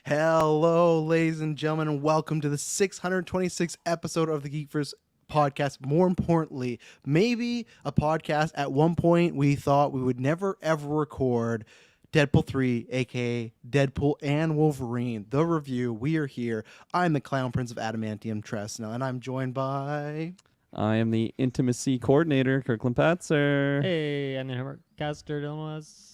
Hello, ladies and gentlemen, and welcome to the 626th episode of the GeekVerse podcast. More importantly, maybe a podcast at one point we thought we would never ever record. Deadpool 3, aka Deadpool and Wolverine, the review. We are here. I'm the Clown Prince of Adamantium Tresno, and I'm joined by... I am the intimacy coordinator, Kirkland Patzer. Hey, I'm the caster, Dilmas.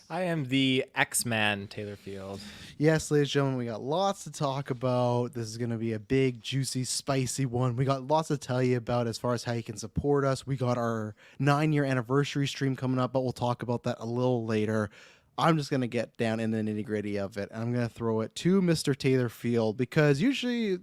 I am the X-Man, Taylor Field. Yes, ladies and gentlemen, we got lots to talk about. This is going to be a big, juicy, spicy one. We got lots to tell you about as far as how you can support us. We got our 9-year anniversary stream coming up, but we'll talk about that a little later. I'm just going to get down in the nitty-gritty of it. I'm going to throw it to Mr. Taylor Field because usually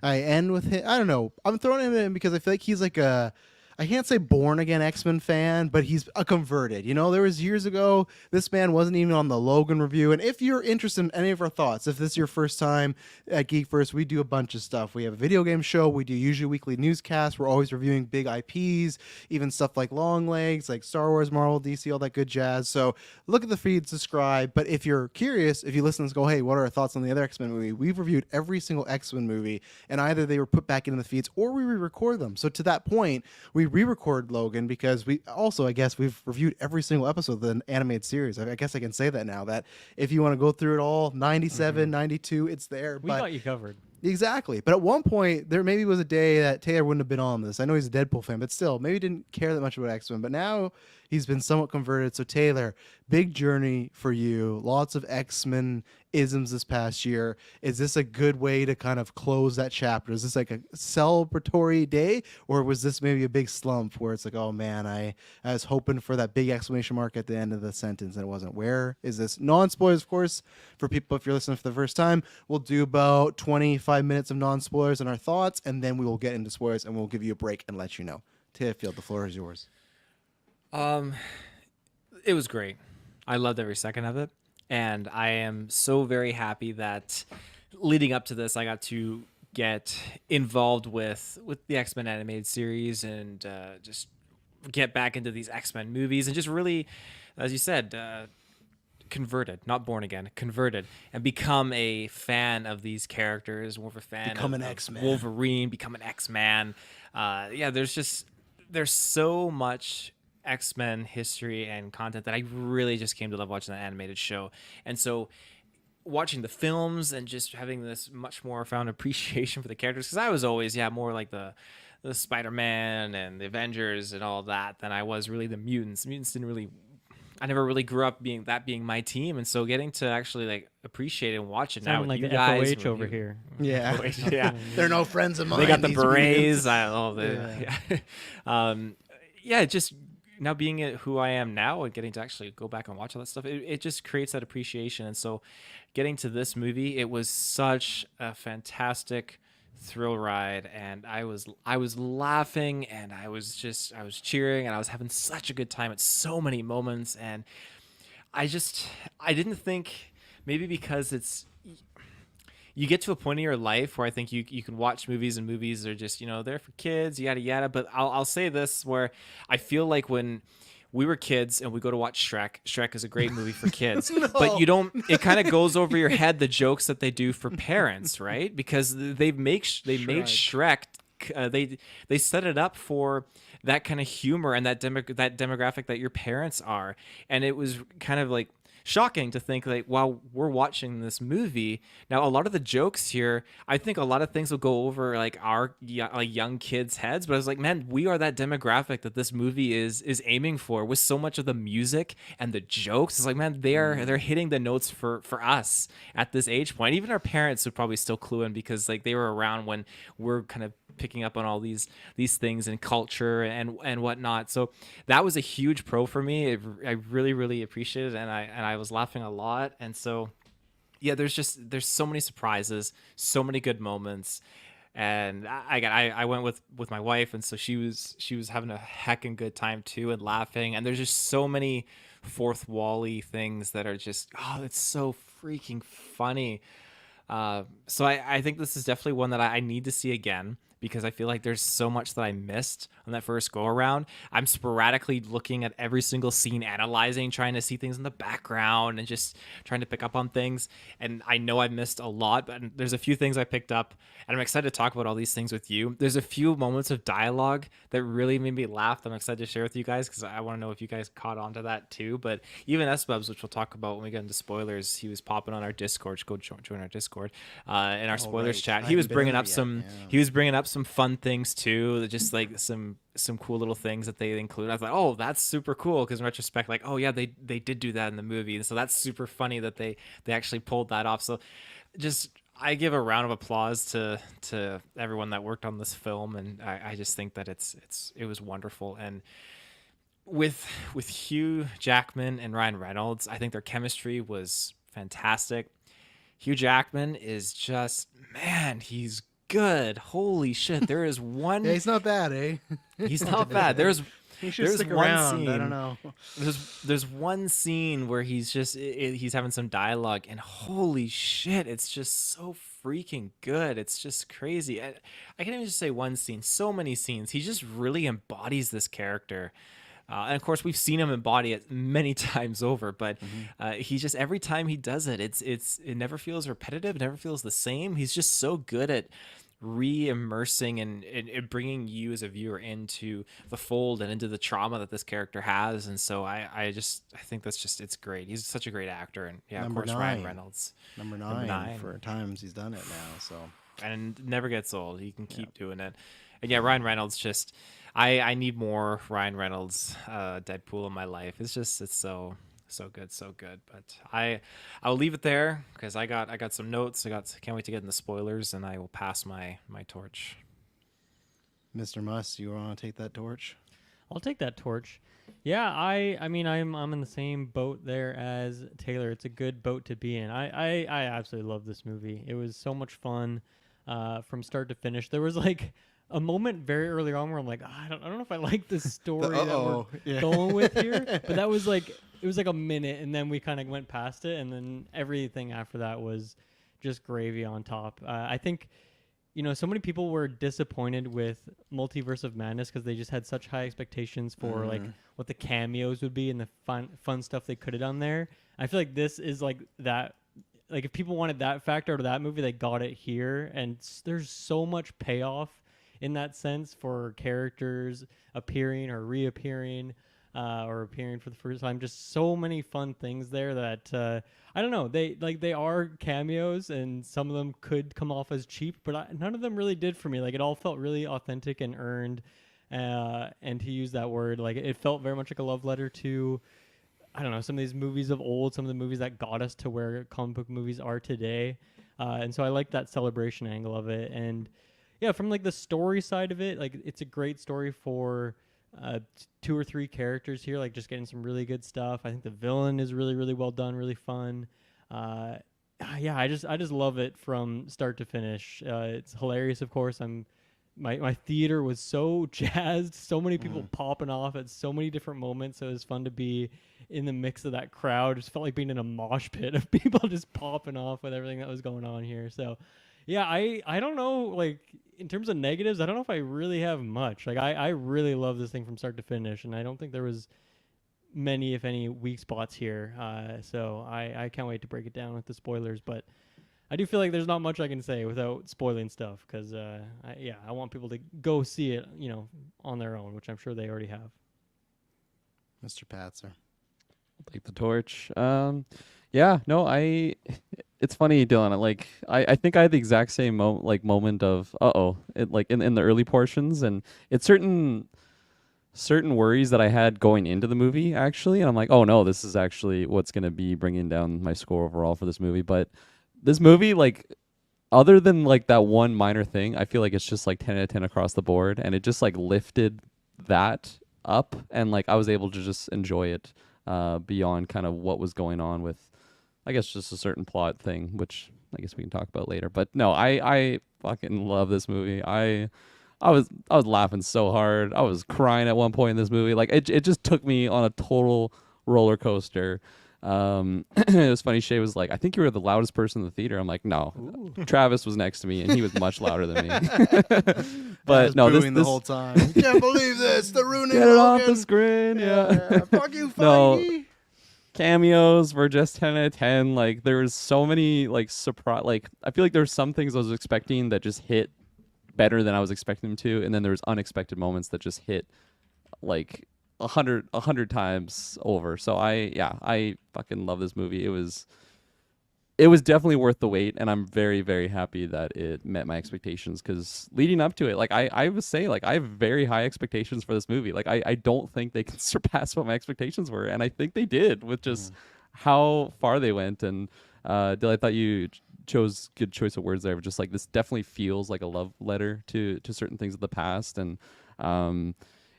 I end with him. I don't know. I'm throwing him in because I feel like he's like a... I can't say born again X-Men fan, but he's a converted. You know, there was years ago, this man wasn't even on the Logan review. And if you're interested in any of our thoughts, if this is your first time at GeekVerse, we do a bunch of stuff. We have a video game show. We do usually weekly newscasts. We're always reviewing big IPs, even stuff like Long Legs, like Star Wars, Marvel, DC, all that good jazz. So look at the feed, subscribe. But if you're curious, if you listen and go, hey, what are our thoughts on the other X-Men movie? We've reviewed every single X-Men movie, and either they were put back into the feeds or we re-record them. So to that point, we re-record Logan because we also, I guess, we've reviewed every single episode of the animated series. I guess I can say that now, that if you want to go through it all, 97, 92, it's there. We got you covered. Exactly. But at one point, there maybe was a day that Taylor wouldn't have been on this. I know he's a Deadpool fan, but still, maybe didn't care that much about X-Men. But now he's been somewhat converted. So Taylor, big journey for you. Lots of X-Men isms this past year. Is this a good way to kind of close that chapter? Is this like a celebratory day, or was this maybe a big slump where it's like, oh man, I was hoping for that big exclamation mark at the end of the sentence and it wasn't? Where is this? Non-spoilers, of course, for people if you're listening for the first time. We'll do about 25 minutes of non-spoilers and our thoughts, and then we will get into spoilers and we'll give you a break and let you know. Taylor Field, the floor is yours. It was great. I loved every second of it. And I am so very happy that leading up to this, I got to get involved with the X-Men animated series and just get back into these X-Men movies and just really, as you said, converted, not born again, converted, and become a fan of these characters. More of a fan Become of an X-Man. Wolverine, become an X-Man. There's so much X-Men history and content that I really just came to love watching that animated show. And so watching the films and just having this much more found appreciation for the characters, because I was always more like the Spider-Man and the Avengers and all that than I was really the mutants. Mutants didn't really, I never really grew up being my team, and so getting to actually like appreciate it and watch it now with like you the guys FOH over here. Yeah. FOH, yeah. They're no friends of mine. They got the these berets. mutants. Just now being who I am now and getting to actually go back and watch all that stuff, it just creates that appreciation. And so getting to this movie, it was such a fantastic thrill ride, and I was laughing, and I was cheering, and I was having such a good time at so many moments. And I didn't think, maybe because you get to a point in your life where I think you can watch movies, and movies are just, they're for kids, yada, yada. But I'll say this, where I feel like when we were kids and we go to watch Shrek is a great movie for kids, but it kind of goes over your head, the jokes that they do for parents, right? Because they made Shrek, they set it up for that kind of humor and that demographic that your parents are. And it was kind of like shocking to think, like, while we're watching this movie now, a lot of the jokes here, I think a lot of things will go over like our young kids' heads, but I was like, man, we are that demographic that this movie is aiming for, with so much of the music and the jokes. It's like, man, they're hitting the notes for us at this age point. Even our parents would probably still clue in, because like they were around when we're kind of picking up on all these things in culture and whatnot. So that was a huge pro for me. I really, really appreciated it, and I was laughing a lot. And so there's so many surprises, so many good moments. And I went with my wife, and so she was having a heckin' good time too and laughing. And there's just so many fourth wall-y things that are just, it's so freaking funny. So I think this is definitely one that I need to see again, because I feel like there's so much that I missed on that first go around. I'm sporadically looking at every single scene, analyzing, trying to see things in the background and just trying to pick up on things. And I know I missed a lot, but there's a few things I picked up, and I'm excited to talk about all these things with you. There's a few moments of dialogue that really made me laugh that I'm excited to share with you guys, because I want to know if you guys caught on to that too. But even S-Bubs, which we'll talk about when we get into spoilers, he was popping on our Discord. Go join our Discord. In our spoilers right. chat, I he was haven't been bringing in up it yet, some. yeah. He was bringing up some fun things too, just like some cool little things that they include. I was like, oh, that's super cool, because in retrospect, like, oh yeah, they did do that in the movie, and so that's super funny that they actually pulled that off. So just, I give a round of applause to everyone that worked on this film, and I just think that it was wonderful. And with Hugh Jackman and Ryan Reynolds, I think their chemistry was fantastic. Hugh Jackman is just, man, he's good. Holy shit. There is one. Yeah, he's not bad, eh? He's not bad. There's He should there's stick one around. scene. I don't know. There's one scene where he's just he's having some dialogue, and holy shit, it's just so freaking good. It's just crazy. I can't even just say one scene. So many scenes. He just really embodies this character. And of course, we've seen him embody it many times over, but he just, every time he does it, it never feels repetitive, never feels the same. He's just so good at re-immersing and bringing you as a viewer into the fold and into the trauma that this character has. And so I think that's just, it's great. He's such a great actor. And yeah, Number of course, 9. Ryan Reynolds. Number nine for times he's done it now. So And it never gets old. He can keep doing it. And yeah, Ryan Reynolds just, I need more Ryan Reynolds Deadpool in my life. It's so good. But I'll leave it there, because I got some notes. Can't wait to get in the spoilers, and I will pass my torch. Mr. Muss, you want to take that torch? I'll take that torch. Yeah, I mean, I'm in the same boat there as Taylor. It's a good boat to be in. I absolutely love this movie. It was so much fun from start to finish. There was like a moment very early on where I'm like, I don't know if I like this story that we're going with here. But that was like, it was like a minute, and then we kind of went past it, and then everything after that was just gravy on top. I think, so many people were disappointed with Multiverse of Madness because they just had such high expectations for like what the cameos would be and the fun stuff they could have done there. I feel like this is like that. Like, if people wanted that factor out of that movie, they got it here, and there's so much payoff in that sense for characters appearing or reappearing or appearing for the first time. Just so many fun things there that I don't know. They are cameos, and some of them could come off as cheap, but none of them really did for me. Like, it all felt really authentic and earned. And to use that word, like, it felt very much like a love letter to, I don't know, some of these movies of old, some of the movies that got us to where comic book movies are today. And so I like that celebration angle of it. And yeah, from like the story side of it, like, it's a great story for 2 or 3 characters here, like just getting some really good stuff. I think the villain is really, really well done, really fun. Yeah, I just love it from start to finish. It's hilarious, of course. My theater was so jazzed, so many people popping off at so many different moments. So it was fun to be in the mix of that crowd. It just felt like being in a mosh pit of people just popping off with everything that was going on here. So yeah, I don't know, like, in terms of negatives, I don't know if I really have much. Like, I really love this thing from start to finish, and I don't think there was many, if any, weak spots here. So I can't wait to break it down with the spoilers, but I do feel like there's not much I can say without spoiling stuff, because I want people to go see it, on their own, which I'm sure they already have. Mr. Patzer. I'll take the torch. It's funny, Dylan. Like, I think I had the exact same moment of in the early portions, and it's certain worries that I had going into the movie, actually, and I'm like, oh no, this is actually what's gonna be bringing down my score overall for this movie. But this movie, like, other than like that one minor thing, I feel like it's just like 10 out of 10 across the board, and it just like lifted that up, and like I was able to just enjoy it beyond kind of what was going on with, I guess, just a certain plot thing, which I guess we can talk about later. But no, I fucking love this movie. I was laughing so hard. I was crying at one point in this movie. Like, it just took me on a total roller coaster. It was funny. Shay was like, "I think you were the loudest person in the theater." I'm like, "No, Travis was next to me, and he was much louder than me." I But was no, booing the this whole time. Can't believe this. They're ruining get it off Logan. the screen. Yeah. Fuck you, No. Feige. Cameos were just 10 out of 10. Like there was so many like surprise. Like I feel like there were some things I was expecting that just hit better than I was expecting them to, and then there was unexpected moments that just hit like a hundred times over. So I fucking love this movie. It was definitely worth the wait, and I'm very, very happy that it met my expectations, because leading up to it, like I was saying, like I have very high expectations for this movie. Like I don't think they can surpass what my expectations were, and I think they did with just how far they went. And Dill, I thought you chose good choice of words there, but just like this definitely feels like a love letter to certain things of the past. And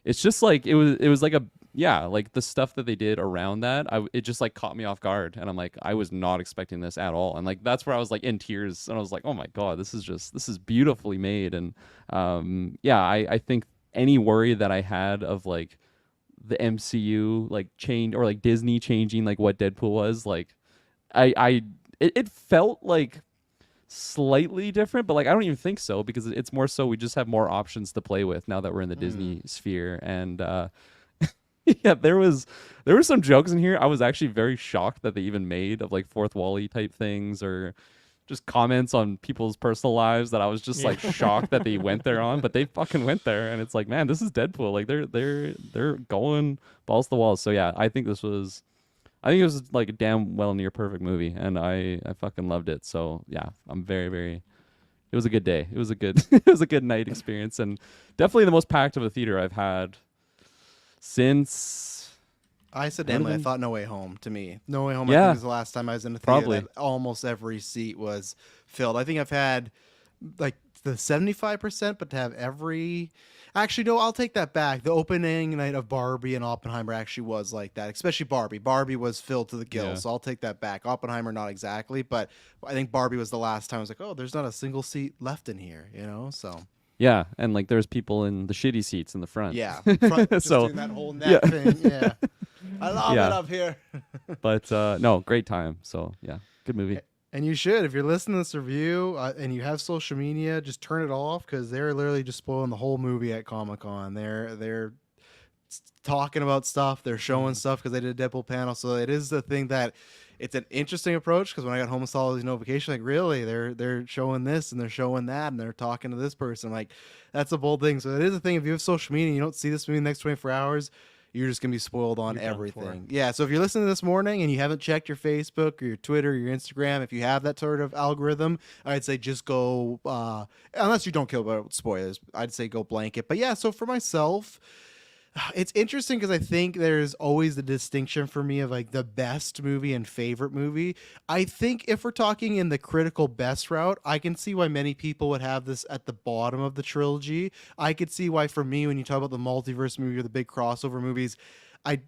it's just like it was like like the stuff that they did around that, it just like caught me off guard, and I'm like, I was not expecting this at all. And like that's where I was like in tears, and I was like, oh my god, this is beautifully made. And I think any worry that I had of like the MCU like change, or like Disney changing like what Deadpool was, like it felt like slightly different, but like I don't even think so, because it's more so we just have more options to play with now that we're in the Disney sphere. And yeah, there were some jokes in here I was actually very shocked that they even made, of like fourth Wall-E type things, or just comments on people's personal lives that I was just like shocked that they went there on, but they fucking went there. And it's like, man, this is Deadpool. Like they're going balls to the walls. So yeah, I think it was like a damn well near perfect movie, and I fucking loved it. So yeah, I'm very, very. It was a good day. It was a good it was a good night experience, and definitely the most packed of a theater I've had since. I said Emily, I thought No Way Home to me. No Way Home, I Yeah. think, was the last time I was in a theater Probably. that almost every seat was filled. I think I've had like the 75%, but to have every... Actually, no, I'll take that back. The opening night of Barbie and Oppenheimer actually was like that, especially Barbie. Barbie was filled to the gills, Yeah. so I'll take that back. Oppenheimer, not exactly, but I think Barbie was the last time I was like, oh, there's not a single seat left in here, you know? So... Yeah, and like there's people in the shitty seats in the front. Yeah, front, just So, doing that whole neck thing. Yeah, I love Yeah. it up here. But no, great time. So yeah, good movie. And you should, if you're listening to this review and you have social media, just turn it off, because they're literally just spoiling the whole movie at Comic-Con. They're talking about stuff, they're showing stuff because they did a Deadpool panel. So it is the thing that it's an interesting approach, because when I got home and saw all these notifications, like, really, they're showing this and they're showing that and they're talking to this person. Like, that's a bold thing. So it is a thing. If you have social media and you don't see this movie in the next 24 hours, you're just gonna be spoiled on You're done everything. Yeah. So if you're listening this morning and you haven't checked your Facebook or your Twitter or your Instagram, if you have that sort of algorithm, I'd say just go. Unless you don't care about spoilers, I'd say go blanket. But yeah. So for myself, it's interesting because I think there's always the distinction for me of like the best movie and favorite movie. I think if we're talking in the critical best route, I can see why many people would have this at the bottom of the trilogy. I could see why, for me, when you talk about the multiverse movie or the big crossover movies, I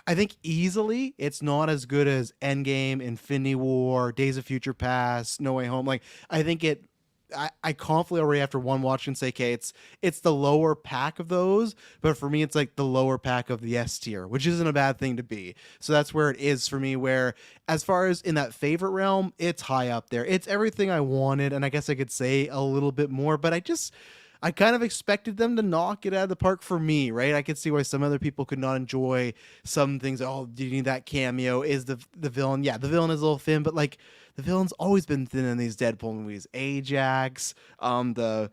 think easily it's not as good as Endgame, Infinity War, Days of Future Past, No Way Home. Like, I think I confidently already after one watch can say, okay, it's the lower pack of those, but for me, it's like the lower pack of the S tier, which isn't a bad thing to be. So that's where it is for me, where as far as in that favorite realm, it's high up there. It's everything I wanted, and I guess I could say a little bit more, but I kind of expected them to knock it out of the park for me, right? I could see why some other people could not enjoy some things. Oh, do you need that cameo? Is the villain? Yeah, the villain is a little thin, but like the villain's always been thin in these Deadpool movies. Ajax, the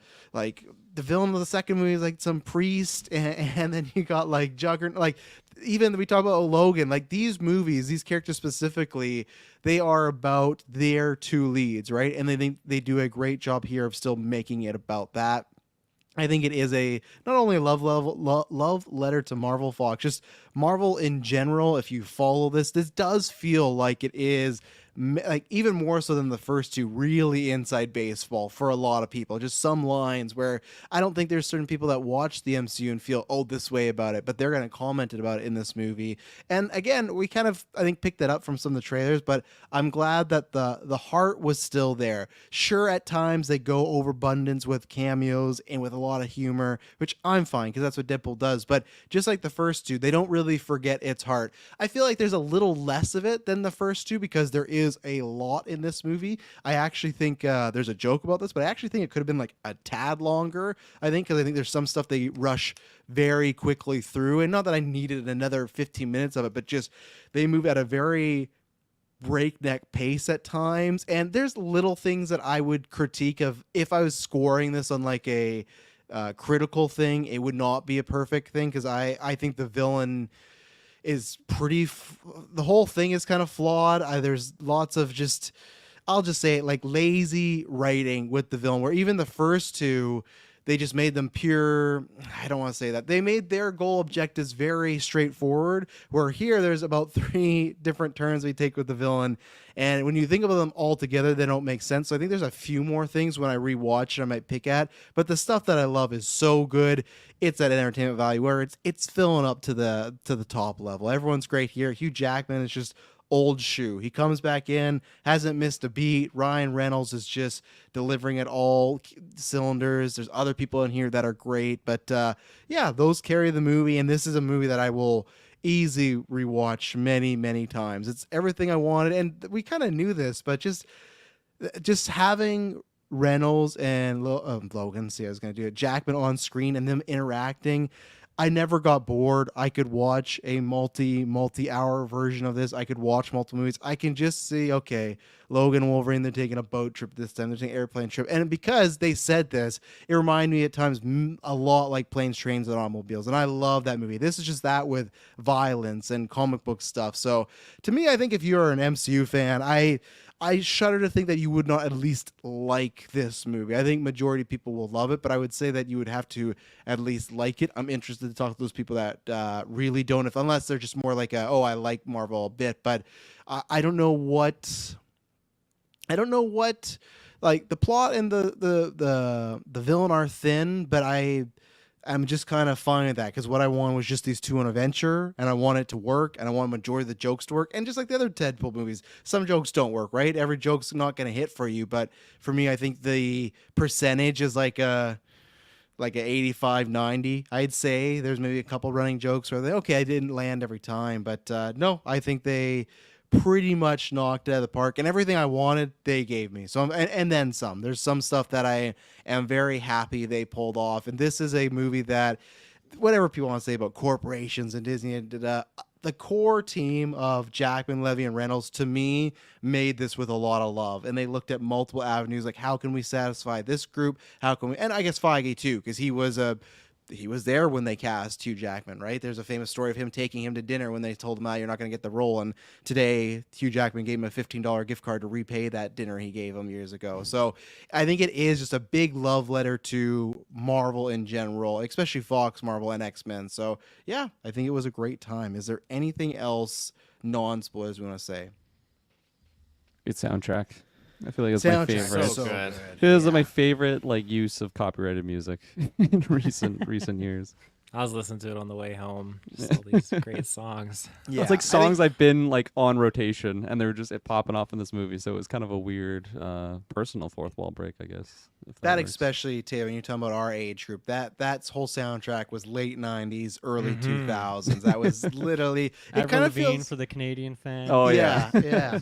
villain of the second movie is like some priest, and then you got like Juggernaut. Like, even we talk about Logan, like these movies, these characters specifically, they are about their two leads, right? And they do a great job here of still making it about that. I think it is not only a love letter to Marvel Fox, just Marvel in general. If you follow this does feel like it is like even more so than the first two, really inside baseball for a lot of people. Just some lines where I don't think there's certain people that watch the MCU and feel this way about it, but they're going to comment about it in this movie. And again, we kind of I think picked that up from some of the trailers, but I'm glad that the heart was still there. Sure, at times they go overabundance with cameos and with a lot of humor, which I'm fine because that's what Deadpool does. But just like the first two, they don't really forget its heart. I feel like there's a little less of it than the first two because there is a lot in this movie. I actually think there's a joke about this, but I actually think it could have been like a tad longer. I think because I think there's some stuff they rush very quickly through, and not that I needed another 15 minutes of it, but just they move at a very breakneck pace at times. And there's little things that I would critique of if I was scoring this on like a critical thing. It would not be a perfect thing because I think the villain is the whole thing is kind of flawed. There's lots of just, I'll just say it, like lazy writing with the villain, where even the first two, they just made them pure. I don't want to say that. They made their goal objectives very straightforward, where here there's about 3 different turns we take with the villain. And when you think about them all together, they don't make sense. So I think there's a few more things when I rewatch I might pick at. But the stuff that I love is so good. It's at entertainment value where it's filling up to the top level. Everyone's great here. Hugh Jackman is just old shoe. He comes back in, hasn't missed a beat. Ryan Reynolds is just delivering at all cylinders. There's other people in here that are great, but yeah, those carry the movie. And this is a movie that I will easy rewatch many times. It's everything I wanted, and we kind of knew this, but just having Reynolds and Logan, see, I was going to do it, Jackman on screen and them interacting, I never got bored. I could watch a multi-hour version of this. I could watch multiple movies. I can just see, okay, Logan and Wolverine, they're taking a boat trip this time. They're taking an airplane trip. And because they said this, it reminded me at times a lot like Planes, Trains, and Automobiles. And I love that movie. This is just that with violence and comic book stuff. So to me, I think if you're an MCU fan, I shudder to think that you would not at least like this movie. I think majority of people will love it, but I would say that you would have to at least like it. I'm interested to talk to those people that really don't, unless they're just more like I like Marvel a bit, but I don't know what like the plot and the villain are thin, but I'm just kind of fine with that because what I wanted was just these two on a venture, and I want it to work, and I want a majority of the jokes to work. And just like the other Deadpool movies, some jokes don't work, right? Every joke's not going to hit for you, but for me, I think the percentage is like a 85-90. I'd say there's maybe a couple running jokes where I didn't land every time, but no, I think they pretty much knocked it out of the park, and everything I wanted they gave me. So and then some. There's some stuff that I am very happy they pulled off, and this is a movie that, whatever people want to say about corporations and Disney, the core team of Jackman, Levy, and Reynolds, to me, made this with a lot of love, and they looked at multiple avenues, like how can we satisfy this group, how can we, and I guess Feige too, because he was there when they cast Hugh Jackman, right? There's a famous story of him taking him to dinner when they told him, you're not going to get the role. And today, Hugh Jackman gave him a $15 gift card to repay that dinner he gave him years ago. So I think it is just a big love letter to Marvel in general, especially Fox, Marvel, and X-Men. So yeah, I think it was a great time. Is there anything else non-spoilers we want to say? Good soundtrack. I feel like it's my favorite. So good. It was my favorite use of copyrighted music in recent years. I was listening to it on the way home. Just all these great songs. Yeah, It's like songs I've been on rotation, and they were just popping off in this movie. So it was kind of a weird personal fourth wall break, I guess. That especially, Taylor, when you're talking about our age group, that whole soundtrack was late 90s, early 2000s. That was literally, it kind of feels for the Canadian fan. Oh, yeah.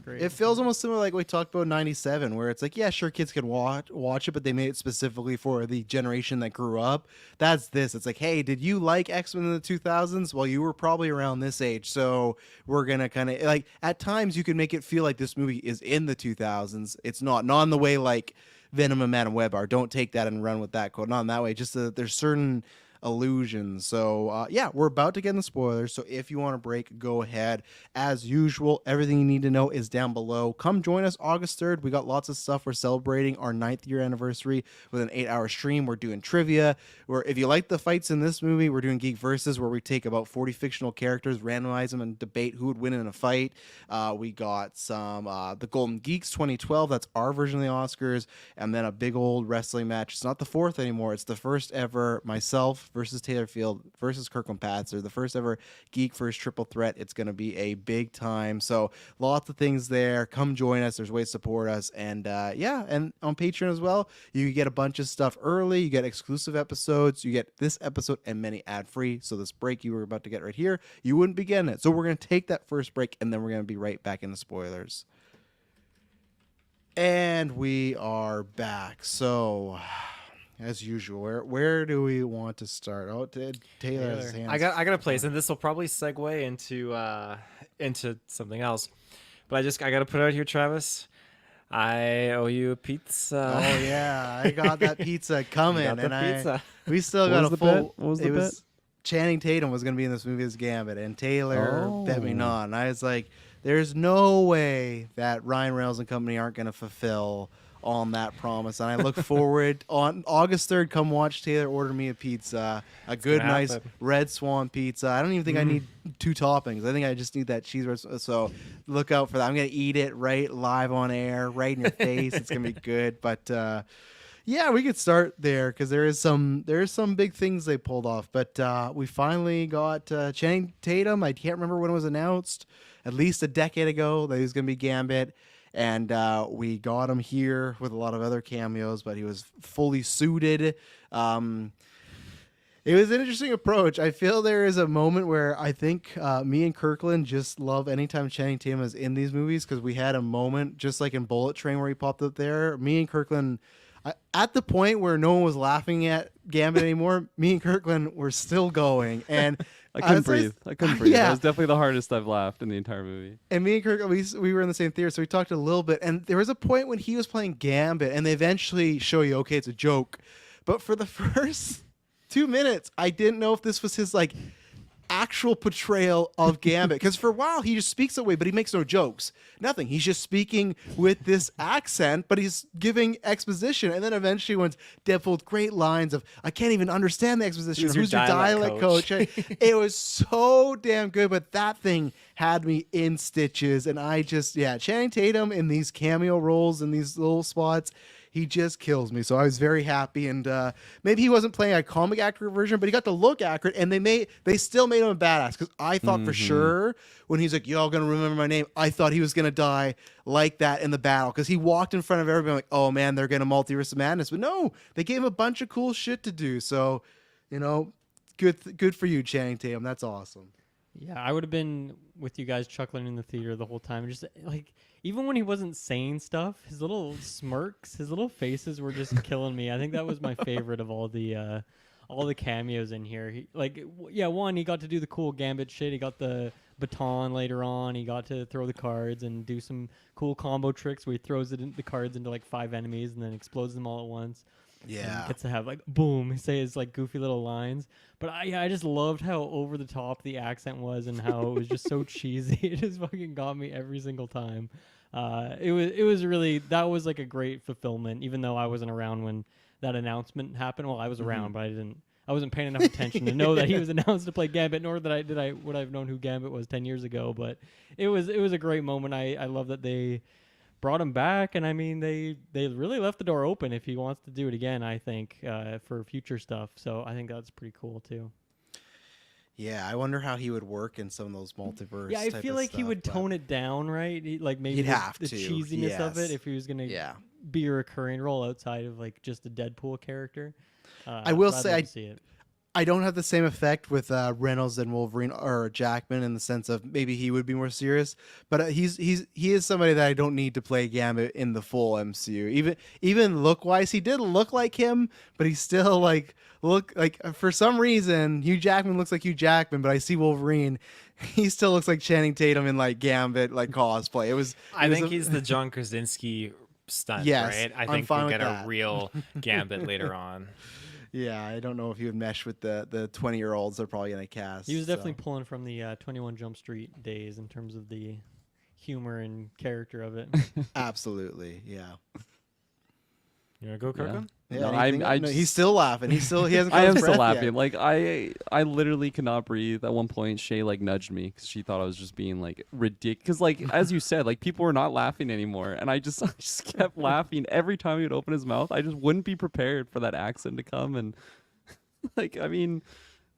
Great. It feels almost similar like we talked about 97, where it's like, yeah, sure, kids can watch it, but they made it specifically for the generation that grew up. That's this. It's like, hey, did you like X-Men in the 2000s? Well, you were probably around this age, so we're going to kind of, like, at times you can make it feel like this movie is in the 2000s. It's not in the way like Venom and Madam Web are. Don't take that and run with that quote. Not in that way. Just there's certain illusions. So yeah, we're about to get in the spoilers. So if you want to break, go ahead. As usual, everything you need to know is down below. Come join us August 3rd. We got lots of stuff. We're celebrating our 9th year anniversary with an 8-hour stream. We're doing trivia. If you like the fights in this movie, we're doing Geek Versus, where we take about 40 fictional characters, randomize them, and debate who would win in a fight. We got some the Golden Geeks 2012. That's our version of the Oscars. And then a big old wrestling match. It's not the 4th anymore. It's the first ever myself versus Taylor Field versus Kirkland Patzer. The first ever Geek First triple threat. It's going to be a big time. So lots of things there. Come join us. There's ways to support us. And yeah, and on Patreon as well, you get a bunch of stuff early. You get exclusive episodes. You get this episode and many ad-free. So this break you were about to get right here, you wouldn't be getting it. So we're going to take that first break, and then we're going to be right back in the spoilers. And we are back. So, as usual, where do we want to start? Oh, Taylor has his hands. I got a place, and this will probably segue into something else. But I got to put it out here, Travis. I owe you a pizza. Oh yeah, I got that pizza coming, pizza. We still What got was a the full. bet? What was the bet? Channing Tatum was going to be in this movie as Gambit, and Taylor bet me Oh. not. And I was like, "There's no way that Ryan Reynolds and company aren't going to fulfill on that promise." And I look forward on August 3rd. Come watch Taylor order me a pizza, a good, gonna nice happen. Red Swan pizza. I don't even think I need 2 toppings. I think I just need that cheese. So look out for that. I'm going to eat it right live on air, right in your face. It's going to be good. But yeah, we could start there because there is some big things they pulled off. But we finally got Channing Tatum. I can't remember when it was announced. At least a decade ago that he was going to be Gambit. And we got him here with a lot of other cameos, but he was fully suited. It was an interesting approach. I feel there is a moment where I think me and Kirkland just love anytime Channing Tatum is in these movies, because we had a moment just like in Bullet Train where he popped up there. Me and Kirkland, at the point where no one was laughing at Gambit anymore, me and Kirkland were still going. And I couldn't breathe. Yeah. That was definitely the hardest I've laughed in the entire movie. And me and Kirk, we were in the same theater, so we talked a little bit. And there was a point when he was playing Gambit, and they eventually show you, okay, it's a joke. But for the first 2 minutes, I didn't know if this was his like actual portrayal of Gambit, because for a while he just speaks that way, but he makes no jokes, nothing. He's just speaking with this accent, but he's giving exposition. And then eventually, once Deadpool with great lines of, I can't even understand the exposition. Who's your dialect coach? It was so damn good, but that thing had me in stitches. And I just, yeah, Channing Tatum in these cameo roles in these little spots, he just kills me. So I was very happy. And maybe he wasn't playing a comic accurate version, but he got to look accurate, and they still made him a badass. Because I thought for sure when he's like, y'all gonna remember my name, I thought he was gonna die like that in the battle, because he walked in front of everybody like, oh man, they're gonna Multiverse of Madness. But no, they gave him a bunch of cool shit to do. So, you know, good for you, Channing Tatum. That's awesome. Yeah, I would have been with you guys chuckling in the theater the whole time. Just like, even when he wasn't saying stuff, his little smirks, his little faces were just killing me. I think that was my favorite of all the cameos in here. He, one, he got to do the cool Gambit shit. He got the baton later on. He got to throw the cards and do some cool combo tricks where he throws the cards into like 5 enemies and then explodes them all at once. Yeah. And gets to have like boom, he says like goofy little lines. But I just loved how over the top the accent was and how it was just so cheesy. It just fucking got me every single time. It was really, that was like a great fulfillment, even though I wasn't around when that announcement happened. Well, I was around, but I wasn't paying enough attention to know that he was announced to play Gambit, nor would I have known who Gambit was 10 years ago. But it was a great moment. I love that they brought him back, and I mean they really left the door open if he wants to do it again, I think, for future stuff. So I think that's pretty cool too. Yeah, I wonder how he would work in some of those multiverse. Yeah, I feel like he would tone it down, right? Like maybe He'd have the to, cheesiness of it yes. if he was gonna Yeah. be a recurring role outside of like just a Deadpool character. I will but I'd say love to see it. I don't have the same effect with Reynolds and Wolverine or Jackman, in the sense of maybe he would be more serious, but he is somebody that I don't need to play Gambit in the full MCU. Even look wise, he did look like him, but he still look like, for some reason Hugh Jackman looks like Hugh Jackman, but I see Wolverine, he still looks like Channing Tatum in like Gambit cosplay. I think he's the John Krasinski stunt, Yes, right? I I'm think fine we'll with get that. a real Gambit later on. Yeah, I don't know if he would mesh with the 20-year-olds they're probably gonna cast. He was definitely so. pulling from the 21 Jump Street days in terms of the humor and character of it. Absolutely, yeah. You wanna go, Yeah. Kirkland? Yeah, No, anything- I no, just- he's still laughing. He hasn't. I caught am his still breath laughing. yet. Like I literally could not breathe. At one point, Shay like nudged me because she thought I was just being like ridiculous. Because like as you said, like people were not laughing anymore, and I just kept laughing every time he would open his mouth. I just wouldn't be prepared for that accent to come, and like I mean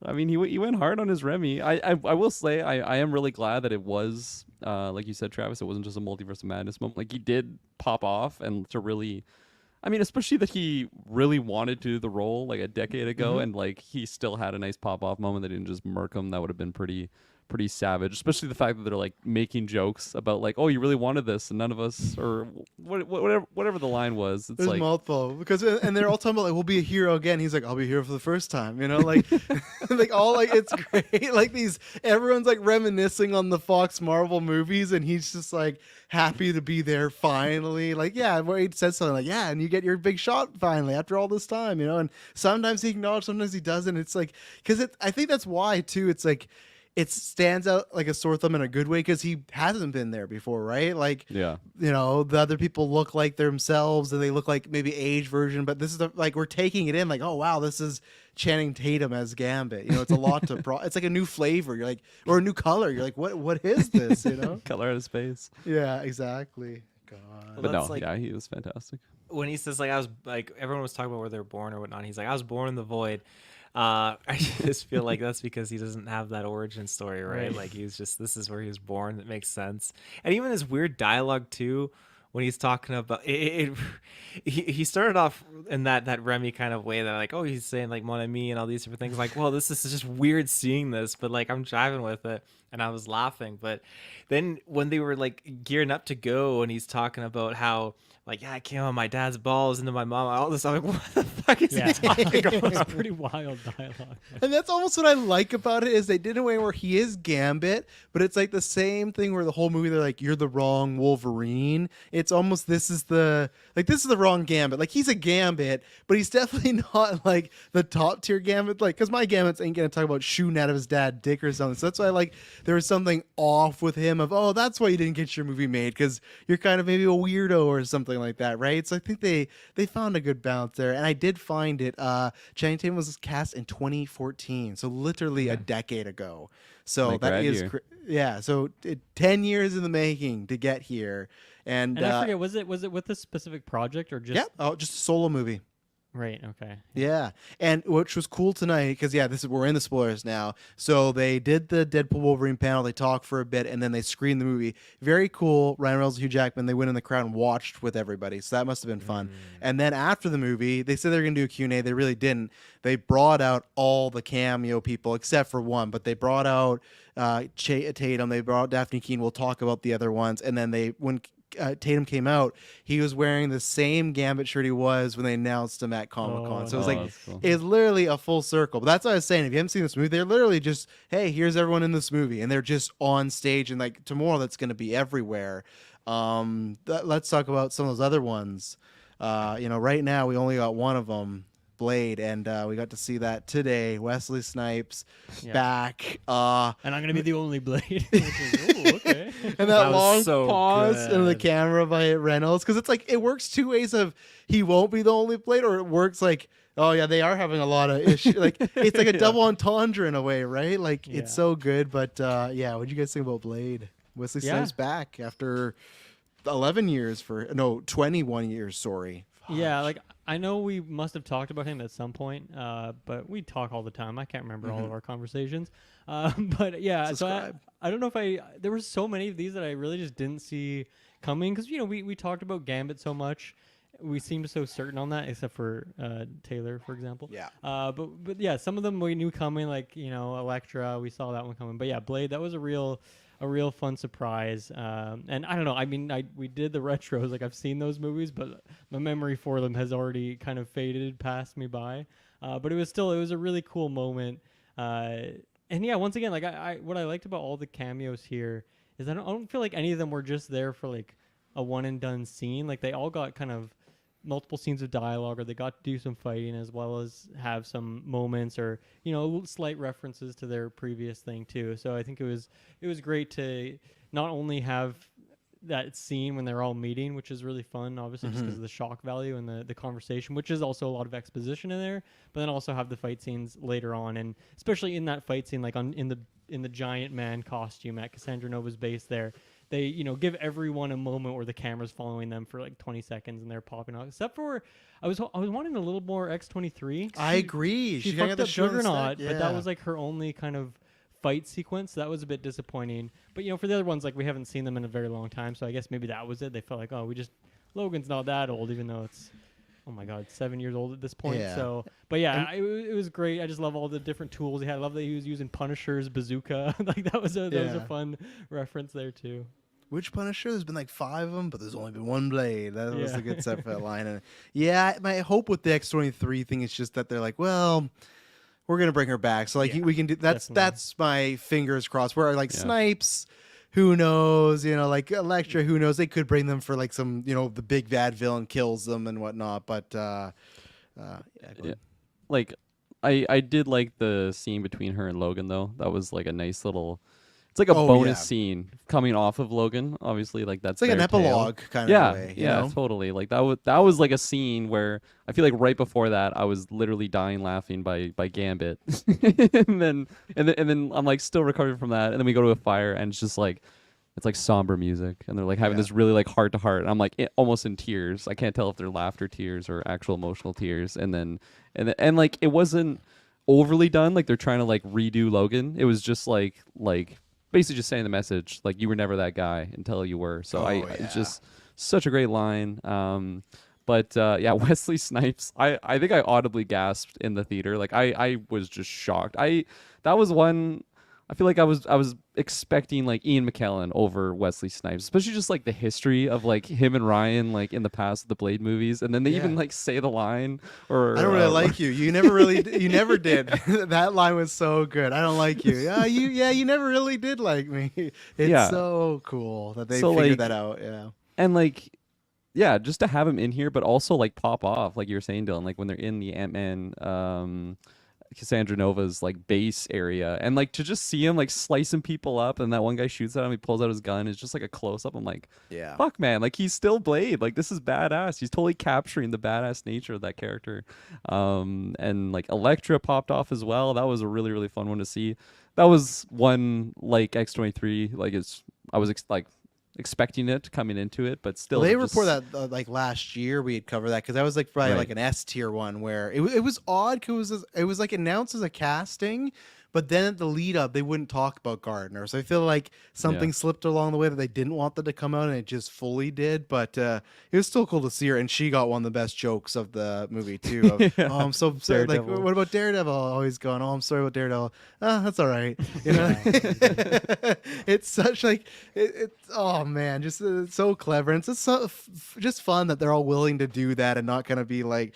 he went hard on his Remy. I will say I am really glad that it was like you said, Travis. It wasn't just a multiverse of madness moment. Like he did pop off and to really. I mean, especially that he really wanted to do the role like a decade ago, and like he still had a nice pop off moment. They didn't just murk him. That would have been pretty savage. Especially the fact that they're like making jokes about like, oh, you really wanted this, and none of us, or whatever the line was. It's There's like mouthful because and they're all talking about like we'll be a hero again. He's like I'll be here for the first time, like like all like it's great. Like everyone's like reminiscing on the Fox Marvel movies, and he's just like happy to be there finally. Like yeah, where he says something like yeah, and you get your big shot finally after all this time, And sometimes he acknowledges, sometimes he doesn't. It's like because I think that's why too. It's like. It stands out like a sore thumb in a good way because he hasn't been there before, right? Like, yeah. the other people look like themselves and they look like maybe age version, but this is like we're taking it in like, oh wow, this is Channing Tatum as Gambit. It's a lot to it's like a new flavor. You're like, or a new color. You're like, what is this? Color out of space. Yeah, exactly. God. But no, That's like- yeah, he was fantastic. When he says like I was like everyone was talking about where they were born or whatnot, he's like I was born in the void. I just feel like that's because he doesn't have that origin story, right? Like he's just this is where he was born. It makes sense. And even his weird dialogue too, when he's talking about he started off in that Remy kind of way that like, oh, he's saying like mon ami and all these different things. Like, well, this is just weird seeing this, but like I'm jiving with it and I was laughing. But then when they were like gearing up to go and he's talking about how like, yeah, I came on my dad's balls into my mom, all this, I'm like, what the fuck is he talking about? It's pretty wild dialogue. And that's almost what I like about it is they did a way where he is Gambit, but it's like the same thing where the whole movie they're like, you're the wrong Wolverine. It's almost this is the wrong Gambit. Like he's a Gambit, but he's definitely not like the top tier Gambit. Like because my Gambits ain't gonna talk about shooting out of his dad dick or something. So that's why like there was something off with him of that's why you didn't get your movie made because you're kind of maybe a weirdo or something like that, right? So I think they found a good balance there, and I did find it. Channing Tatum was cast in 2014, so literally a decade ago. So Like that grad is year. So 10 years in the making to get here, and I forget, was it with a specific project or just just a solo movie. right? Okay. Yeah, and which was cool tonight because we're in the spoilers now. So they did the Deadpool Wolverine panel. They talked for a bit, and then they screened the movie. Very cool. Ryan Reynolds, Hugh Jackman. They went in the crowd and watched with everybody. So that must have been fun. And then after the movie, they said they were gonna do a Q&A. They really didn't. They brought out all the cameo people except for one, but they brought out Tatum. They brought out Daphne Keane. We'll talk about the other ones. And then when Tatum came out, he was wearing the same Gambit shirt he was when they announced him at Comic-Con. So it was like that's cool. it's literally a full circle. But that's what I was saying. If you haven't seen this movie, they're literally just, hey, here's everyone in this movie, and they're just on stage. And like tomorrow, that's going to be everywhere. Let's talk about some of those other ones. Right now we only got one of them, Blade, and we got to see that today. Wesley Snipes back. And I'm gonna be the only Blade. Which is, ooh, okay. And that That was long so pause in the good. camera by Reynolds, because it's like it works two ways of he won't be the only Blade, or it works like, oh yeah, they are having a lot of issues. Like it's like a double entendre in a way, right? Like it's so good. But what'd you guys think about Blade? Wesley Snipes back after 21 years. Sorry. Yeah, like I know we must have talked about him at some point, but we talk all the time. I can't remember all of our conversations. But yeah, Subscribe. so I don't know if there were so many of these that I really just didn't see coming because we talked about Gambit so much. We seemed so certain on that, except for Taylor, for example. Yeah. But yeah, some of them we knew coming, like Elektra. We saw that one coming. But yeah, Blade, that was a real fun surprise. And I don't know. I mean, we did the retros. Like I've seen those movies, but my memory for them has already kind of faded past me by. But it was a really cool moment. And yeah, once again, like what I liked about all the cameos here is I don't feel like any of them were just there for like a one and done scene. Like they all got kind of multiple scenes of dialogue, or they got to do some fighting as well as have some moments or slight references to their previous thing too. So I think it was great to not only have that scene when they're all meeting, which is really fun, obviously just because of the shock value and the conversation, which is also a lot of exposition in there, but then also have the fight scenes later on, and especially in that fight scene, like in the giant man costume at Cassandra Nova's base there, they give everyone a moment where the camera's following them for like 20 seconds and they're popping out, except for I was wanting a little more X-23. I agree. She kinda fucked got up the show instead. Juggernaut, but that Yeah. was like her only kind of fight sequence. That was a bit disappointing. But for the other ones, like we haven't seen them in a very long time, so I guess maybe that was it. They felt like, oh, Logan's not that old, even though it's, oh my God, 7 years old at this point. Yeah. So, but yeah, it was great. I just love all the different tools he had. I love that he was using Punisher's bazooka. Like that was a fun reference there too. Which Punisher? There's been like 5 of them, but there's only been one blade. That was Yeah. a good set for that line. And yeah, my hope with the X-23 thing is just that they're like, well, we're gonna bring her back, so like we can do. That's my fingers crossed. Where like Snipes, who knows? Like Elektra, who knows? They could bring them for like some, the big bad villain kills them and whatnot. But like I did like the scene between her and Logan though. That was like a nice little. It's like a bonus scene coming off of Logan. Obviously, like that's it's like an their tale. epilogue kind Yeah, of way. yeah, totally. Like that was like a scene where I feel like right before that I was literally dying laughing by Gambit, and then I'm like still recovering from that, and then we go to a fire and it's like somber music, and they're like having this really like heart to heart, and I'm like almost in tears. I can't tell if they're laughter tears or actual emotional tears, and like it wasn't overly done. Like they're trying to like redo Logan. It was just like basically just saying the message, like you were never that guy until you were. So it's just such a great line. But Wesley Snipes, I think I audibly gasped in the theater. Like I was just shocked. That was one. I feel like I was expecting like Ian McKellen over Wesley Snipes, especially just like the history of like him and Ryan like in the past of the Blade movies, and then they even like say the line. Or I don't really like you. You never really, you never did. That line was so good. I don't like you. You never really did like me. It's so cool that they figured that out. Yeah, and like. Yeah, just to have him in here, but also like pop off, like you were saying, Dylan, like when they're in the Ant-Man, Cassandra Nova's like base area, and like to just see him like slicing people up, and that one guy shoots at him, he pulls out his gun, it's just like a close up. I'm like, fuck man, like he's still Blade, like this is badass. He's totally capturing the badass nature of that character. And like Elektra popped off as well. That was a really really fun one to see. That was one like X-23, like I was expecting it coming into it, but still. Well, they report that like last year we had covered that because that was like probably like an S tier one where it was odd because it was like announced as a casting, but then at the lead up they wouldn't talk about Gardner. So I feel like something slipped along the way that they didn't want that to come out, and it just fully did. But it was still cool to see her, and she got one of the best jokes of the movie too. Of, oh, I'm so sorry. Like, what about Daredevil? Always going, oh, I'm sorry about Daredevil. That's all right. It's such like it's oh man, just it's so clever, and it's so just fun that they're all willing to do that and not gonna be like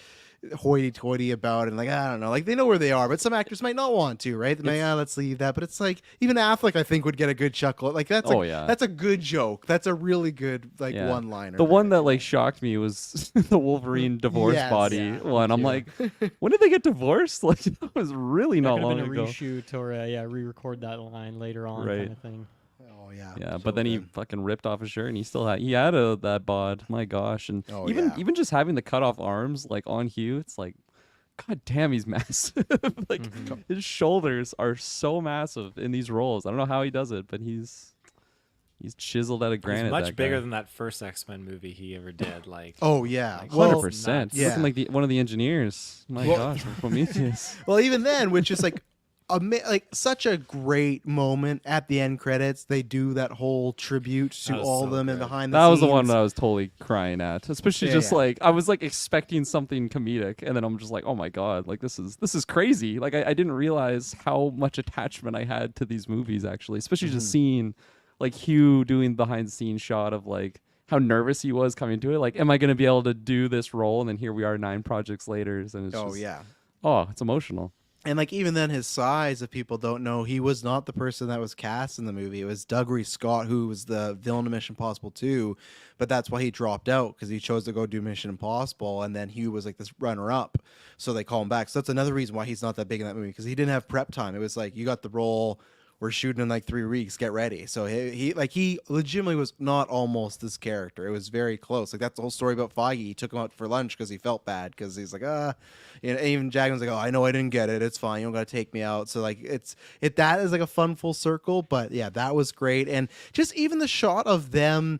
hoity-toity about it, and like I don't know, like they know where they are, but some actors might not want to, right? They may, let's leave that. But it's like even Affleck, I think, would get a good chuckle. Like that's that's a good joke. That's a really good like one-liner. The one that like shocked me was the Wolverine divorce body one. I'm like, when did they get divorced? Like that was really not long ago. Reshoot or re-record that line later on, kind of thing. Yeah, but then he fucking ripped off his shirt, and he had that bod. My gosh, and even just having the cut off arms like on Hugh, it's like, god damn, he's massive. Like his shoulders are so massive in these roles. I don't know how he does it, but he's chiseled out of granite. He's much bigger than that first X-Men movie he ever did. Like 100%. Looking like one of the engineers. My gosh, Prometheus. Well, even then, which is like. Like such a great moment at the end credits. They do that whole tribute to all of them and behind the scenes. That was the one that I was totally crying at, especially like I was like expecting something comedic, and then I'm just like, oh my god, like this is crazy. Like I didn't realize how much attachment I had to these movies actually, especially just seeing like Hugh doing behind the scenes shot of like how nervous he was coming to it. Like, am I going to be able to do this role? And then here we are 9 projects later, and it's it's emotional. And like even then, his size, if people don't know, he was not the person that was cast in the movie. It was Dougray Scott, who was the villain of Mission Impossible 2, but that's why he dropped out because he chose to go do Mission Impossible, and then he was like this runner-up, so they call him back. So that's another reason why he's not that big in that movie because he didn't have prep time. It was like you got the role. We're shooting in like 3 weeks. Get ready. So he legitimately was not almost this character. It was very close. Like that's the whole story about Feige. He took him out for lunch because he felt bad because he's like you know, even Jagan's like, oh, I know I didn't get it. It's fine. You don't got to take me out. So like that is like a fun full circle. But yeah, that was great. And just even the shot of them.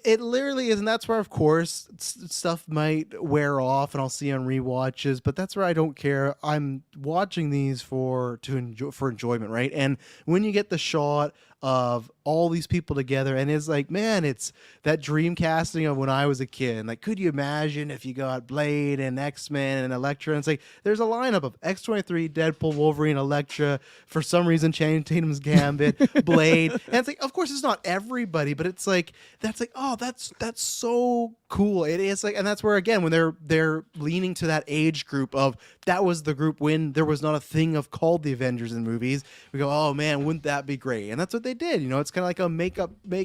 It literally is, and that's where, of course, stuff might wear off, and I'll see on rewatches. But that's where I don't care. I'm watching these for enjoyment, right? And when you get the shot of all these people together, and it's like, man, it's that dream casting of when I was a kid. And like, could you imagine if you got Blade and X-Men and Elektra? And it's like, there's a lineup of X-23, Deadpool, Wolverine, Elektra, for some reason, Channing Tatum's Gambit, Blade. And it's like, of course, it's not everybody, but it's like, that's like, oh, that's so cool. It is like, and that's where, again, when they're leaning to that age group of, that was the group when there was not a thing of called the Avengers in movies. We go, oh man, wouldn't that be great? And that's what they did. You know, it's kind of like a make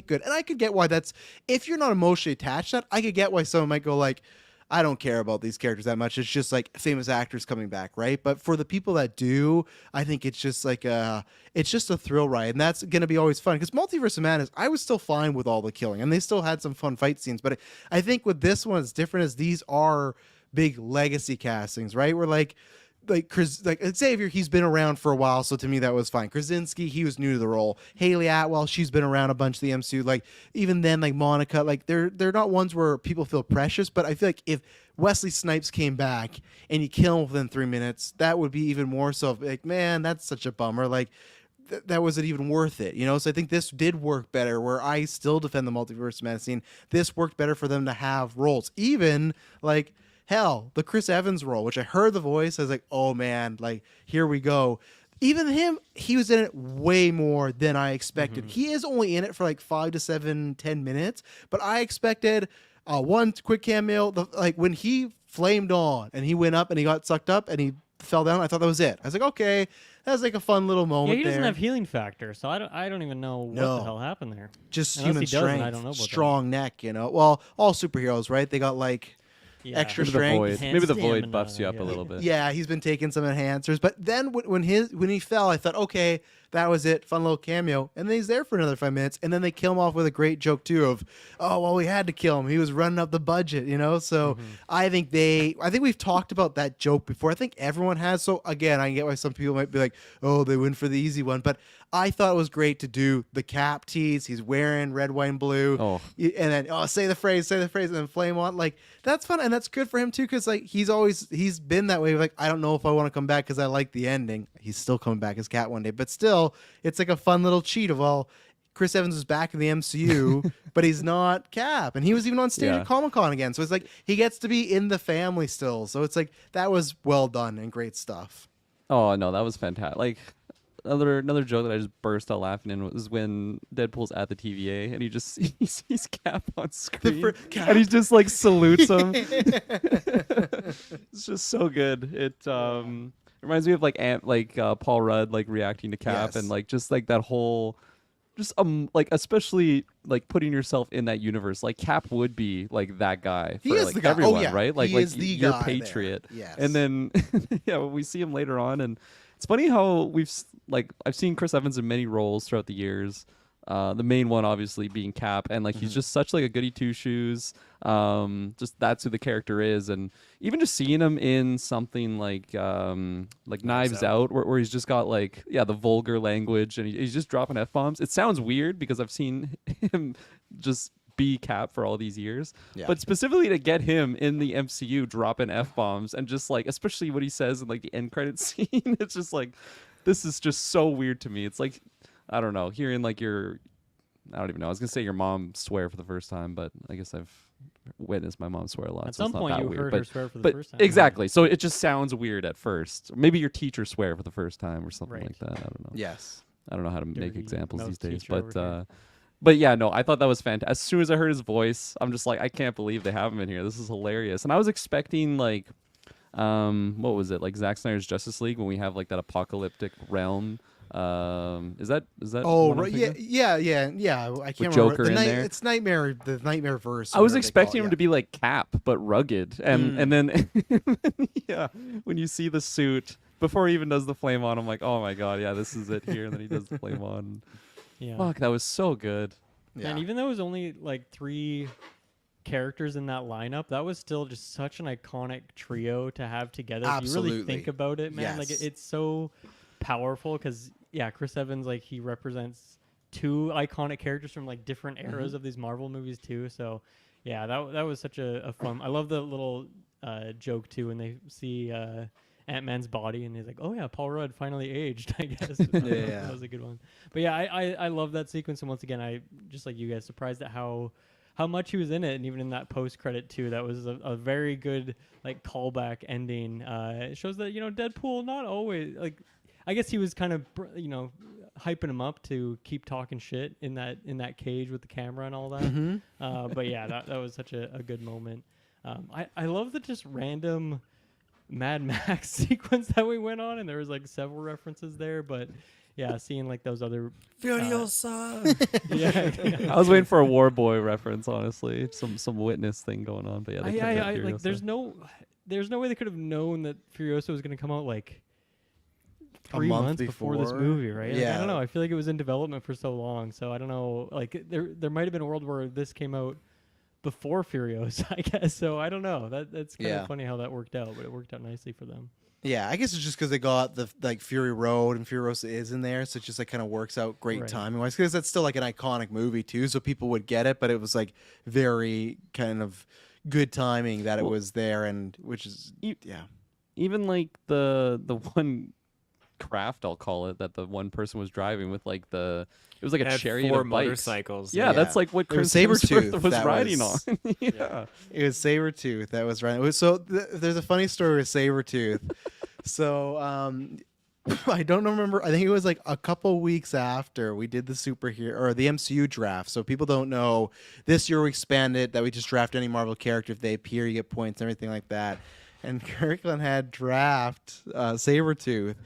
good. And I could get why that's, if you're not emotionally attached to that, I could get why someone might go like, I don't care about these characters that much. It's just like famous actors coming back, right? But for the people that do, I think it's just like it's just a thrill ride, and that's gonna be always fun. Because Multiverse of Madness, I was still fine with all the killing, and they still had some fun fight scenes. But I think with this one, it's different, as these are big legacy castings, right? Where like Xavier, he's been around for a while, so to me that was fine. Krasinski, he was new to the role. Haley Atwell, she's been around a bunch of the MCU. Like even then, like Monica, like they're not ones where people feel precious. But I feel like if Wesley Snipes came back and you kill him within 3 minutes, that would be even more so. Like, man, that's such a bummer. Like that wasn't even worth it, you know? So I think this did work better, where I still defend the Multiverse of Madness scene. This worked better for them to have roles, even like. Hell, the Chris Evans role, which I heard the voice, I was like, oh man, like, here we go. Even him, he was in it way more than I expected. He is only in it for like 5 to 7, 10 minutes, but I expected one quick cameo, like when he flamed on and he went up and he got sucked up and he fell down, I thought that was it. I was like, okay, that was like a fun little moment. Yeah, he doesn't there. have healing factor, so I don't even know what the hell happened there. Just Unless human he does, strength, I don't know about strong neck, you know? Well, all superheroes, right? They got like... Yeah. extra Maybe the strength. void. Maybe the void Stamina, buffs you up yeah. a little bit. Yeah, he's been taking some enhancers, but then when he fell, I thought, okay, that was it, fun little cameo, and then he's there for another 5 minutes, and then they kill him off with a great joke too of, oh well, we had to kill him. He was running up the budget, you know. So I think we've talked about that joke before. I think everyone has. So again, I get why some people might be like, oh, they went for the easy one, but I thought it was great to do the cap tease. He's wearing red, white, and blue, and then say the phrase, and then flame on. Like that's fun, and that's good for him too, because like he's been that way. Like I don't know if I want to come back because I like the ending. He's still coming back as Cat one day, but still, it's like a fun little cheat of Chris Evans is back in the MCU, but he's not Cap, and he was even on stage at Comic-Con again. So it's like he gets to be in the family still. So it's like that was well done and great stuff. Oh no, that was fantastic. Like another joke that I just burst out laughing in was when Deadpool's at the TVA and he sees Cap on screen and he just like salutes him. It's just so good. It reminds me of like Paul Rudd like reacting to Cap and like just like that whole just like especially like putting yourself in that universe. Like Cap would be like that guy for like everyone, right? Like he is the you're guy Patriot. there. Yes. And then we see him later on, and it's funny how I've seen Chris Evans in many roles throughout the years. The main one obviously being Cap, and like he's just such like a goody two shoes. Just that's who the character is, and even just seeing him in something like Knives Out, where he's just got like the vulgar language and he's just dropping F-bombs. It sounds weird because I've seen him just be Cap for all these years, but specifically to get him in the MCU dropping F-bombs and just like especially what he says in like the end credit scene, it's just like this is just so weird to me. It's like I don't know, hearing like I don't even know. I was gonna say your mom swear for the first time, but I guess I've witnessed my mom swear a lot. At so some it's not point, that you weird. heard but, her swear for the but first time. exactly. So it just sounds weird at first. Maybe your teacher swear for the first time or something Right. like that. I don't know. Yes. I don't know how to You're make the examples mouse these days, teacher over here. but yeah, no, I thought that was fantastic. As soon as I heard his voice, I'm just like, I can't believe they have him in here. This is hilarious. And I was expecting like what was it, like Zack Snyder's Justice League, when we have like that apocalyptic realm. Is that Oh, one I'm right. thinking Yeah. I can't remember. Joker in there? It's the Nightmare verse. I was expecting him to be like Cap, but rugged, and then yeah, when you see the suit before he even does the flame on, I'm like, oh my god, yeah, this is it here. And then he does the flame on. Yeah. Fuck, that was so good. Yeah. And even though it was only like 3 characters in that lineup, that was still just such an iconic trio to have together. If you really Absolutely. think about it, man, like Yes. it's so powerful because Chris Evans, like he represents 2 iconic characters from like different eras of these Marvel movies too. So yeah, that was such a fun. I love the little joke too when they see Ant-Man's body and he's like, oh yeah, Paul Rudd finally aged, I guess. That was a good one. But yeah, I love that sequence, and once again, I just like you guys, surprised at how much he was in it, and even in that post-credit too, that was a very good like callback ending. It shows that Deadpool not always like. I guess he was kind of hyping him up to keep talking shit in that cage with the camera and all that. But yeah, that was such a good moment. I love the just random Mad Max sequence that we went on, and there was like several references there, but yeah, seeing like those other Furiosa. yeah. I was waiting for a War Boy reference, honestly, some witness thing going on. But yeah, they kept that I like Furiosa. there's no way they could have known that Furiosa was going to come out like A 3 month months before this before? movie, right? Like, I Yeah. don't know. I feel like it was in development for so long, so I don't know. Like there might have been a world where this came out before Furiosa, I guess. So I don't know. That's kind of funny how that worked out, but it worked out nicely for them. Yeah, I guess it's just because they got the like Fury Road and Furiosa is in there, so it just like kind of works out great Right. timing wise. Because that's still like an iconic movie too, so people would get it. But it was like very kind of good timing that it was there, and which is yeah. Even like the one craft, I'll call it, that the one person was driving with, like it was like a Had chariot 4 of bikes. motorcycles. Yeah, that's like what It was Chris Sabretooth Hemsworth was that riding was- on. Yeah. It was Sabretooth that was running. So there's a funny story with Sabretooth. So I don't remember. I think it was like a couple weeks after we did the superhero or the MCU draft. So people don't know. This year we expanded that we just draft any Marvel character. If they appear, you get points, everything like that. And Kirkland had draft Sabretooth.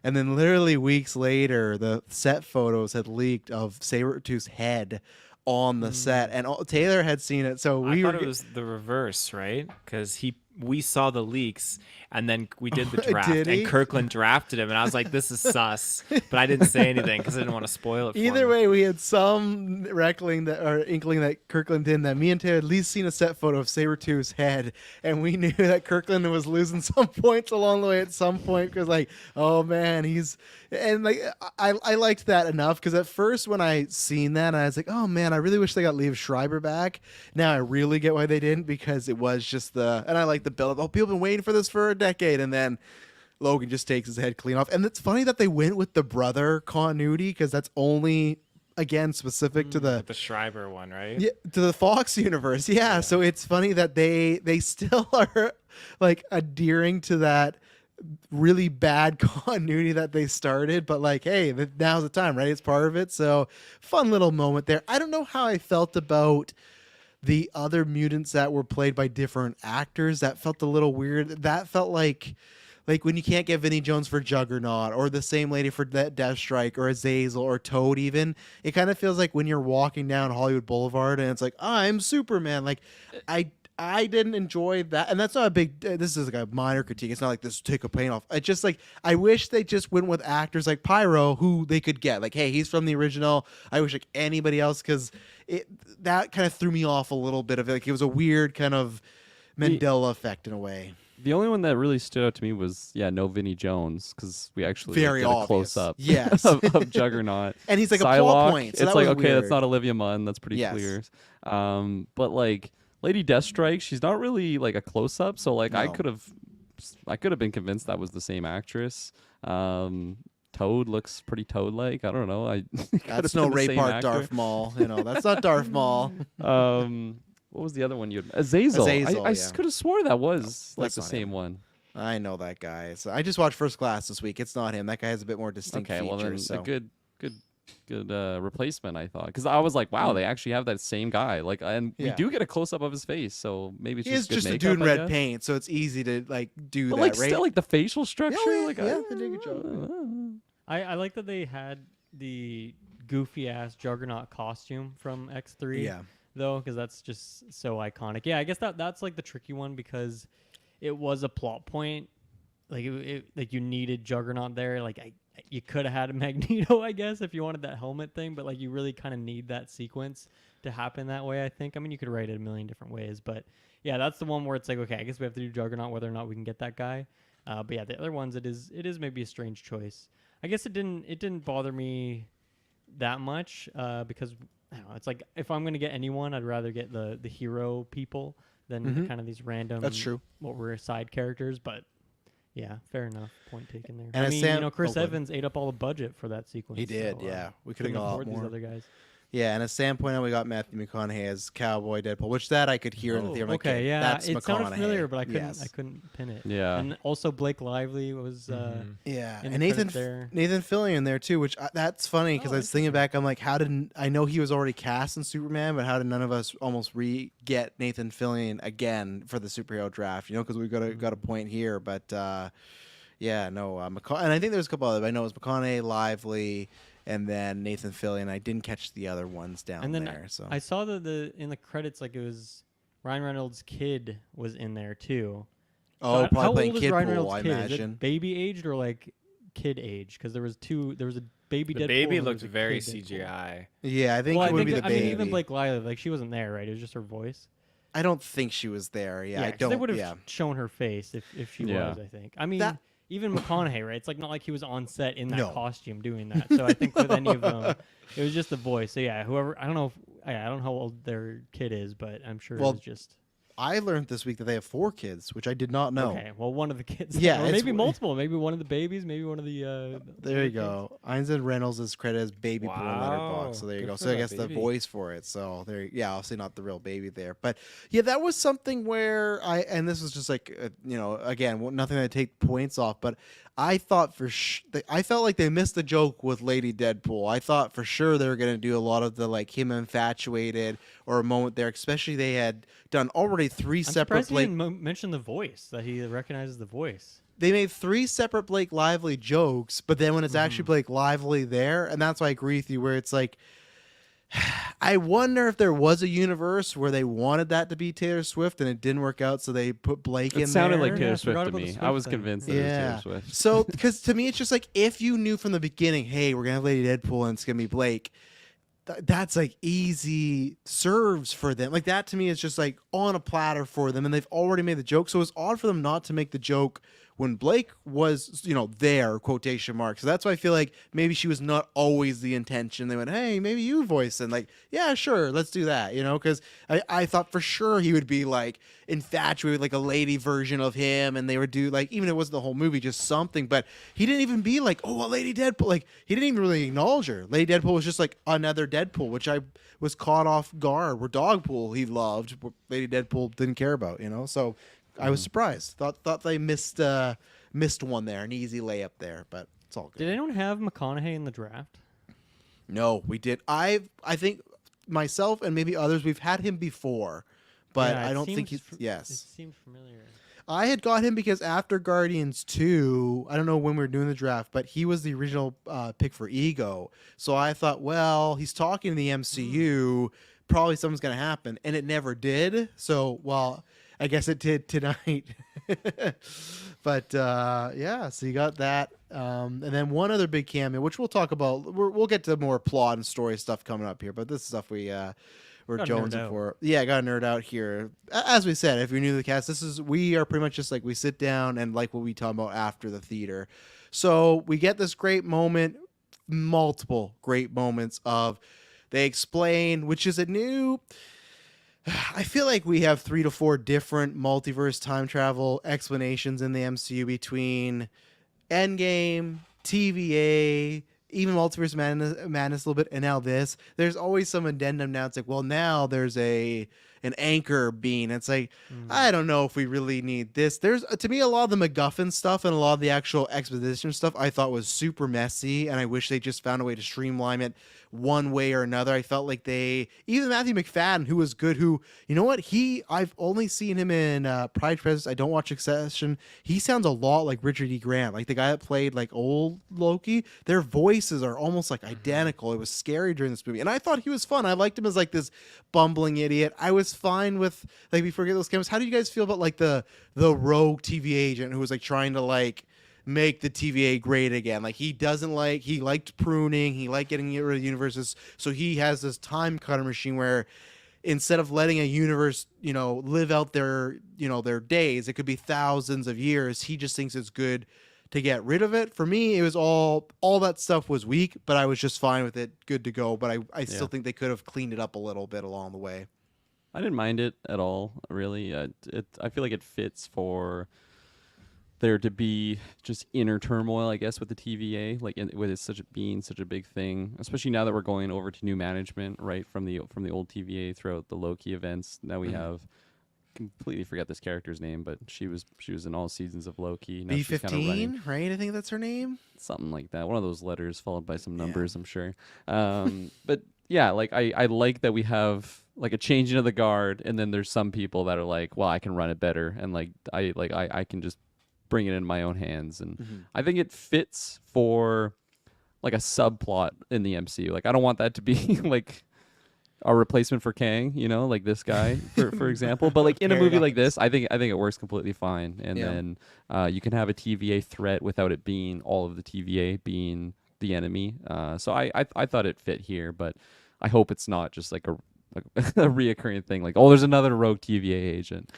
And then literally weeks later, the set photos had leaked of Sabretooth's head on the set. And Taylor had seen it. So I we thought were it was the reverse, right? Because we saw the leaks, and then we did the Did draft, he? and Kirkland drafted him, and I was like, "This is sus," but I didn't say anything because I didn't want to spoil it. For Either him. way, we had some inkling that Kirkland did that me and Taylor had at least seen a set photo of Sabretooth's head, and we knew that Kirkland was losing some points along the way at some point because, like, oh man, I liked that enough because at first when I seen that, I was like, oh man, I really wish they got Liev Schreiber back. Now I really get why they didn't, because it was just and I like the build. Oh, people have been waiting for this for a decade, and then Logan just takes his head clean off. And it's funny that they went with the brother continuity, because that's only, again, specific to the Schreiber one, right? yeah, to the Fox universe. Yeah, so it's funny that they still are like adhering to that really bad continuity that they started, but like, hey, now's the time, right? It's part of it. So fun little moment there. I don't know how I felt about the other mutants that were played by different actors. That felt a little weird. That felt like when you can't get Vinnie Jones for Juggernaut, or the same lady for Deathstrike, or Azazel, or Toad even. It kind of feels like when you're walking down Hollywood Boulevard and it's like, I'm Superman. Like, I didn't enjoy that. And that's not a big, this is like a minor critique. It's not like this take a paint off. It's just like, I wish they just went with actors like Pyro, who they could get. Like, hey, he's from the original. I wish like anybody else, because that kind of threw me off a little bit of it. Like, it was a weird kind of Mandela effect in a way. The only one that really stood out to me was no Vinnie Jones, because we actually Very did a obvious. close up Yes. of Juggernaut. And he's like a Psylocke, plot point. So it's that like, was okay, that's weird. not Olivia Munn. That's pretty Yes. clear. But like Lady Deathstrike, she's not really like a close up. So like I No. could have been convinced that was the same actress. Toad looks pretty Toad-like. I don't know. That's no Ray Park Darth Maul. That's not Darth Maul. What was the other one you had? Azazel. Azazel, I yeah. could have swore that was like that's the not same him. one. I know that guy. So I just watched First Class this week. It's not him. That guy has a bit more distinct Okay, features. well then so. a good replacement. I thought, because I was like, wow, they actually have that same guy. Like, and we Yeah. do get a close up of his face, so maybe it's He is just good just a makeup, dude in I red guess. paint, so it's easy to like do But that, like, right? still, like the facial structure, yeah, like yeah, they did a good job. I like that they had the goofy ass Juggernaut costume from X3. Yeah. Though, because that's just so iconic. Yeah, I guess that's like the tricky one because it was a plot point. Like like you needed Juggernaut there. Like you could have had a Magneto, I guess, if you wanted that helmet thing. But like you really kind of need that sequence to happen that way. I think. I mean, you could write it a million different ways, but yeah, that's the one where it's like, okay, I guess we have to do Juggernaut, whether or not we can get that guy. But yeah, the other ones, it is maybe a strange choice. I guess it didn't bother me that much because I don't know. It's like if I'm gonna get anyone, I'd rather get the hero people than kind of these random. That's true. What were side characters, but yeah, fair enough. Point taken there. And I a mean, Sam- Chris oh, go ahead. Evans ate up all the budget for that sequence. He did, so, yeah. We could have couldn't got a lot afford these more. other guys. Yeah, and as Sam pointed out, we got Matthew McConaughey as Cowboy Deadpool, which that I could hear in the theater. I'm like, Okay, yeah, that's it McConaughey. sounded familiar, but I couldn't. Yes. I couldn't pin it. Yeah. and also Blake Lively was. Yeah, in and the Nathan credits there. Nathan Fillion there too, which that's funny because Oh, I was thinking back. I'm like, how did I know he was already cast in Superman, but how did none of us almost get Nathan Fillion again for the superhero draft? You know, because we got a point here, but yeah, no, and I think there's a couple other. I know it was McConaughey, Lively, and then Nathan Fillion. I didn't catch the other ones down And then there. So I saw the in the credits, like it was Ryan Reynolds' kid was in there too. oh, How probably playing old is Kid Ryan Pool, Reynolds' I kid? Is it imagine. baby aged or like kid aged? Because there was a baby. The Deadpool baby and there looked was a very kid Deadpool. CGI. Yeah, I think Well, it would be the I baby. mean, even Blake Lively, like she wasn't there, right? It was just her voice. I don't think she was there. Yeah, I 'cause don't. They would have yeah. shown her face if she Yeah. was. I think. I mean, That- even McConaughey, right? It's like not like he was on set in that No. costume doing that. So I think with any of them, it was just the voice. So yeah, whoever I don't know how old their kid is, but I'm sure Well, it was just. I learned this week that they have 4 kids, which I did not know. Okay, well, one of the kids. Yeah, or it's maybe w- multiple. Maybe one of the babies. Maybe one of the. There other you go. Einstein Reynolds is credited as baby pool in Wow. Letterboxd. So there you Good go. for So I that guess the baby. voice for it. So there, yeah, obviously not the real baby there, but yeah, that was something where and this was just like again, nothing to take points off, but I thought I felt like they missed the joke with Lady Deadpool. I thought for sure they were gonna do a lot of the like him infatuated or a moment there, especially they had done already 3 I'm separate surprised he didn't mention the voice that he recognizes the voice. they made 3 separate Blake Lively jokes, but then when it's actually Blake Lively there, and that's why I agree with you, where it's like, I wonder if there was a universe where they wanted that to be Taylor Swift and it didn't work out, so they put Blake in It sounded there. like Yeah, I Taylor Swift forgot to about the me. I Swift was thing. convinced that it was Taylor Swift. So, because to me, it's just like if you knew from the beginning, hey, we're gonna have Lady Deadpool and it's gonna be Blake. That's like easy serves for them. Like that to me is just like on a platter for them, and they've already made the joke. So it's odd for them not to make the joke when Blake was, there, quotation marks. So that's why I feel like maybe she was not always the intention. They went, hey, maybe you voice, and like, yeah, sure, let's do that, because I thought for sure he would be like infatuated, like a lady version of him, and they would do like, even if it wasn't the whole movie, just something. But he didn't even be like, oh, a Lady Deadpool. Like he didn't even really acknowledge her. Lady Deadpool was just like another Deadpool, which I was caught off guard. Where Dogpool he loved, where Lady Deadpool didn't care about, So I was surprised. Thought they missed one there, an easy layup there, but it's all good. Did anyone have McConaughey in the draft? No, we did. I think myself and maybe others, we've had him before, but Yeah, I it don't think he's. It Yes, seems familiar. I had got him because after Guardians 2, I don't know when we were doing the draft, but he was the original pick for Ego. So I thought, well, he's talking to the MCU, probably something's gonna happen, and it never did. So I guess it did tonight. But yeah, so you got that. And then one other big cameo, which we'll talk about. We'll get to more plot and story stuff coming up here, but this is stuff we're Gotta nerd jonesing out. for. Yeah, got to nerd out here. As we said, if you're new to the cast, we are pretty much just like we sit down and like what we talk about after the theater. So we get this great moment, multiple great moments of they explain, which is a new. I feel like we have 3 to 4 different multiverse time travel explanations in the MCU between Endgame, TVA, even Multiverse Madness a little bit, and now this. There's always some addendum now. It's like, well, now there's a an anchor being. It's like, I don't know if we really need this. There's to me a lot of the MacGuffin stuff and a lot of the actual exposition stuff I thought was super messy, and I wish they just found a way to streamline it one way or another. I felt like even Matthew McFadden, who was good, who, you know what, I've only seen him in Pride and Prejudice. I don't watch Succession. He sounds a lot like Richard E. Grant, like the guy that played like old Loki. Their voices are almost like identical. It was scary during this movie, and I thought he was fun. I liked him as like this bumbling idiot. I was fine with, like, before we get those cameras, how do you guys feel about like the rogue TVA agent who was like trying to like make the TVA great again? Like, he liked pruning, he liked getting rid of universes, so he has this time cutter machine where instead of letting a universe, live out their days, it could be thousands of years, he just thinks it's good to get rid of it. For me, it was all that stuff was weak, but I was just fine with it, good to go. But I still think they could have cleaned it up a little bit along the way. I didn't mind it at all, really. I feel like it fits for there to be just inner turmoil, I guess, with the TVA, like with it being such a big thing, especially now that we're going over to new management, right, from the old TVA throughout the Loki events. Now we have, completely forget this character's name, but she was in all seasons of Loki. Now she's kinda running- B-15, right? I think that's her name. something like that. One of those letters followed by some numbers, I'm sure. But yeah, like I like that we have like a changing of the guard, and then there's some people that are like, well, I can run it better, and like I can just bring it in my own hands, and I think it fits for like a subplot in the MCU. Like, I don't want that to be like a replacement for Kang, like this guy, for example. But like in a movie like this, I think it works completely fine. And then you can have a TVA threat without it being all of the TVA being the enemy. So I thought it fit here, but I hope it's not just like a reoccurring thing, like, oh, there's another rogue TVA agent.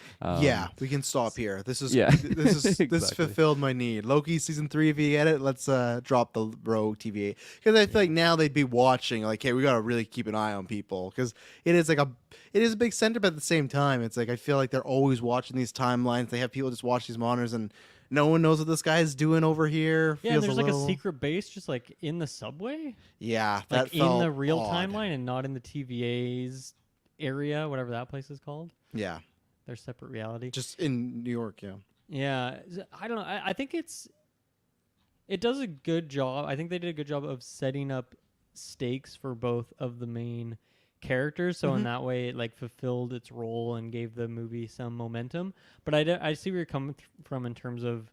We can stop here. This is this Exactly. fulfilled my need. Loki season 3, if you get it, let's drop the rogue TVA, because I feel like now they'd be watching like, hey, we gotta really keep an eye on people, because it is a big center, but at the same time, it's like I feel like they're always watching these timelines. They have people just watch these monitors, and no one knows what this guy is doing over here. Yeah, Feels and there's a like a secret base just like in the subway. Yeah, Like that in felt the real odd. timeline and not in the TVA's area, whatever that place is called. Yeah, Their separate reality. just in New York. Yeah. Yeah, I don't know. I think it does a good job. I think they did a good job of setting up stakes for both of the main characters. So in that way, it like fulfilled its role and gave the movie some momentum. But I see where you're coming from in terms of,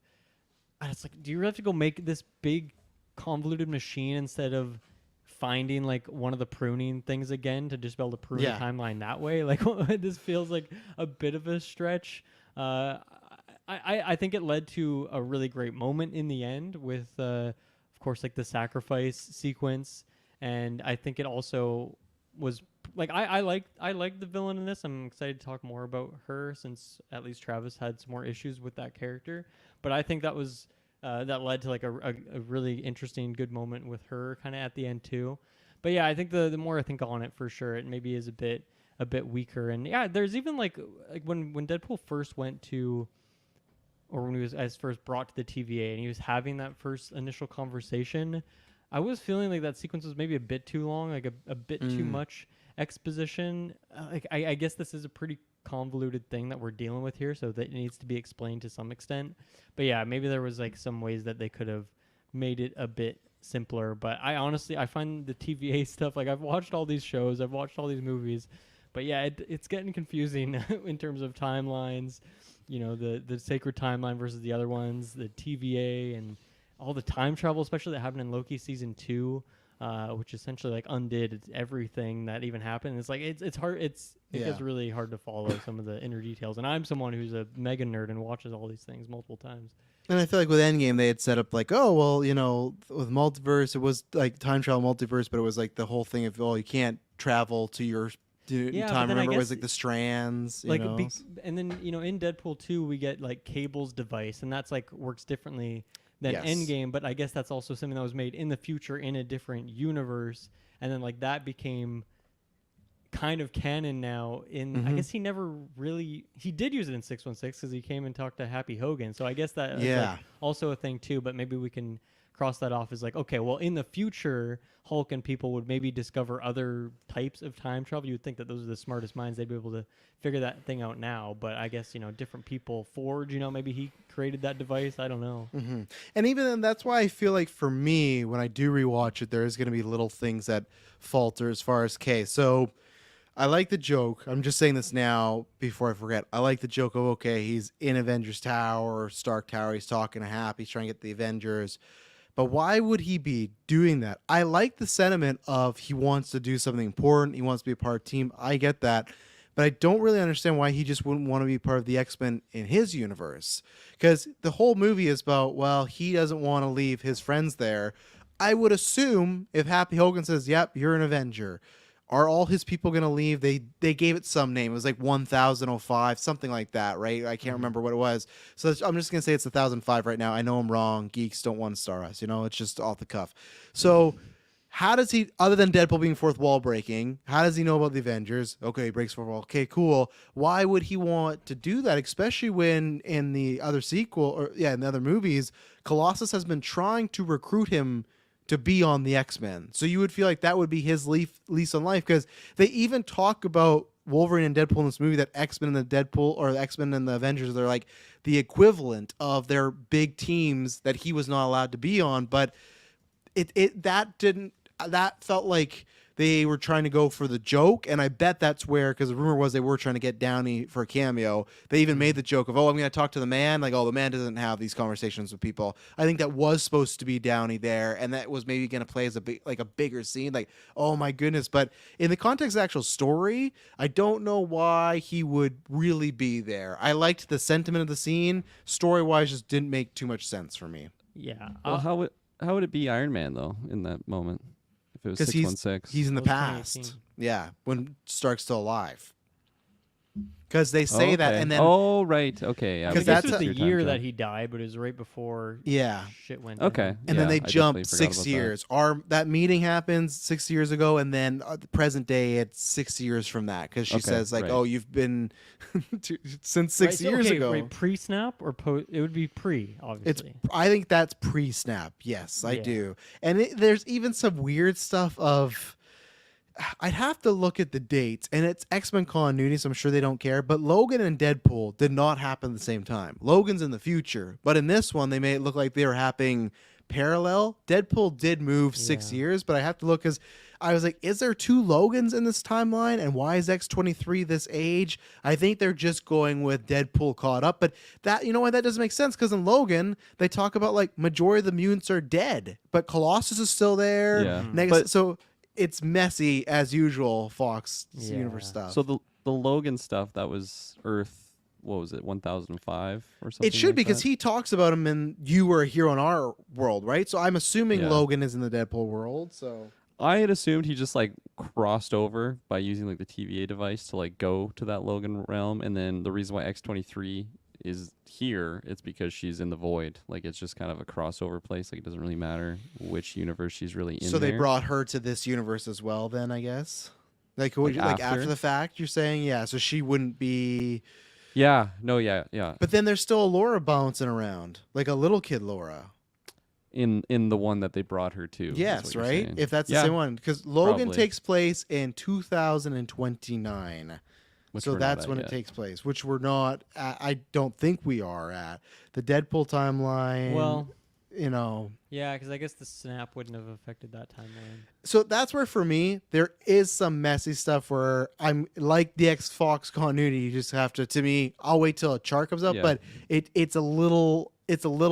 it's like, do you really have to go make this big convoluted machine instead of finding like one of the pruning things again to just be able to prune the timeline that way? Like, this feels like a bit of a stretch. I think it led to a really great moment in the end with, of course, like the sacrifice sequence, and I think it also was like I like the villain in this. I'm excited to talk more about her, since at least Travis had some more issues with that character. But I think that was that led to like a really interesting, good moment with her kind of at the end too. But yeah, I think the more I think on it, for sure, it maybe is a bit weaker. And yeah, there's even like when Deadpool first went to, or when he was first brought to the TVA and he was having that first initial conversation, I was feeling like that sequence was maybe a bit too long, like a bit too much exposition. Like I guess this is a pretty convoluted thing that we're dealing with here, so that it needs to be explained to some extent. But yeah, maybe there was like some ways that they could have made it a bit simpler. But I find the TVA stuff, like I've watched all these shows, I've watched all these movies, but yeah, it's getting confusing in terms of timelines. The sacred timeline versus the other ones, the TVA, and all the time travel, especially that happened in Loki season 2, which essentially like undid everything that even happened. It's like it's hard. It gets really hard to follow some of the inner details. And I'm someone who's a mega nerd and watches all these things multiple times. And I feel like with Endgame, they had set up like, oh, well, with multiverse, it was like time travel multiverse, but it was like the whole thing of, oh, you can't travel to your time. Remember, it was like the strands, and then in Deadpool 2, we get like Cable's device, and that's like works differently than Endgame, but I guess that's also something that was made in the future in a different universe, and then like that became kind of canon now. I guess he did use it in 616 because he came and talked to Happy Hogan, so I guess that is like also a thing too. But maybe we can cross that off as like, okay, well, in the future, Hulk and people would maybe discover other types of time travel. You would think that those are the smartest minds. They'd be able to figure that thing out now. But I guess, different people forge, maybe he created that device. I don't know. Mm-hmm. And even then, that's why I feel like for me, when I do rewatch it, there is going to be little things that falter as far as K. So I like the joke. I'm just saying this now before I forget. I like the joke of, okay, he's in Avengers Tower or Stark Tower. He's talking to Hap. He's trying to get the Avengers. But why would he be doing that? I like the sentiment of he wants to do something important. He wants to be a part of the team. I get that. But I don't really understand why he just wouldn't want to be part of the X-Men in his universe. Because the whole movie is about, well, he doesn't want to leave his friends there. I would assume if Happy Hogan says, yep, you're an Avenger, are all his people going to leave? They gave it some name. It was like 1005, something like that, right? I can't remember what it was. So I'm just going to say it's 1005 right now. I know I'm wrong. Geeks don't want to star us. It's just off the cuff. So how does he, other than Deadpool being fourth wall breaking, how does he know about the Avengers? Okay, he breaks fourth wall. Okay, cool. Why would he want to do that, especially when in the other sequel, or in the other movies, Colossus has been trying to recruit him to be on the X-Men. So you would feel like that would be his lease on life, because they even talk about Wolverine and Deadpool in this movie, that X-Men and the Deadpool, or the X-Men and the Avengers, they're like the equivalent of their big teams that he was not allowed to be on. But that felt like they were trying to go for the joke, and I bet that's where, because the rumor was they were trying to get Downey for a cameo. They even made the joke of, I'm going to talk to the man. Like, the man doesn't have these conversations with people. I think that was supposed to be Downey there, and that was maybe going to play as a bigger scene. Like, oh my goodness. But in the context of the actual story, I don't know why he would really be there. I liked the sentiment of the scene. Story-wise, just didn't make too much sense for me. Yeah. Well, how would it be Iron Man though in that moment? If it was 616. He's in the That was past. 2018. Yeah, when Stark's still alive. Because they say that, Okay. and then right, okay, yeah. I Because mean, that's this was the your time year jump. that he died, but it was right before yeah, shit went Okay. down. and then they I jump definitely forgot 6 about that. years. That meeting happens 6 years ago, and then the present day, it's 6 years from that. Because she Okay, says like, right. "Oh, you've been since 6 Right, so, years okay, ago." Right, pre-snap or post? It would be pre, It's. obviously. I think that's pre-snap. Yes, I Yeah. do. And there's even some weird stuff of. I'd have to look at the dates, and it's X-Men continuity, so I'm sure they don't care. But Logan and Deadpool did not happen at the same time. Logan's in the future, but in this one, they made it look like they were happening parallel. Deadpool did move 6 Yeah. years, but I have to look, because I was like, is there two Logans in this timeline? And why is X-23 this age? I think they're just going with Deadpool caught up. But that, why that doesn't make sense? Because in Logan, they talk about like majority of the mutants are dead, but Colossus is still there. Yeah. So it's messy as usual, Fox Yeah. universe stuff. So the Logan stuff, that was Earth, what was it, 1005 or something? it should like be, because that? he talks about him and you were here on our world, right? So I'm assuming Yeah. Logan is in the Deadpool world. So I had assumed he just like crossed over by using like the TVA device to like go to that Logan realm, and then the reason why X-23 is here, it's because she's in the void. Like, it's just kind of a crossover place. Like, it doesn't really matter which universe she's really in. So they there. brought her to this universe as well, then, I guess. Like after after? the fact, you're saying, yeah. So she wouldn't be. Yeah. No. Yeah. But then there's still a Laura bouncing around, like a little kid Laura. In the one that they brought her to. is Yes, what you're right. saying. If that's the Yeah, same one, because Logan probably. takes place in 2029. which So we're not that's at when yet. it takes place, which we're not. I don't think we are at the Deadpool timeline. Well, yeah, because I guess the snap wouldn't have affected that timeline. So that's where, for me, there is some messy stuff where I'm like the X-Fox continuity. You just have to me, I'll wait till a chart comes up, Yeah. but it's a little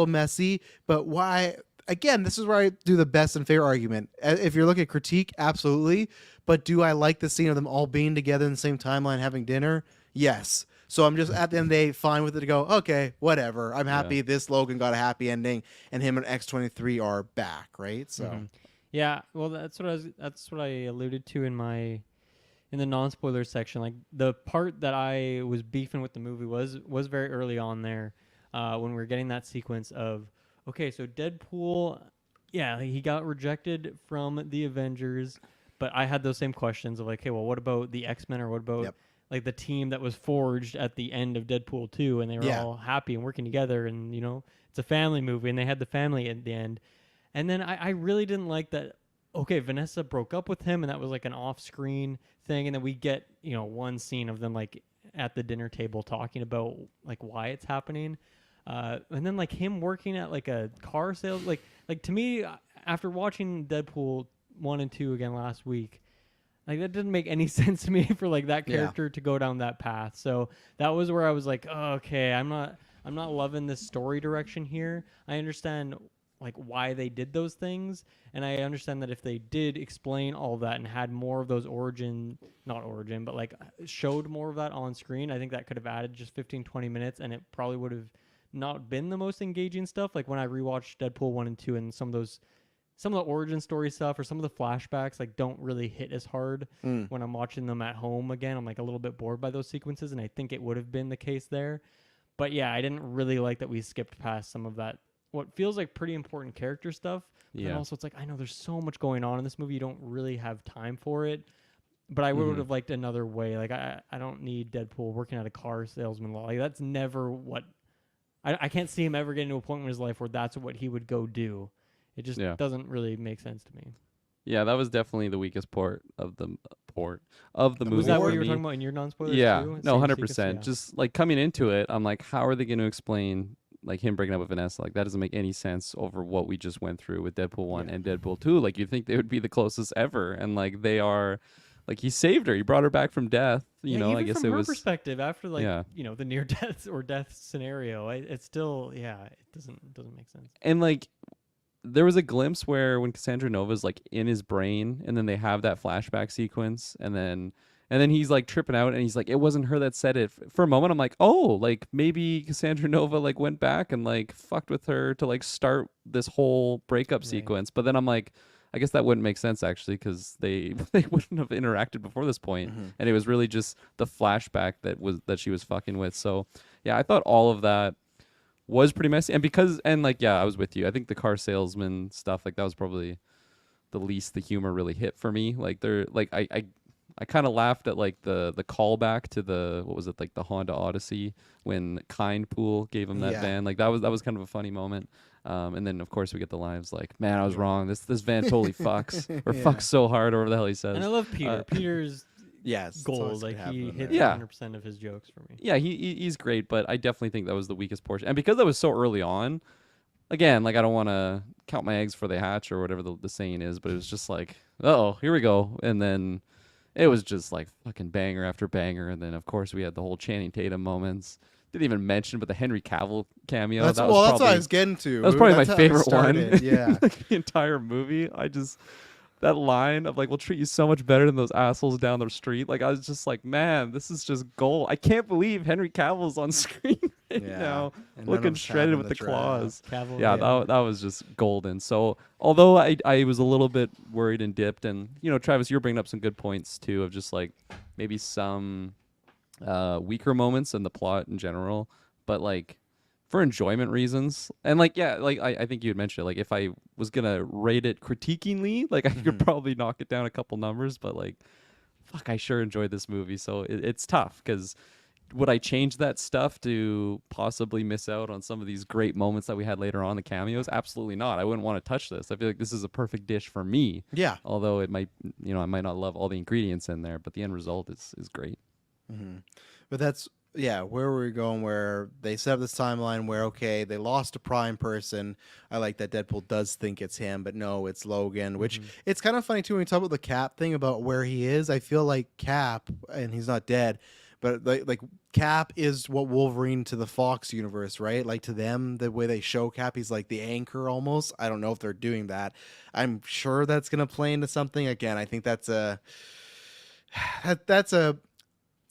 messy. But why? Again, this is where I do the best and fair argument. If you're looking at critique, absolutely. But do I like the scene of them all being together in the same timeline having dinner? Yes. So I'm just at the end of the day fine with it to go, okay, whatever. I'm happy this Logan got a happy ending and him and X-23 are back, right? So Mhm. Yeah, well, that's what I alluded to in the non-spoiler section. Like, the part that I was beefing with the movie was very early on there, when we were getting that sequence of, okay, so Deadpool, yeah, he got rejected from the Avengers, but I had those same questions of like, hey, well, what about the X-Men, or what about Yep. like the team that was forged at the end of Deadpool 2, and they were Yeah. all happy and working together, and it's a family movie, and they had the family at the end. And then I really didn't like that. Okay, Vanessa broke up with him, and that was like an off-screen thing. And then we get, one scene of them like at the dinner table talking about like why it's happening. And then like him working at like a car sales, like to me, after watching Deadpool 1 and 2 again last week, like that didn't make any sense to me for like that character to go down that path. So that was where I was like, oh, okay, I'm not loving this story direction here. I understand like why they did those things, and I understand that if they did explain all that and had more of those but like showed more of that on screen, I think that could have added just 15-20 minutes, and it probably would have not been the most engaging stuff. Like when I rewatched Deadpool 1 and 2, and some of the origin story stuff or some of the flashbacks like don't really hit as hard when I'm watching them at home again. I'm like a little bit bored by those sequences, and I think it would have been the case there. But yeah, I didn't really like that we skipped past some of that, what feels like pretty important character stuff. But then also it's like, I know there's so much going on in this movie, you don't really have time for it. But I would have liked another way. Like I don't need Deadpool working at a car salesman. Like that's never what I can't see him ever getting to a point in his life where that's what he would go do. It just doesn't really make sense to me. Yeah, that was definitely the weakest part of the movie. Was that what you were me. talking about in your non-spoilers Yeah, too? no, Same 100%. sequence, yeah. Just like coming into it, I'm like, how are they going to explain like him breaking up with Vanessa? Like that doesn't make any sense over what we just went through with Deadpool 1 and Deadpool 2. Like you'd think they would be the closest ever, and like they are. Like he saved her, he brought her back from death. Even I guess from it her was perspective after the near death or death scenario. It's still it doesn't make sense. And like there was a glimpse where when Cassandra Nova's like in his brain, and then they have that flashback sequence, and then he's like tripping out, and he's like, it wasn't her that said it. For a moment, I'm like, oh, like maybe Cassandra Nova like went back and like fucked with her to like start this whole breakup sequence. But then I'm like, I guess that wouldn't make sense actually, because they wouldn't have interacted before this point, and it was really just the flashback that she was fucking with. So yeah, I thought all of that was pretty messy, and I was with you. I think the car salesman stuff, like that was probably the least the humor really hit for me. Like I kind of laughed at like the callback to the, what was it, like the Honda Odyssey when Kindpool gave him that van. Like that was kind of a funny moment. And then of course we get the lines like, man, I was wrong. This van totally fucks or fucks so hard, or whatever the hell he says. And I love Peter. Peter's Yes, gold. Like he hits 100% of his jokes for me. Yeah, he's great, but I definitely think that was the weakest portion. And because that was so early on, again, like I don't want to count my eggs before they hatch or whatever the saying is, but it was just like, oh, here we go. And then it was just like fucking banger after banger. And then of course we had the whole Channing Tatum moments. Didn't even mention, but the Henry Cavill cameo. That's what I was getting to. That was probably my favorite one. Yeah, like the entire movie. That line of like, we'll treat you so much better than those assholes down the street. Like I was just like, man, this is just gold. I can't believe Henry Cavill's on screen right now, looking shredded with the claws. Cavill, That was just golden. So although I was a little bit worried and dipped, and Travis, you're bringing up some good points too of just like maybe some weaker moments in the plot in general, but like for enjoyment reasons, and I think you had mentioned it, like if I was gonna rate it critiquingly, like I could probably knock it down a couple numbers, but like fuck, I sure enjoyed this movie. So it's tough, because would I change that stuff to possibly miss out on some of these great moments that we had later on, the cameos? Absolutely not. I wouldn't want to touch this. I feel like this is a perfect dish for me. Yeah, although it might, I might not love all the ingredients in there, but the end result is great. But that's where were we going, where they set up this timeline where, okay, they lost a prime person. I like that Deadpool does think it's him, but no, it's Logan, which it's kind of funny too when we talk about the Cap thing about where he is. I feel like Cap, and he's not dead, but like Cap is what Wolverine to the Fox universe, right? Like to them, the way they show Cap, he's like the anchor almost. I don't know if they're doing that. I'm sure that's going to play into something. Again, I think that's a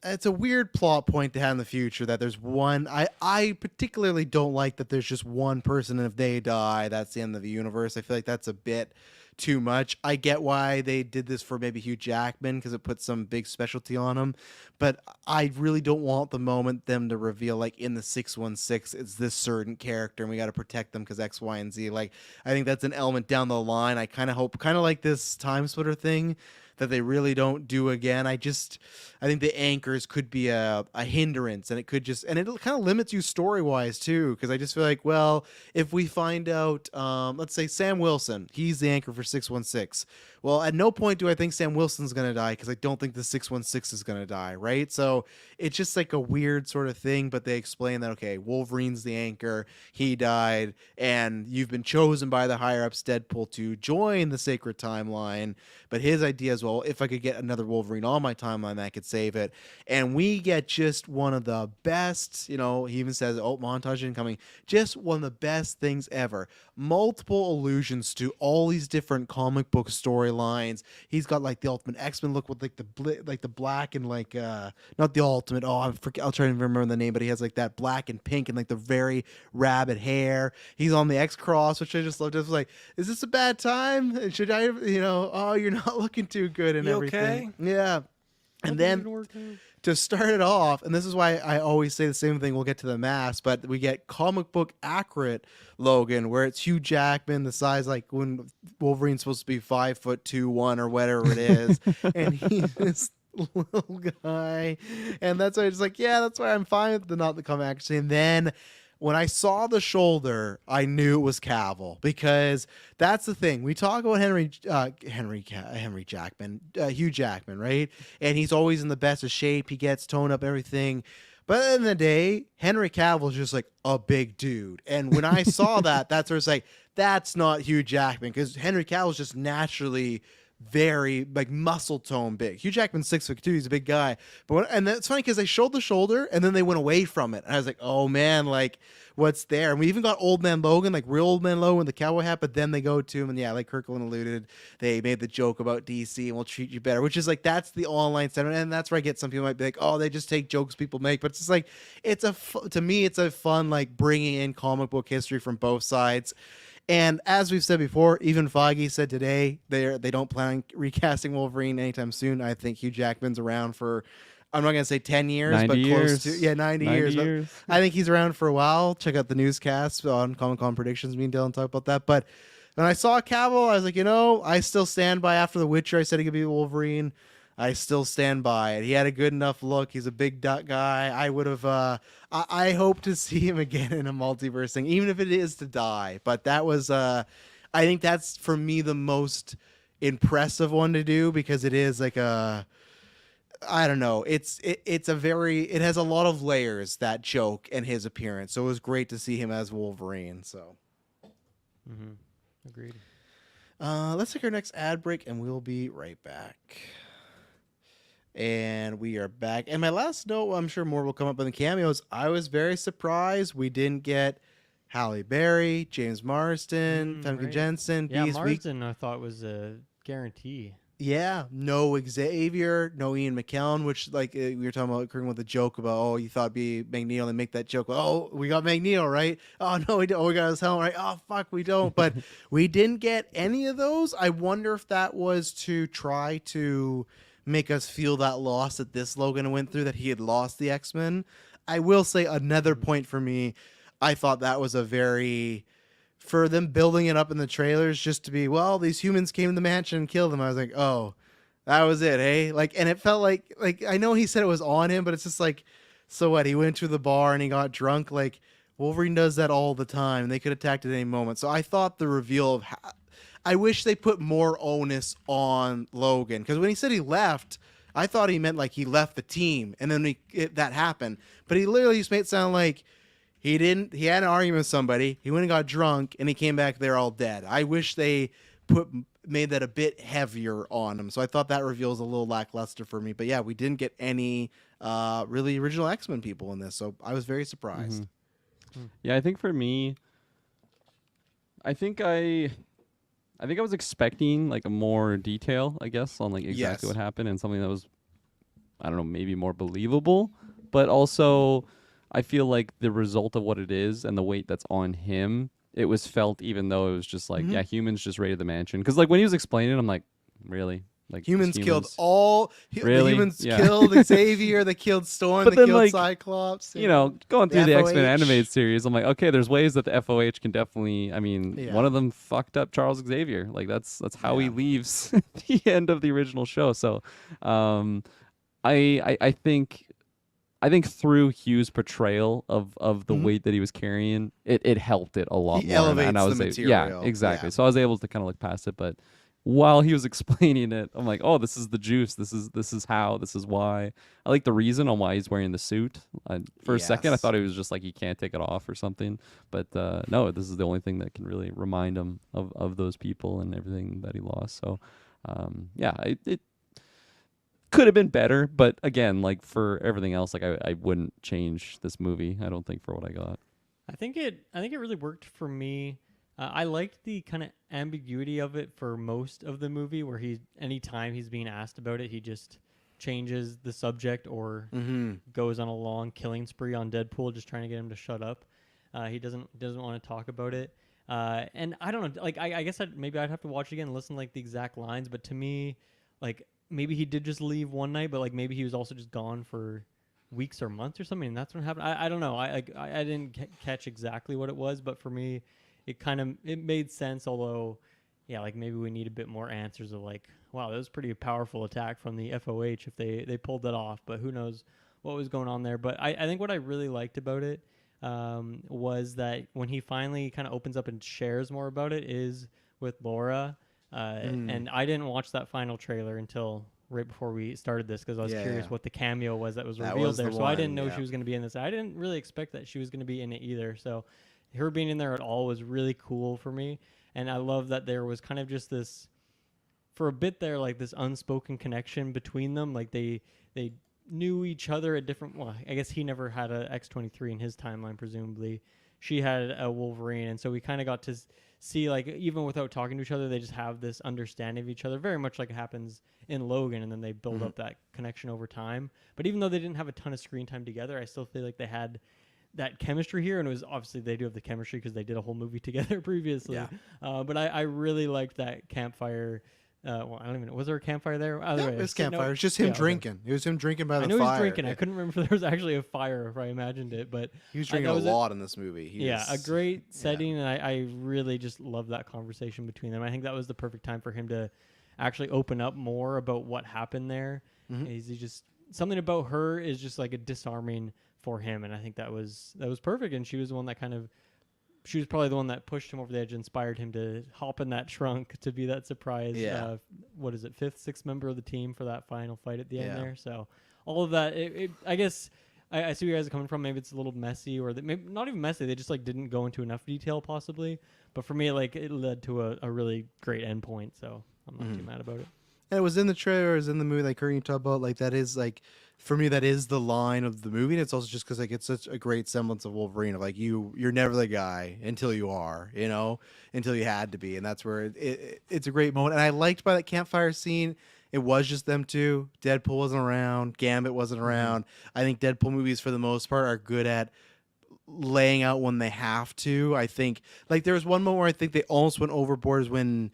it's a weird plot point to have in the future, that there's one. I particularly don't like that there's just one person, and if they die, that's the end of the universe. I feel like that's a bit too much. I get why they did this for maybe Hugh Jackman, because it puts some big specialty on him, but I really don't want the moment them to reveal, like in the 616, it's this certain character and we got to protect them because X, Y, and Z. Like I think that's an element down the line. I kind of hope, kind of like this Time Splitter thing, that they really don't do again. I think the anchors could be a hindrance, and it could just, and it kind of limits you story wise too, because I just feel like, well, if we find out, let's say Sam Wilson, he's the anchor for 616. Well, at no point do I think Sam Wilson's gonna die, because I don't think the 616 is gonna die, right? So it's just like a weird sort of thing. But they explain that, okay, Wolverine's the anchor, he died, and you've been chosen by the higher ups, Deadpool, to join the sacred timeline. But his idea is, well, if I could get another Wolverine on my timeline, that could save it. And we get just one of the best, he even says, oh, montage incoming, just one of the best things ever. Multiple allusions to all these different comic book storylines. He's got like the Ultimate X-Men look with like the black and like not the Ultimate. Oh, I'll try to remember the name, but he has like that black and pink and like the very rabbit hair. He's on the X-Cross, which I just loved. Just like, is this a bad time? Should I, oh, you're not looking too good and You everything. okay? Yeah. And then to start it off, and this is why I always say the same thing, we'll get to the mask, but we get comic book accurate Logan, where it's Hugh Jackman, the size like when Wolverine's supposed to be 5'2", 1 or whatever it is, and he's this little guy, and that's why it's like, yeah, that's why I'm fine with the comic accuracy. And then when I saw the shoulder, I knew it was Cavill, because that's the thing. We talk about Hugh Jackman, right? And he's always in the best of shape. He gets toned up, everything. But at the end of the day, Henry Cavill is just like a big dude. And when I saw that, that's where it's like, that's not Hugh Jackman, because Henry Cavill is just naturally very like muscle tone big. Hugh Jackman's 6'2", he's a big guy. And that's funny, because they showed the shoulder and then they went away from it. And I was like, oh man, like what's there? And we even got Old Man Logan, like real Old Man Logan with the cowboy hat, but then they go to him, and yeah, like Kirkland alluded, they made the joke about DC and we'll treat you better, which is like, that's the online sentiment. And that's where I get some people might be like, oh, they just take jokes people make, but it's just like, to me, it's a fun, like bringing in comic book history from both sides. And as we've said before, even Feige said today they don't plan on recasting Wolverine anytime soon. I think Hugh Jackman's around for, I'm not going to say 10 years, 90 but years. close to, yeah, 90 years. I think he's around for a while. Check out the newscast on Comic-Con Predictions. Me and Dylan talk about that. But when I saw Cavill, I was like, I still stand by, after The Witcher, I said he could be Wolverine. I still stand by it. He had a good enough look. He's a big duck guy. I would have. I hope to see him again in a multiverse thing, even if it is to die. But that was. I think that's for me the most impressive one to do, because it is like a. I don't know. It's a very. It has a lot of layers, that joke and his appearance. So it was great to see him as Wolverine. So. Agreed. Let's take our next ad break, and we'll be right back. And we are back. And my last note, I'm sure more will come up in the cameos. I was very surprised we didn't get Halle Berry, James Marsden, Famke right. Jensen. Yeah, Beast Marsden I thought was a guarantee. Yeah, no Xavier, no Ian McKellen, which like we were talking about, Kirk with the joke about, oh, you thought it'd be Magneto, and make that joke. Oh, we got Magneto, right? Oh, no, we don't. Oh, we got his helmet, right? Oh, fuck, we don't. But we didn't get any of those. I wonder if that was to try to make us feel that loss that this Logan went through, that he had lost the X-Men. I will say another point for me, I thought that was a very, for them building it up in the trailers just to be, well, these humans came to the mansion and killed them. I was like, oh, that was it, eh? Like, and it felt like I know he said it was on him, but it's just like, so what? He went to the bar and he got drunk. Like, Wolverine does that all the time. They could attack at any moment. So I thought the reveal of I wish they put more onus on Logan, because when he said he left, I thought he meant like he left the team, and then that happened. But he literally just made it sound like he didn't. He had an argument with somebody. He went and got drunk, and he came back. They're all dead. I wish they made that a bit heavier on him. So I thought that reveal was a little lackluster for me. But yeah, we didn't get any really original X-Men people in this, so I was very surprised. Yeah, I think for me, I think I was expecting like a more detail, I guess, on like exactly what happened, and something that was, I don't know, maybe more believable. But also, I feel like the result of what it is and the weight that's on him, it was felt, even though it was just like, yeah, humans just raided the mansion. Because like when he was explaining, I'm like, really? Like Humans just killed humans. all. The Really? humans Yeah. killed Xavier. They killed Storm. But They then, killed like, Cyclops. You know, going the through the X-Men FOH. animated series, I'm like, okay, there's ways that the FOH can definitely. I mean, Yeah. one of them fucked up Charles Xavier. Like that's how he Yeah. leaves at the end of the original show. So, I think through Hugh's portrayal of the weight that he was carrying, it helped it a lot He more. And elevates I the was material. exactly. Yeah. So I was able to kind of look past it, but while he was explaining it, I'm like, oh, this is the juice. This is how. This is why. I like the reason on why he's wearing the suit. For a second, I Yes. thought it was just like he can't take it off or something. But no, this is the only thing that can really remind him of those people and everything that he lost. So, yeah, it could have been better, but again, like for everything else, like I wouldn't change this movie. I don't think for what I got. I think it really worked for me. I liked the kind of ambiguity of it for most of the movie, where anytime he's being asked about it, he just changes the subject or goes on a long killing spree on Deadpool, just trying to get him to shut up. He doesn't want to talk about it. And I don't know, like I guess maybe I'd have to watch it again and listen to, like, the exact lines. But to me, like, maybe he did just leave one night, but like maybe he was also just gone for weeks or months or something, and that's what happened. I don't know. I didn't catch exactly what it was, but for me, it made sense. Although, yeah, like maybe we need a bit more answers of like, wow, that was a pretty powerful attack from the FOH if they pulled that off. But who knows what was going on there. But I think what I really liked about it was that when he finally kind of opens up and shares more about it is with Laura. And I didn't watch that final trailer until right before we started this, because I was curious what the cameo was that was revealed there. So I didn't know she was going to be in this. I didn't really expect that she was going to be in it either. So her being in there at all was really cool for me. And I love that there was kind of just this, for a bit there, like this unspoken connection between them. Like they knew each other at different, well, I guess he never had a X-23 in his timeline, presumably. She had a Wolverine. And so we kind of got to see, like, even without talking to each other, they just have this understanding of each other, very much like it happens in Logan, and then they build up that connection over time. But even though they didn't have a ton of screen time together, I still feel like they had that chemistry here, and it was obviously they do have the chemistry because they did a whole movie together previously. Yeah. But I really liked that campfire. Well, I don't even know. Was there a campfire there? No, it was campfire. It's just him drinking. It was him drinking by the fire. I know he was drinking. I couldn't remember if there was actually a fire, if I imagined it. But he was drinking a lot in this movie. A great setting, and I really just love that conversation between them. I think that was the perfect time for him to actually open up more about what happened there. He just, something about her is just like a disarming for him, and I think that was perfect. And she was the one that she was probably the one that pushed him over the edge, inspired him to hop in that trunk to be that surprise. What is it, 5th, 6th member of the team for that final fight at the end there. So all of that, I guess I see where you guys are coming from. Maybe it's a little messy, or maybe not even messy. They just like didn't go into enough detail possibly. But for me, it led to a really great endpoint. So I'm not too mad about it. And it was in the trailer, it was in the movie, like Kurt, you talk about, like that is like, for me, that is the line of the movie. And it's also just because like it's such a great semblance of Wolverine, of like you're never the guy until you are, until you had to be, and that's where it's a great moment. And I liked by that campfire scene, it was just them two. Deadpool wasn't around, Gambit wasn't around. I think Deadpool movies for the most part are good at laying out when they have to. I think like there was one moment where I think they almost went overboard, is when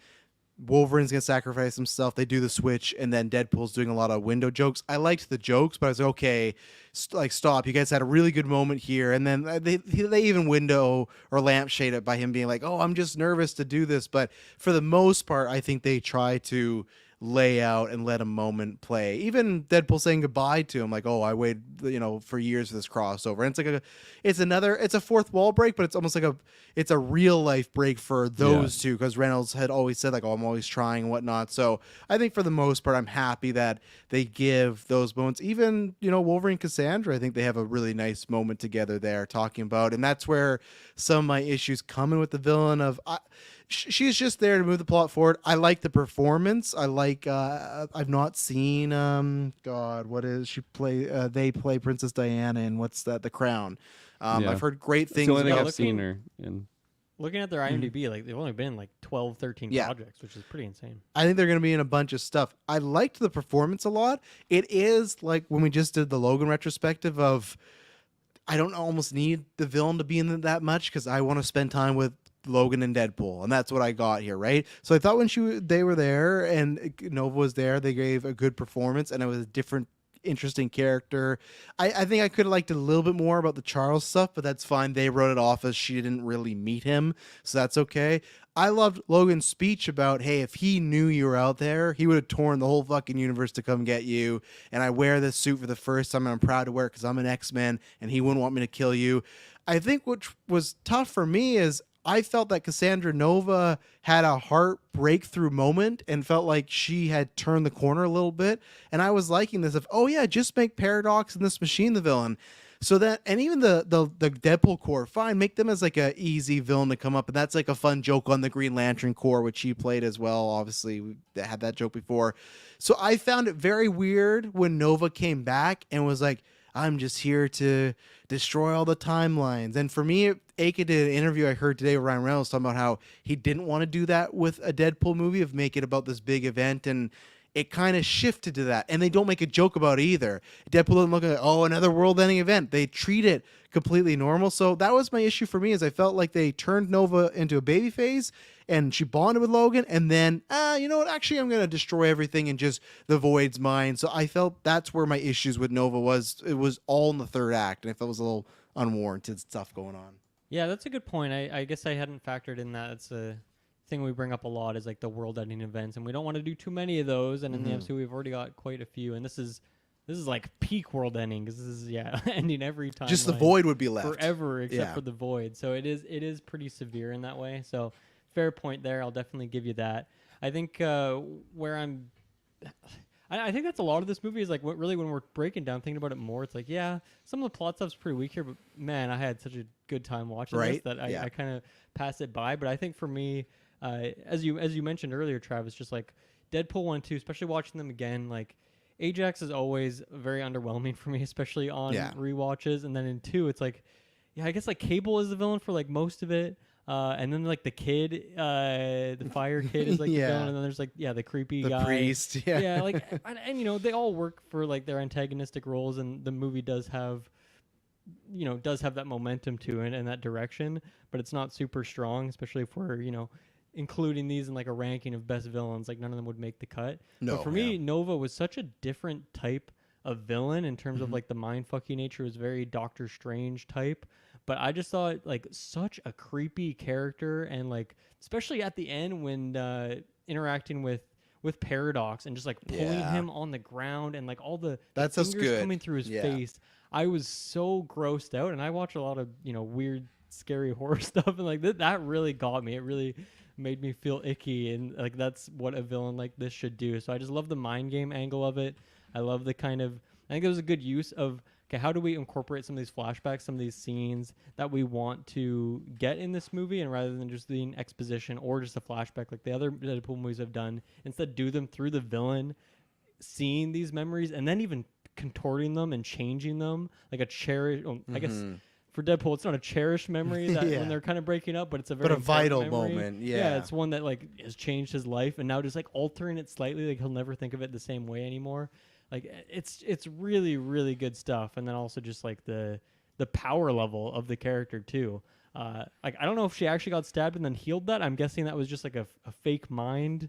Wolverine's gonna sacrifice himself. They do the switch, and then Deadpool's doing a lot of window jokes. I liked the jokes, but I was like, okay, stop. You guys had a really good moment here, and then they even window or lampshade it by him being like, "Oh, I'm just nervous to do this." But for the most part, I think they try to lay out and let a moment play. Even Deadpool saying goodbye to him, like, "Oh, I waited, for years for this crossover." And it's like it's a fourth wall break, but it's almost like it's a real life break for those two, because Reynolds had always said like, "Oh, I'm always trying," and whatnot. So I think for the most part, I'm happy that they give those moments. Even Wolverine, Cassandra, I think they have a really nice moment together there talking about, and that's where some of my issues come in with the villain of. She's just there to move the plot forward. I like the performance. I like. I've not seen. What is she play? They play Princess Diana in what's that? The Crown. I've heard great things. It's the only thing about I've seen her in. Looking at their IMDb, like they've only been in like 12, 13 projects, which is pretty insane. I think they're going to be in a bunch of stuff. I liked the performance a lot. It is like when we just did the Logan retrospective of. I don't almost need the villain to be in it that much, because I want to spend time with Logan and Deadpool, and that's what I got here, right? So I thought when they were there and Nova was there, they gave a good performance, and it was a different, interesting character. I think I could have liked a little bit more about the Charles stuff, but that's fine. They wrote it off as she didn't really meet him, so that's okay. I loved Logan's speech about, hey, if he knew you were out there, he would have torn the whole fucking universe to come get you. And I wear this suit for the first time, and I'm proud to wear it because I'm an X-Men, and he wouldn't want me to kill you. I think what was tough for me is I felt that Cassandra Nova had a heart breakthrough moment and felt like she had turned the corner a little bit. And I was liking this of, oh yeah, just make Paradox and this machine the villain. So that, and even the Deadpool core, fine, make them as like a easy villain to come up, and that's like a fun joke on the Green Lantern core, which he played as well. Obviously, we had that joke before. So I found it very weird when Nova came back and was like, I'm just here to destroy all the timelines. And for me, Aka did an interview I heard today with Ryan Reynolds talking about how he didn't want to do that with a Deadpool movie, of make it about this big event, and it kind of shifted to that. And they don't make a joke about it either. Deadpool doesn't look like, oh, another world-ending event. They treat it completely normal. So that was my issue for me, is I felt like they turned Nova into a baby phase, and she bonded with Logan, and then, you know what, actually I'm going to destroy everything and just the Void's mine. So I felt that's where my issues with Nova was. It was all in the third act, and I felt it was a little unwarranted stuff going on. Yeah, that's a good point. I guess I hadn't factored in that. It's a thing we bring up a lot, is like the world-ending events, and we don't want to do too many of those. And in the MCU, we've already got quite a few, and this is like peak world-ending, because this is ending every time. Just the Void would be left forever, except for the Void. So it is pretty severe in that way. So fair point there. I'll definitely give you that. I think where I think that's a lot of this movie is like, what really, when we're breaking down, thinking about it more, it's like, yeah, some of the plot stuff's pretty weak here, but man, I had such a good time watching this that I kind of pass it by. But I think for me, as you mentioned earlier, Travis, just like Deadpool 1 and 2, especially watching them again, like Ajax is always very underwhelming for me, especially on rewatches. And then in 2, it's like, yeah, I guess like Cable is the villain for like most of it. And then like the kid, the fire kid is like the villain, and then there's like the creepy guy, the priest, like and you know, they all work for like their antagonistic roles, and the movie does have that momentum to it and that direction, but it's not super strong, especially if we're including these in like a ranking of best villains. Like none of them would make the cut. No, but for me, Nova was such a different type of villain in terms of like the mind fucking nature. Was very Doctor Strange type. But I just thought like such a creepy character, and like especially at the end when interacting with Paradox and just like pulling him on the ground, and like all the fingers coming through his face. I was so grossed out, and I watch a lot of weird, scary horror stuff, and like that really got me. It really made me feel icky, and like that's what a villain like this should do. So I just love the mind game angle of it. I love the kind of, I think it was a good use of, okay, how do we incorporate some of these flashbacks, some of these scenes that we want to get in this movie, and rather than just being exposition or just a flashback like the other Deadpool movies have done, instead do them through the villain seeing these memories and then even contorting them and changing them like a cherish. I guess for Deadpool, it's not a cherished memory that when they're kind of breaking up, but it's a very vital memory. moment. Yeah, it's one that like has changed his life, and now just like altering it slightly, like he'll never think of it the same way anymore. Like it's really, really good stuff. And then also just like the power level of the character too. Like I don't know if she actually got stabbed and then healed that. I'm guessing that was just like a fake mind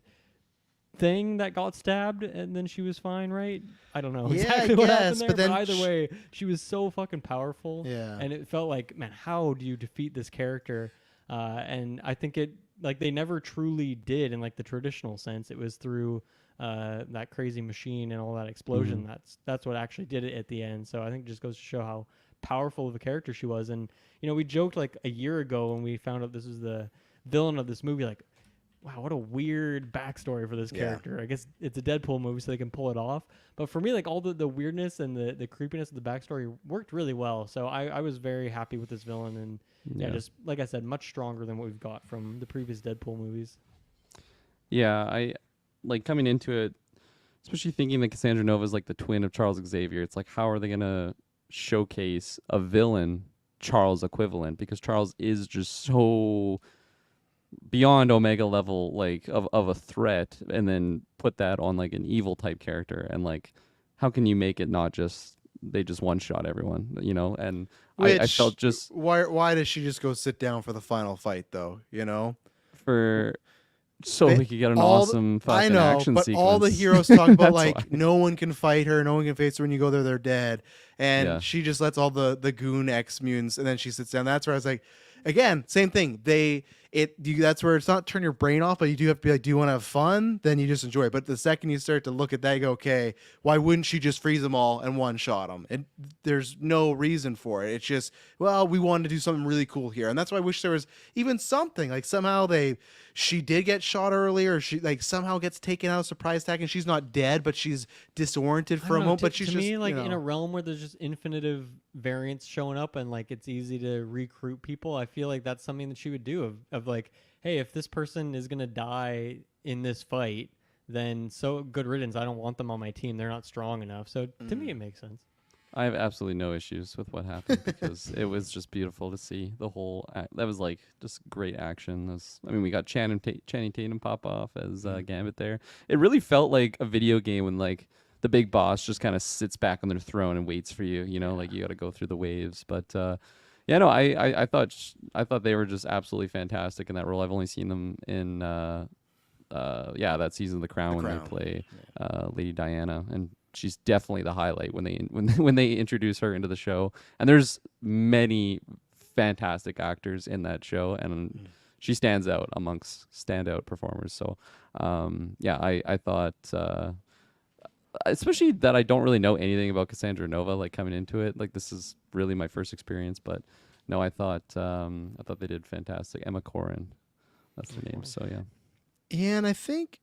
thing that got stabbed and then she was fine, right? I don't know exactly what happened there, but then either way, she was so fucking powerful. Yeah. And it felt like, man, how do you defeat this character? And I think it, like, they never truly did in like the traditional sense. It was through that crazy machine and all that explosion. That's what actually did it at the end. So I think it just goes to show how powerful of a character she was. And we joked like a year ago when we found out this was the villain of this movie, like, wow, what a weird backstory for this character. I guess it's a Deadpool movie, so they can pull it off. But for me, like, all the weirdness and the creepiness of the backstory worked really well. So I was very happy with this villain, and just like I said, much stronger than what we've got from the previous Deadpool movies. Yeah, I like coming into it, especially thinking that Cassandra Nova is like the twin of Charles Xavier. It's like, how are they gonna showcase a villain Charles equivalent? Because Charles is just so beyond Omega level, like of a threat, and then put that on like an evil type character. And like, how can you make it not just they just one shot everyone, and I Which, felt just why does she just go sit down for the final fight though? for so They- we could get an all the- awesome I fucking know, action but sequence. all the heroes talk about That's like why. no one can fight her, no one can face her. When you go there, they're dead, and Yeah. she just lets all the goon X mutants, and then she sits down. That's where I was like, again, same thing. That's where it's not turn your brain off, but you do have to be like, do you want to have fun? Then you just enjoy it. But the second you start to look at that, you go, okay, why wouldn't she just freeze them all and one shot them? There's no reason for it. It's just, well, we wanted to do something really cool here, and that's why I wish there was even something like somehow she did get shot earlier, or she like somehow gets taken out of surprise attack, and she's not dead, but she's disoriented I for a don't know, moment. to, But she's to just me, like you know, in a realm where there's just infinitive variants showing up and like it's easy to recruit people, I feel like that's something that she would do of like, hey, if this person is gonna die in this fight, then so good riddance. I don't want them on my team. They're not strong enough. So to me, it makes sense. I have absolutely no issues with what happened because it was just beautiful to see the whole. That was like just great action. We got Channing Tatum pop off as Gambit there. It really felt like a video game when like the big boss just kind of sits back on their throne and waits for you. Like you got to go through the waves. But yeah, no, I thought they were just absolutely fantastic in that role. I've only seen them in that season of The Crown when they play Lady Diana, and she's definitely the highlight when they introduce her into the show. And there's many fantastic actors in that show, and she stands out amongst standout performers. So I thought especially that I don't really know anything about Cassandra Nova, like coming into it, like this is really my first experience. But no, I thought they did fantastic. Emma Corrin, that's the name. So yeah. and I think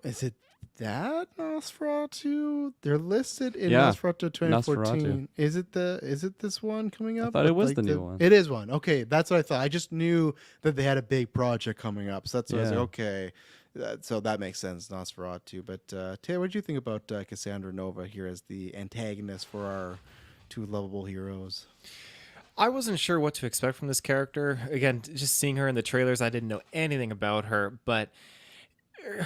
is it that Nosferatu? They're listed in Yeah, Nosferatu 2014. Nosferatu. Is it this one coming up? thought it was Like the new one. It is one. Okay, that's what I thought. I just knew that they had a big project coming up, so that's what I was like, Yeah. okay. So that makes sense, Nosferatu. But Taylor, what do you think about Cassandra Nova here as the antagonist for our two lovable heroes? I wasn't sure what to expect from this character. Again, just seeing her in the trailers, I didn't know anything about her, but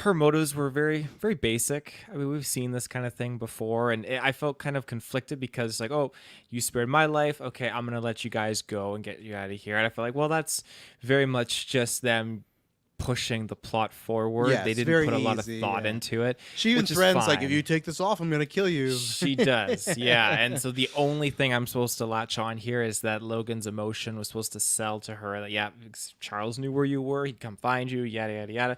her motives were very, very basic. I mean, we've seen this kind of thing before, and I felt kind of conflicted because, like, oh, you spared my life. Okay, I'm going to let you guys go and get you out of here. And I felt like, well, that's very much just them pushing the plot forward. Yeah, They it's didn't very put a lot of easy, thought yeah. into it. She even which is threatens, like, if fine. you take this off, I'm going to kill you. She does, yeah. And so the only thing I'm supposed to latch on here is that Logan's emotion was supposed to sell to her that, yeah, Charles knew where you were. He'd come find you, yada, yada, yada.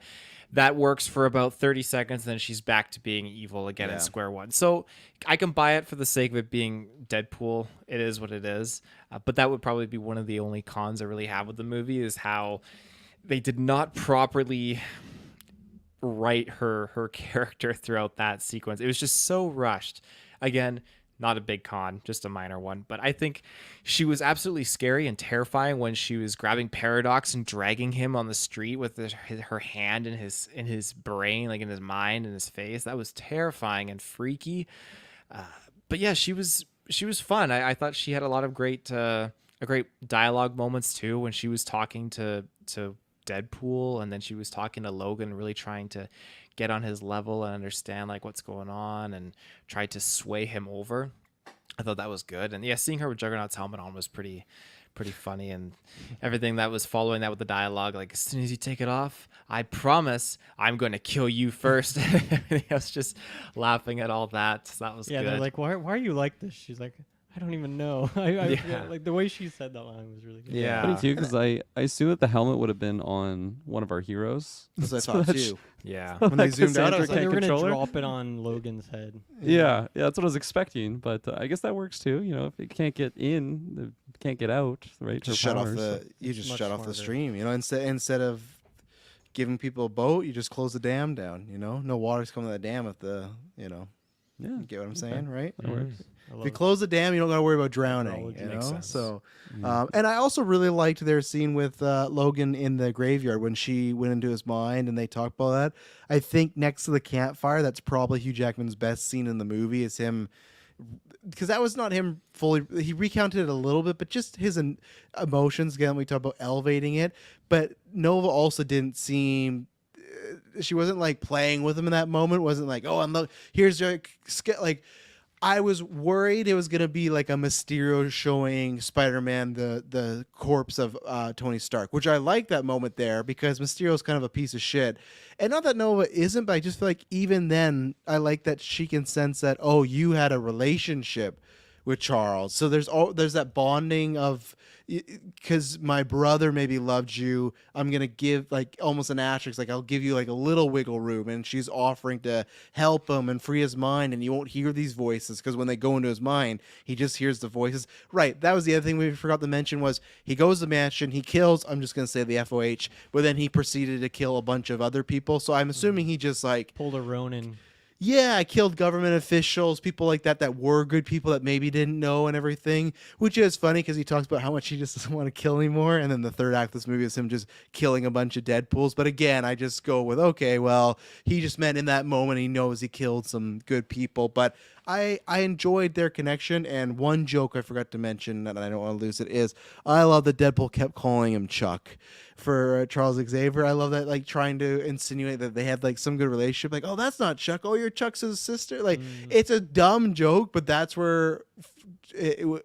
That works for about 30 seconds, then she's back to being evil again Yeah. in square one. So I can buy it for the sake of it being Deadpool. It is what it is. But that would probably be one of the only cons I really have with the movie is how they did not properly write her character throughout that sequence. It was just so rushed. Again, not a big con, just a minor one. But I think she was absolutely scary and terrifying when she was grabbing Paradox and dragging him on the street with her hand in his brain, like in his mind and his face. That was terrifying and freaky. But yeah, she was fun. I thought she had a lot of great dialogue moments too when she was talking to Deadpool, and then she was talking to Logan, really trying to get on his level and understand like what's going on and try to sway him over. I thought that was good. And yeah, seeing her with Juggernaut's helmet on was pretty funny, and everything that was following that with the dialogue, like as soon as you take it off, I promise I'm going to kill you first. I was just laughing at all that. So that was Yeah, good. they're like, why are you like this? She's like, I don't even know. Yeah. Like the way she said that line was really good. Yeah. Funny too, because I assume that the helmet would have been on one of our heroes. That's what I So thought that's- too. Yeah. When they That zoomed out, I was Cassandra So they were gonna controller? drop it on Logan's head. Yeah, that's what I was expecting, but I guess that works too. If it can't get in, it can't get out, right? Just Her shut off powers, so- you just Much shut off the smarter. stream. Instead of giving people a boat, you just close the dam down. No water's coming to the dam if Yeah, you get what I'm saying, right? that works. I If love you it. close the dam, you don't got to worry about drowning. Technology makes sense. So, Mm. and I also really liked their scene with Logan in the graveyard when she went into his mind and they talked about that. I think next to the campfire, that's probably Hugh Jackman's best scene in the movie. Is him, because that was not him fully. He recounted it a little bit, but just his emotions. Again, we talk about elevating it, but Nova also didn't seem. She wasn't like playing with him in that moment. Wasn't like, oh, here's your like. I was worried it was gonna be like a Mysterio showing Spider-Man the corpse of Tony Stark, which I like that moment there because Mysterio's kind of a piece of shit, and not that Nova isn't, but I just feel like even then I like that she can sense that you had a relationship with Charles, so there's that bonding of because my brother maybe loved you, I'm gonna give like almost an asterisk, like I'll give you like a little wiggle room, and she's offering to help him and free his mind, and you won't hear these voices because when they go into his mind, he just hears the voices. Right, that was the other thing we forgot to mention was he goes to the mansion, he kills, I'm just gonna say the FOH, but then he proceeded to kill a bunch of other people. So I'm assuming he just like Pulled a Ronin. yeah, I killed government officials, people like that were good people that maybe didn't know and everything, which is funny because he talks about how much he just doesn't want to kill anymore. And then the third act of this movie is him just killing a bunch of Deadpools. But again, I just go with, okay, well, he just meant in that moment he knows he killed some good people. But I enjoyed their connection. And one joke I forgot to mention, and I don't want to lose it, is I love that Deadpool kept calling him Chuck for Charles Xavier. I love that, like trying to insinuate that they had like some good relationship. Like, oh, that's not Chuck. Oh, you're Chuck's sister. Like, it's a dumb joke, but that's where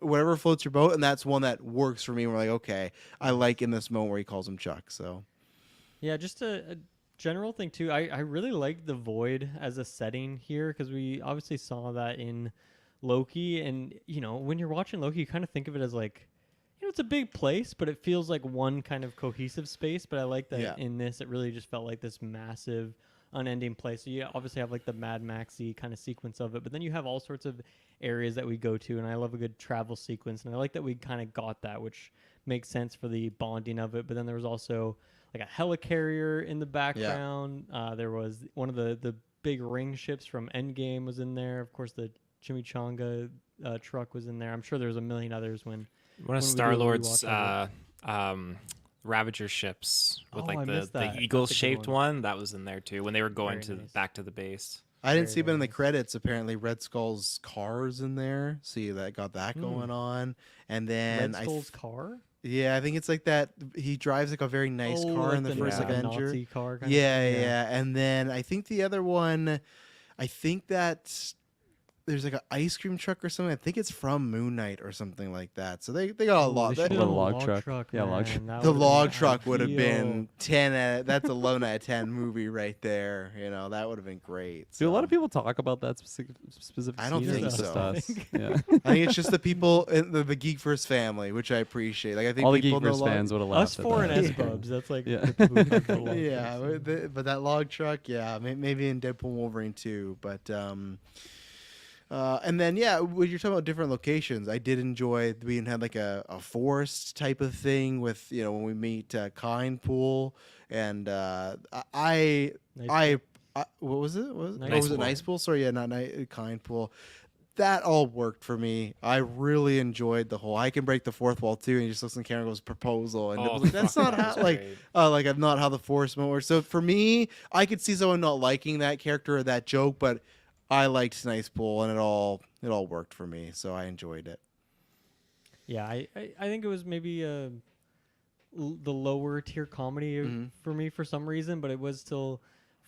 whatever floats your boat, and that's one that works for me. We're like, okay, I like in this moment where he calls him Chuck. So, Yeah, just a general thing too. I really like the Void as a setting here because we obviously saw that in Loki, and when you're watching Loki, you kind of think of it as like, it's a big place, but it feels like one kind of cohesive space. But I like that in this, it really just felt like this massive, unending place. So you obviously have like the Mad Maxy kind of sequence of it, but then you have all sorts of areas that we go to, and I love a good travel sequence, and I like that we kind of got that, which makes sense for the bonding of it. But then there was also like a helicarrier in the background. There was one of the big ring ships from Endgame was in there. Of course, the Chimichanga truck was in there. I'm sure there was a million others when one of Star-Lord's Ravager ships with like the eagle-shaped one that was in there too when they were going back to the base. I didn't see, but in the credits, apparently Red Skull's car's in there. See, that got that going on, and then Red Skull's car. Yeah, I think it's like that. He drives like a very nice car in the first Avenger. Nazi car kind yeah, and then I think the other one, I think that there's like an ice cream truck or something. I think it's from Moon Knight or something like that. So they got a lot. They a log truck. Yeah, log truck. The log truck would have been 10. That's a 11 out of 10 movie right there. That would have been great. Do a lot of people talk about that specific? I don't think so. Us. Yeah. I think it's just the people in the GeekVerse family, which I appreciate. Like I think all the people GeekVerse fans would have laughed us four at and that. S-Bubs. That's like but that log truck, maybe in Deadpool Wolverine too, but and then when you're talking about different locations, I did enjoy we had like a forest type of thing with when we meet Kind Pool, and I what was it? Was it Nice Pool? Sorry, not Kind Pool. That all worked for me. I really enjoyed the whole I can break the fourth wall too, and he just looks in the camera and goes proposal, and was like, that's not how not how the force works. So for me, I could see someone not liking that character or that joke, but I liked Nice Pool, and it all worked for me, so I enjoyed it. Yeah, I think it was maybe the lower tier comedy for me for some reason, but it was still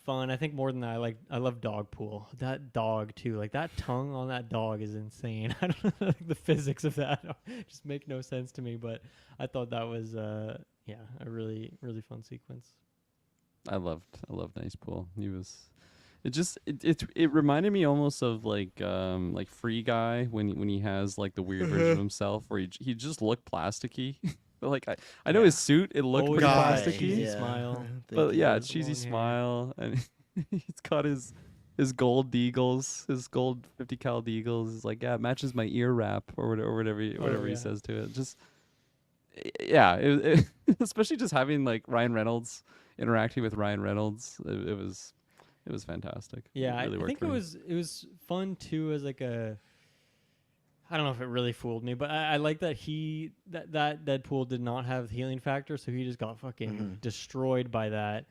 fun. I think more than that, I love Dog Pool. That dog too, like that tongue on that dog is insane. I don't know the physics of that just make no sense to me, but I thought that was a really really fun sequence. I loved Nice Pool. He was. It reminded me almost of like Free Guy when he has like the weird version of himself where he just looked plasticky. But I know his suit, it looked pretty plasticky. Cheesy smile. But cheesy smile, and he's got his gold deagles, his gold 50 cal deagles. It's like, it matches my ear wrap or whatever he says to it. Just especially just having like Ryan Reynolds interacting with Ryan Reynolds, it was fantastic. Yeah, really I think it was fun too as like a. I don't know if it really fooled me, but I like that that Deadpool did not have healing factor, so he just got fucking destroyed by that,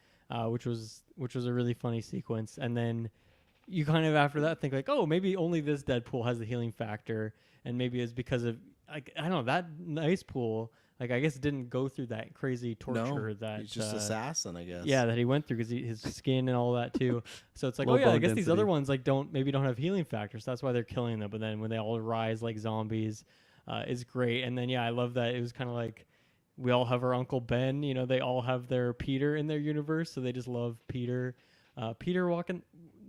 which was a really funny sequence. And then you kind of after that think like, oh, maybe only this Deadpool has the healing factor, and maybe it's because of like I don't know that Nice Pool. like I guess didn't go through that crazy torture No, that he's just assassin, I guess. yeah, that he went through because his skin and all that too. So it's like, Low oh yeah, I bone guess these other density. ones like don't have healing factors. That's why they're killing them. But then when they all rise like zombies, is great. And then yeah, I love that it was kind of like we all have our Uncle Ben. You know, they all have their Peter in their universe, so they just love Peter. Peter walking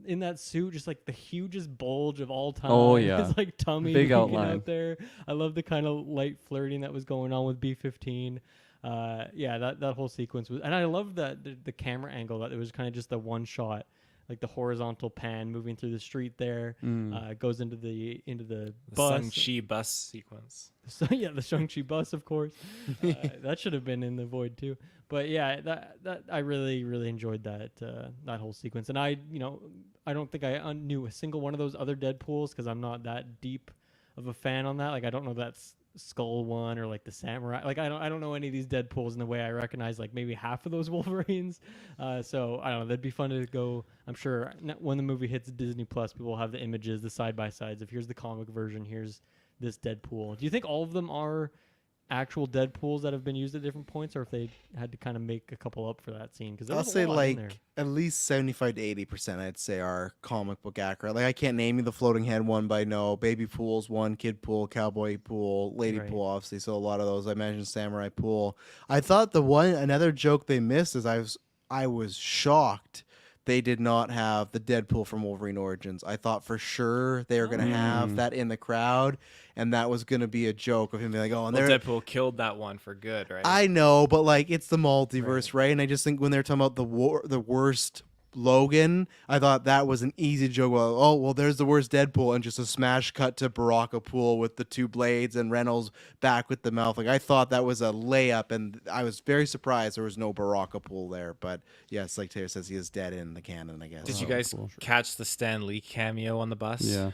in that suit, just like the hugest bulge of all time. Oh, yeah. His like tummy Big hanging outline. out there. I love the kind of light flirting that was going on with B-15. Yeah, that whole sequence was, and I love that the camera angle that it was kind of just the one shot, like the horizontal pan moving through the street there. Goes into the The bus. Shang-Chi bus sequence. So yeah, the Shang-Chi bus, of course. That should have been in the void too. But yeah, that I really enjoyed that that whole sequence. And I don't think I knew a single one of those other Deadpools because I'm not that deep of a fan on that. Like I don't know that's Skull one or like the Samurai. Like I don't know any of these Deadpools in the way I recognize like maybe half of those Wolverines. So I don't know. That'd be fun to go. I'm sure when the movie hits Disney Plus, people will have the images, the side by sides. If here's the comic version, here's this Deadpool. Do you think all of them are actual Deadpools that have been used at different points, or if they had to kind of make a couple up for that scene? Because I'll say like at least 75 to 80%, I'd say, are comic book accurate. Like I can't name you the floating head one, but I know Baby Pool's one, Kid Pool, Cowboy Pool, Lady Right. Pool, obviously. So a lot of those. I mentioned Samurai Pool. I thought another joke they missed is I was shocked they did not have the Deadpool from Wolverine Origins. I thought for sure they were going to have that in the crowd, and that was going to be a joke of him being like, oh, and Well, they're Deadpool killed that one for good, right? I know, but like it's the multiverse, right? And I just think when they're talking about the worst Logan, I thought that was an easy joke. Well, oh well, there's the worst Deadpool, and just a smash cut to Baraka Pool with the two blades and Reynolds back with the mouth. Like I thought that was a layup, and I was very surprised there was no Baraka Pool there. But yes, like Taylor says, he is dead in the canon, I guess. Did you Oh, guys cool. catch the Stan Lee cameo on the bus? Yeah.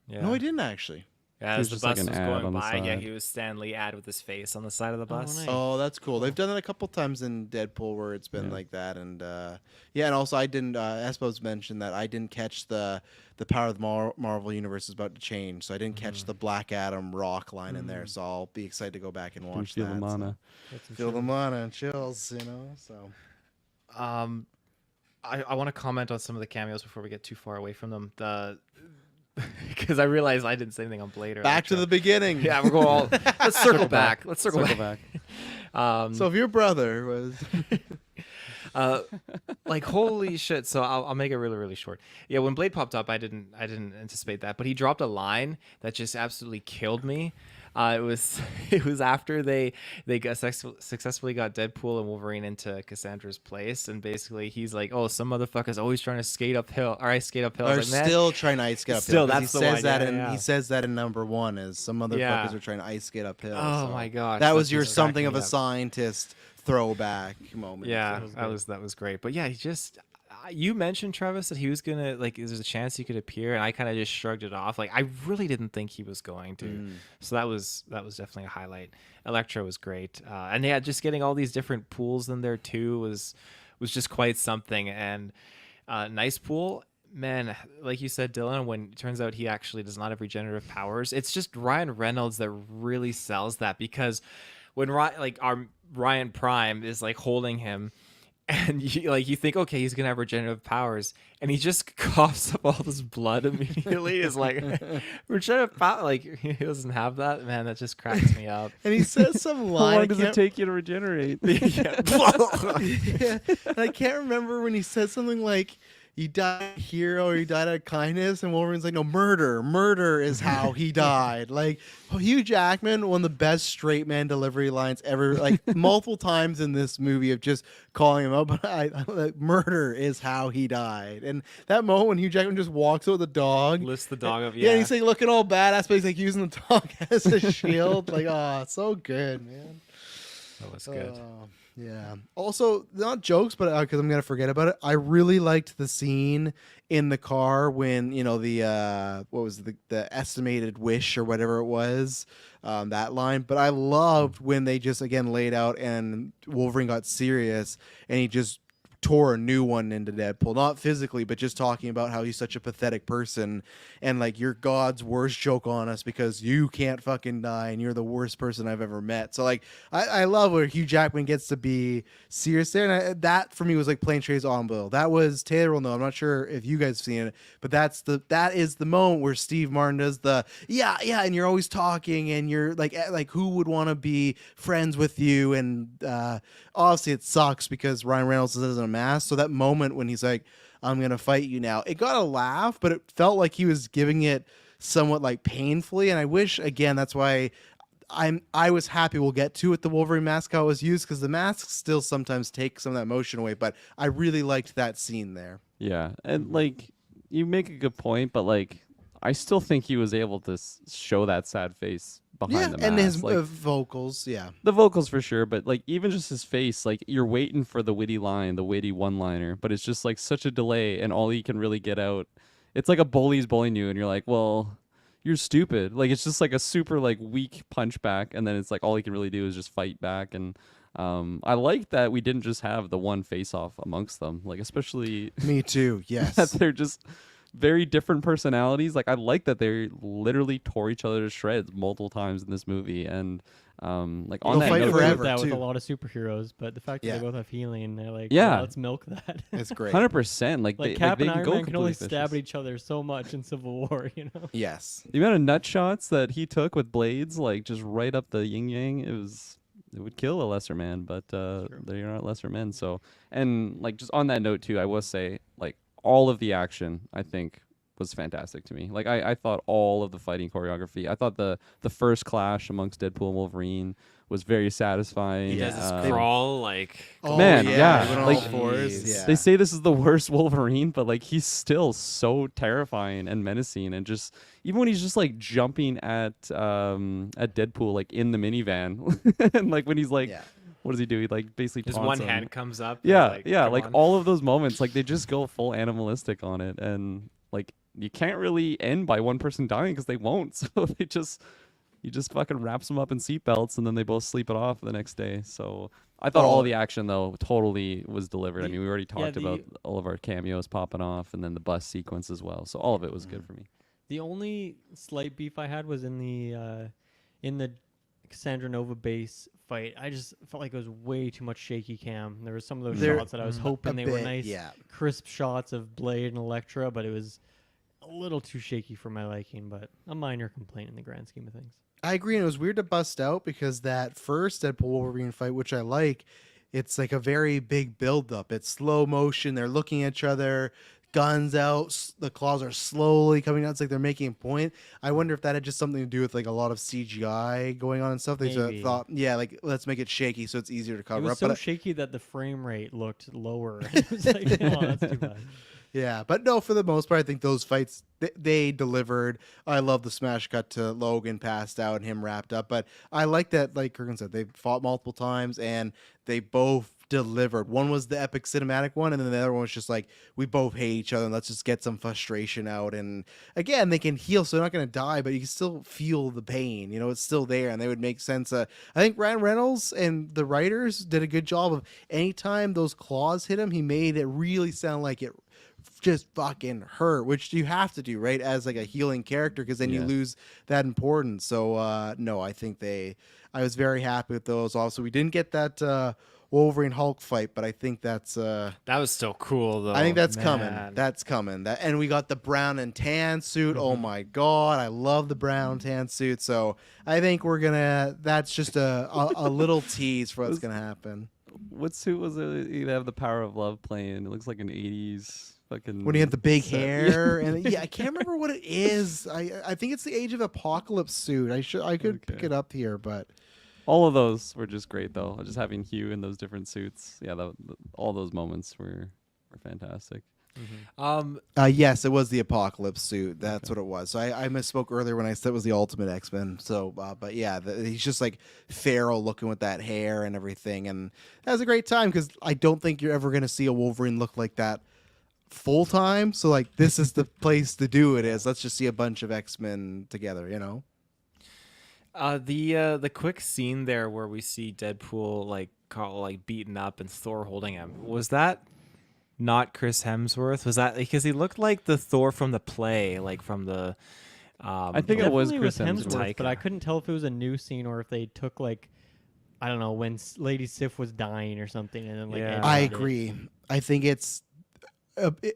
Yeah. No, I didn't actually. Yeah, It was as the just like bus an was ad going on the by, yeah, side. he was Stan Lee ad with his face on the side of the bus. nice. Oh, that's cool. They've done it a couple times in Deadpool where it's been Yeah. like that, and yeah, and also I didn't. Espos mentioned that I didn't catch the power of the Marvel universe is about to change, so I didn't catch the Black Adam Rock line in there. So I'll be excited to go back and Can watch feel that. the mana. So. Feel the mana and chills, So I want to comment on some of the cameos before we get too far away from them. Because I realized I didn't say anything on Blade. Or back to Electro. the beginning. Yeah, we're going all. Let's circle back. Let's circle back. So if your brother was, Like holy shit. So I'll make it really short. Yeah, when Blade popped up, I didn't anticipate that, but he dropped a line that just absolutely killed me. It was after they successfully got Deadpool and Wolverine into Cassandra's place, and basically he's like, oh, some motherfucker's always trying to skate uphill, or I skate uphill. I are was like, man, still trying to ice skate uphill. Still, 'cause that's he the says one, that yeah, in yeah. he says that in number one is some motherfuckers Yeah. are trying to ice skate uphill. oh so my gosh, that that was your just cracked something of me a up. scientist throwback moment. Yeah, was that was great. But yeah, he just you mentioned, Travis, that he was gonna like there's a chance he could appear, and I kind of just shrugged it off. Like I really didn't think he was going to. So that was definitely a highlight. Electro was great, and yeah, just getting all these different pools in there too was just quite something. And nice pool. Man, like you said, Dylan, when it turns out he actually does not have regenerative powers, it's just Ryan Reynolds that really sells that, because when our Ryan Prime is like holding him, and you think, okay, he's gonna have regenerative powers, and he just coughs up all this blood immediately. Is like regenerative power, like he doesn't have that. Man, that just cracks me up. And he says some How line. long I does it can't- take you to regenerate? Yeah. yeah, and I can't remember when he said something like, "You died a hero, or you died out of kindness," and Wolverine's like, "No, murder is how he died." Like Hugh Jackman, one of the best straight man delivery lines ever, like multiple times in this movie of just calling him out. But like, murder is how he died, and that moment when Hugh Jackman just walks out with the dog. Lifts the dog up. Yeah, and he's like looking all badass, but he's like using the dog as a shield. Like, oh, it's so good, man. That was good. Yeah. Also, not jokes, but because I'm gonna forget about it. I really liked the scene in the car when the what was the estimated wish or whatever it was, that line. But I loved when they just again laid out and Wolverine got serious and he just tore a new one into Deadpool, not physically, but just talking about how he's such a pathetic person, and like you're God's worst joke on us because you can't fucking die and you're the worst person I've ever met. So like I love where Hugh Jackman gets to be serious there, and that for me was like Plain Trace Automobile. That was, Taylor will know, I'm not sure if you guys have seen it, but that is the moment where Steve Martin does the yeah, and you're always talking and you're like who would want to be friends with you, and obviously it sucks because Ryan Reynolds isn't a mask. So that moment when he's like, I'm gonna fight you now, it got a laugh, but it felt like he was giving it somewhat like painfully, and I wish, again, that's why I was happy we'll get to it, the Wolverine mask how it was used, because the masks still sometimes take some of that emotion away, but I really liked that scene there. Yeah, and like you make a good point, but like I still think he was able to show that sad face behind the mask. And his like, vocals, the vocals for sure, but like even just his face, like you're waiting for the witty line, the witty one-liner, but it's just like such a delay, and all he can really get out, it's like a bully's bullying you, and you're like, well, you're stupid. Like it's just like a super like weak punch back, and then it's like all he can really do is just fight back. And I like that we didn't just have the one face off amongst them, like especially me too. Yes, that they're just very different personalities. Like I like that they literally tore each other to shreds multiple times in this movie, and like on They'll that fight note, forever, that with too. a lot of superheroes, but the fact that Yeah. they both have healing, they're like, Yeah. let's milk that. it's great. 100%. Like Like they, Cap like, they and can Iron go Man can only completely stab at vicious. each other so much in Civil War, you know? Yes. The amount of nut shots that he took with blades, like just right up the yin yang, it would kill a lesser man, but they're not lesser men. So, and like just on that note too, I will say like all of the action, I think, was fantastic to me. Like I thought all of the fighting choreography, I thought the first clash amongst Deadpool and Wolverine was very satisfying. He does this Um, crawl like. Oh, Man, yeah, he went on like- all fours. Yeah. They say this is the worst Wolverine, but like he's still so terrifying and menacing, and just even when he's just like jumping at Deadpool like in the minivan, and like when he's like, Yeah. what does he do? He like basically His taunts one him. hand comes up. and Yeah, he's yeah, "Come like on." all of those moments, like they just go full animalistic on it, and like you can't really end by one person dying because they won't. So he just fucking wraps them up in seatbelts, and then they both sleep it off the next day. So I thought all Oh. the action though totally was delivered. I mean, we already talked the- about all of our cameos popping off, and then the bus sequence as well. So all of it was good for me. The only slight beef I had was in the Cassandra Nova base fight. I just felt like it was way too much shaky cam. There was some of those There- shots that I was hoping a they were bit, nice, yeah. crisp shots of Blade and Elektra, but it was a little too shaky for my liking, but a minor complaint in the grand scheme of things. I agree, and it was weird to bust out because that first Deadpool Wolverine fight, which I like, it's like a very big build-up. It's slow motion. They're looking at each other, guns out. The claws are slowly coming out. It's like they're making a point. I wonder if that had just something to do with like a lot of CGI going on and stuff. They just Maybe. thought, yeah, like let's make it shaky so it's easier to It cover was up. so But shaky that the frame rate looked lower. It was like, oh, that's too bad. yeah, but no, for the most part, I think those fights they delivered. I love the smash cut to Logan passed out and him wrapped up. But I like that, like Kurgan said, they fought multiple times and they both delivered. One was the epic cinematic one, and then the other one was just like, we both hate each other and let's just get some frustration out. And again, they can heal, so they're not going to die, but you can still feel the pain. You know, it's still there, and they would make sense. I think Ryan Reynolds and the writers did a good job of anytime those claws hit him, he made it really sound like it just fucking hurt, which you have to do, right, as like a healing character, because then you Yeah. lose that importance. So no, I think I was very happy with those. Also, we didn't get that Wolverine Hulk fight, but I think that's That was still cool though. I think that's coming. man. That's coming. And we got the brown and tan suit. Oh my god, I love the brown and tan suit. So I think that's just a little tease for what's gonna happen. What suit was it? You have the Power of Love playing. It looks like an 80s fucking. When he had the big set. hair and yeah, I can't remember what it is. I think it's the Age of Apocalypse suit. I could pick Okay. it up here, but All of those were just great, though. Just having Hugh in those different suits. Yeah, all those moments were fantastic. yes, it was the Apocalypse suit. That's what it was. So I misspoke earlier when I said it was the Ultimate X-Men. So, but yeah, he's just like feral looking with that hair and everything, and that was a great time because I don't think you're ever gonna see a Wolverine look like that full time. So like, this is the place to do it. Let's just see a bunch of X-Men together. You know. The quick scene there where we see Deadpool like beaten up and Thor holding him, was that not Chris Hemsworth? Was that because he looked like the Thor from the play, like from the? I think it was Definitely Chris Hemsworth, but I Taika. couldn't tell if it was a new scene or if they took like I don't know when Lady Sif was dying or something, and then like Yeah. I edited it. agree. I think it's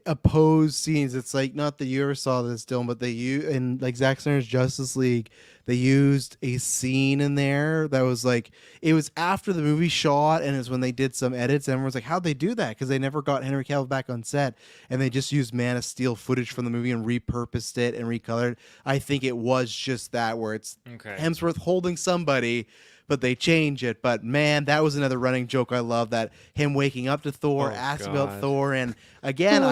opposed scenes. It's like not that you ever saw this, Dylan, but they use in like Zack Snyder's Justice League. They used a scene in there that was like it was after the movie shot, and it's when they did some edits. And everyone's like, "How'd they do that?" Because they never got Henry Cavill back on set, and they just used Man of Steel footage from the movie and repurposed it and recolored. I think it was just that where it's Okay. Hemsworth holding somebody, but they change it. But man, that was another running joke. I love that him waking up to Thor, Oh, asking God. about Thor, and again,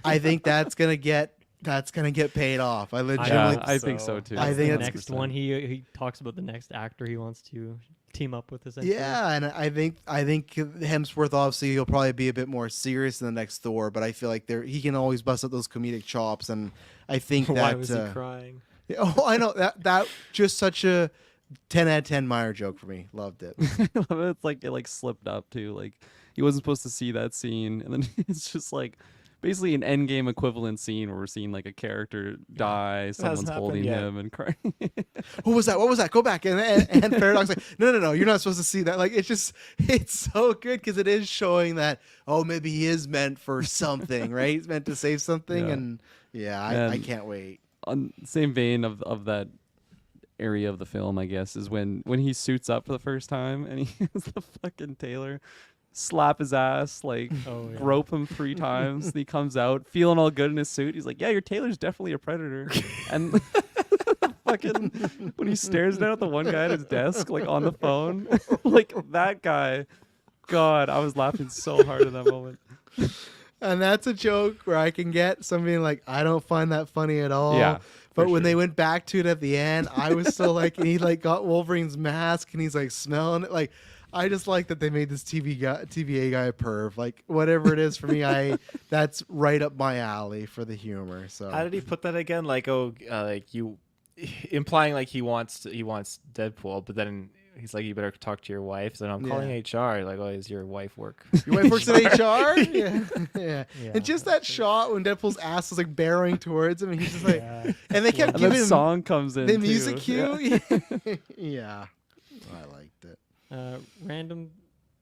I think that's gonna get paid off. I legitimately, I think so too. I That's think the that's- next one. He talks about the next actor he wants to team up with. Essentially. yeah, and I think Hemsworth obviously he'll probably be a bit more serious in the next Thor, but I feel like he can always bust out those comedic chops, and I think that Why was he crying? oh, I know that just such a 10 out of 10 Meyer joke for me. Loved it. It's like it like slipped up too. Like he wasn't supposed to see that scene, and then it's just like basically an Endgame equivalent scene where we're seeing like a character die, someone's happened holding yet. him and crying. What was that? What was that? Go back. And Paradox like, no, you're not supposed to see that. Like, it's so good because it is showing that, oh, maybe he is meant for something, right? He's meant to save something. Yeah. And yeah, I Man. can't wait. On the same vein of that area of the film, I guess, is when he suits up for the first time and he has the fucking tailor slap his ass, like Oh, yeah. grope him 3 times, and he comes out feeling all good in his suit. He's like, "Yeah, your tailor's definitely a predator." And fucking when he stares down at the one guy at his desk, like on the phone, like that guy. God, I was laughing so hard in that moment. And that's a joke where I can get somebody like, I don't find that funny at all. Yeah, But for when sure. they went back to it at the end, I was still like, and he like got Wolverine's mask and he's like smelling it. Like, I just like that they made this TVA guy a perv. Like, whatever it is for me, that's right up my alley for the humor. So How did he put that again? Like, like you, implying like he wants Deadpool, but then he's like, you better talk to your wife. So I'm calling HR. Like, oh, is your wife work? your wife works at HR? Yeah. Yeah, And just that shot when Deadpool's ass was like barreling towards him and he's just like, Yeah. and they kept And giving that him song comes in the too. music Yeah. cue. Yeah. I liked it. Random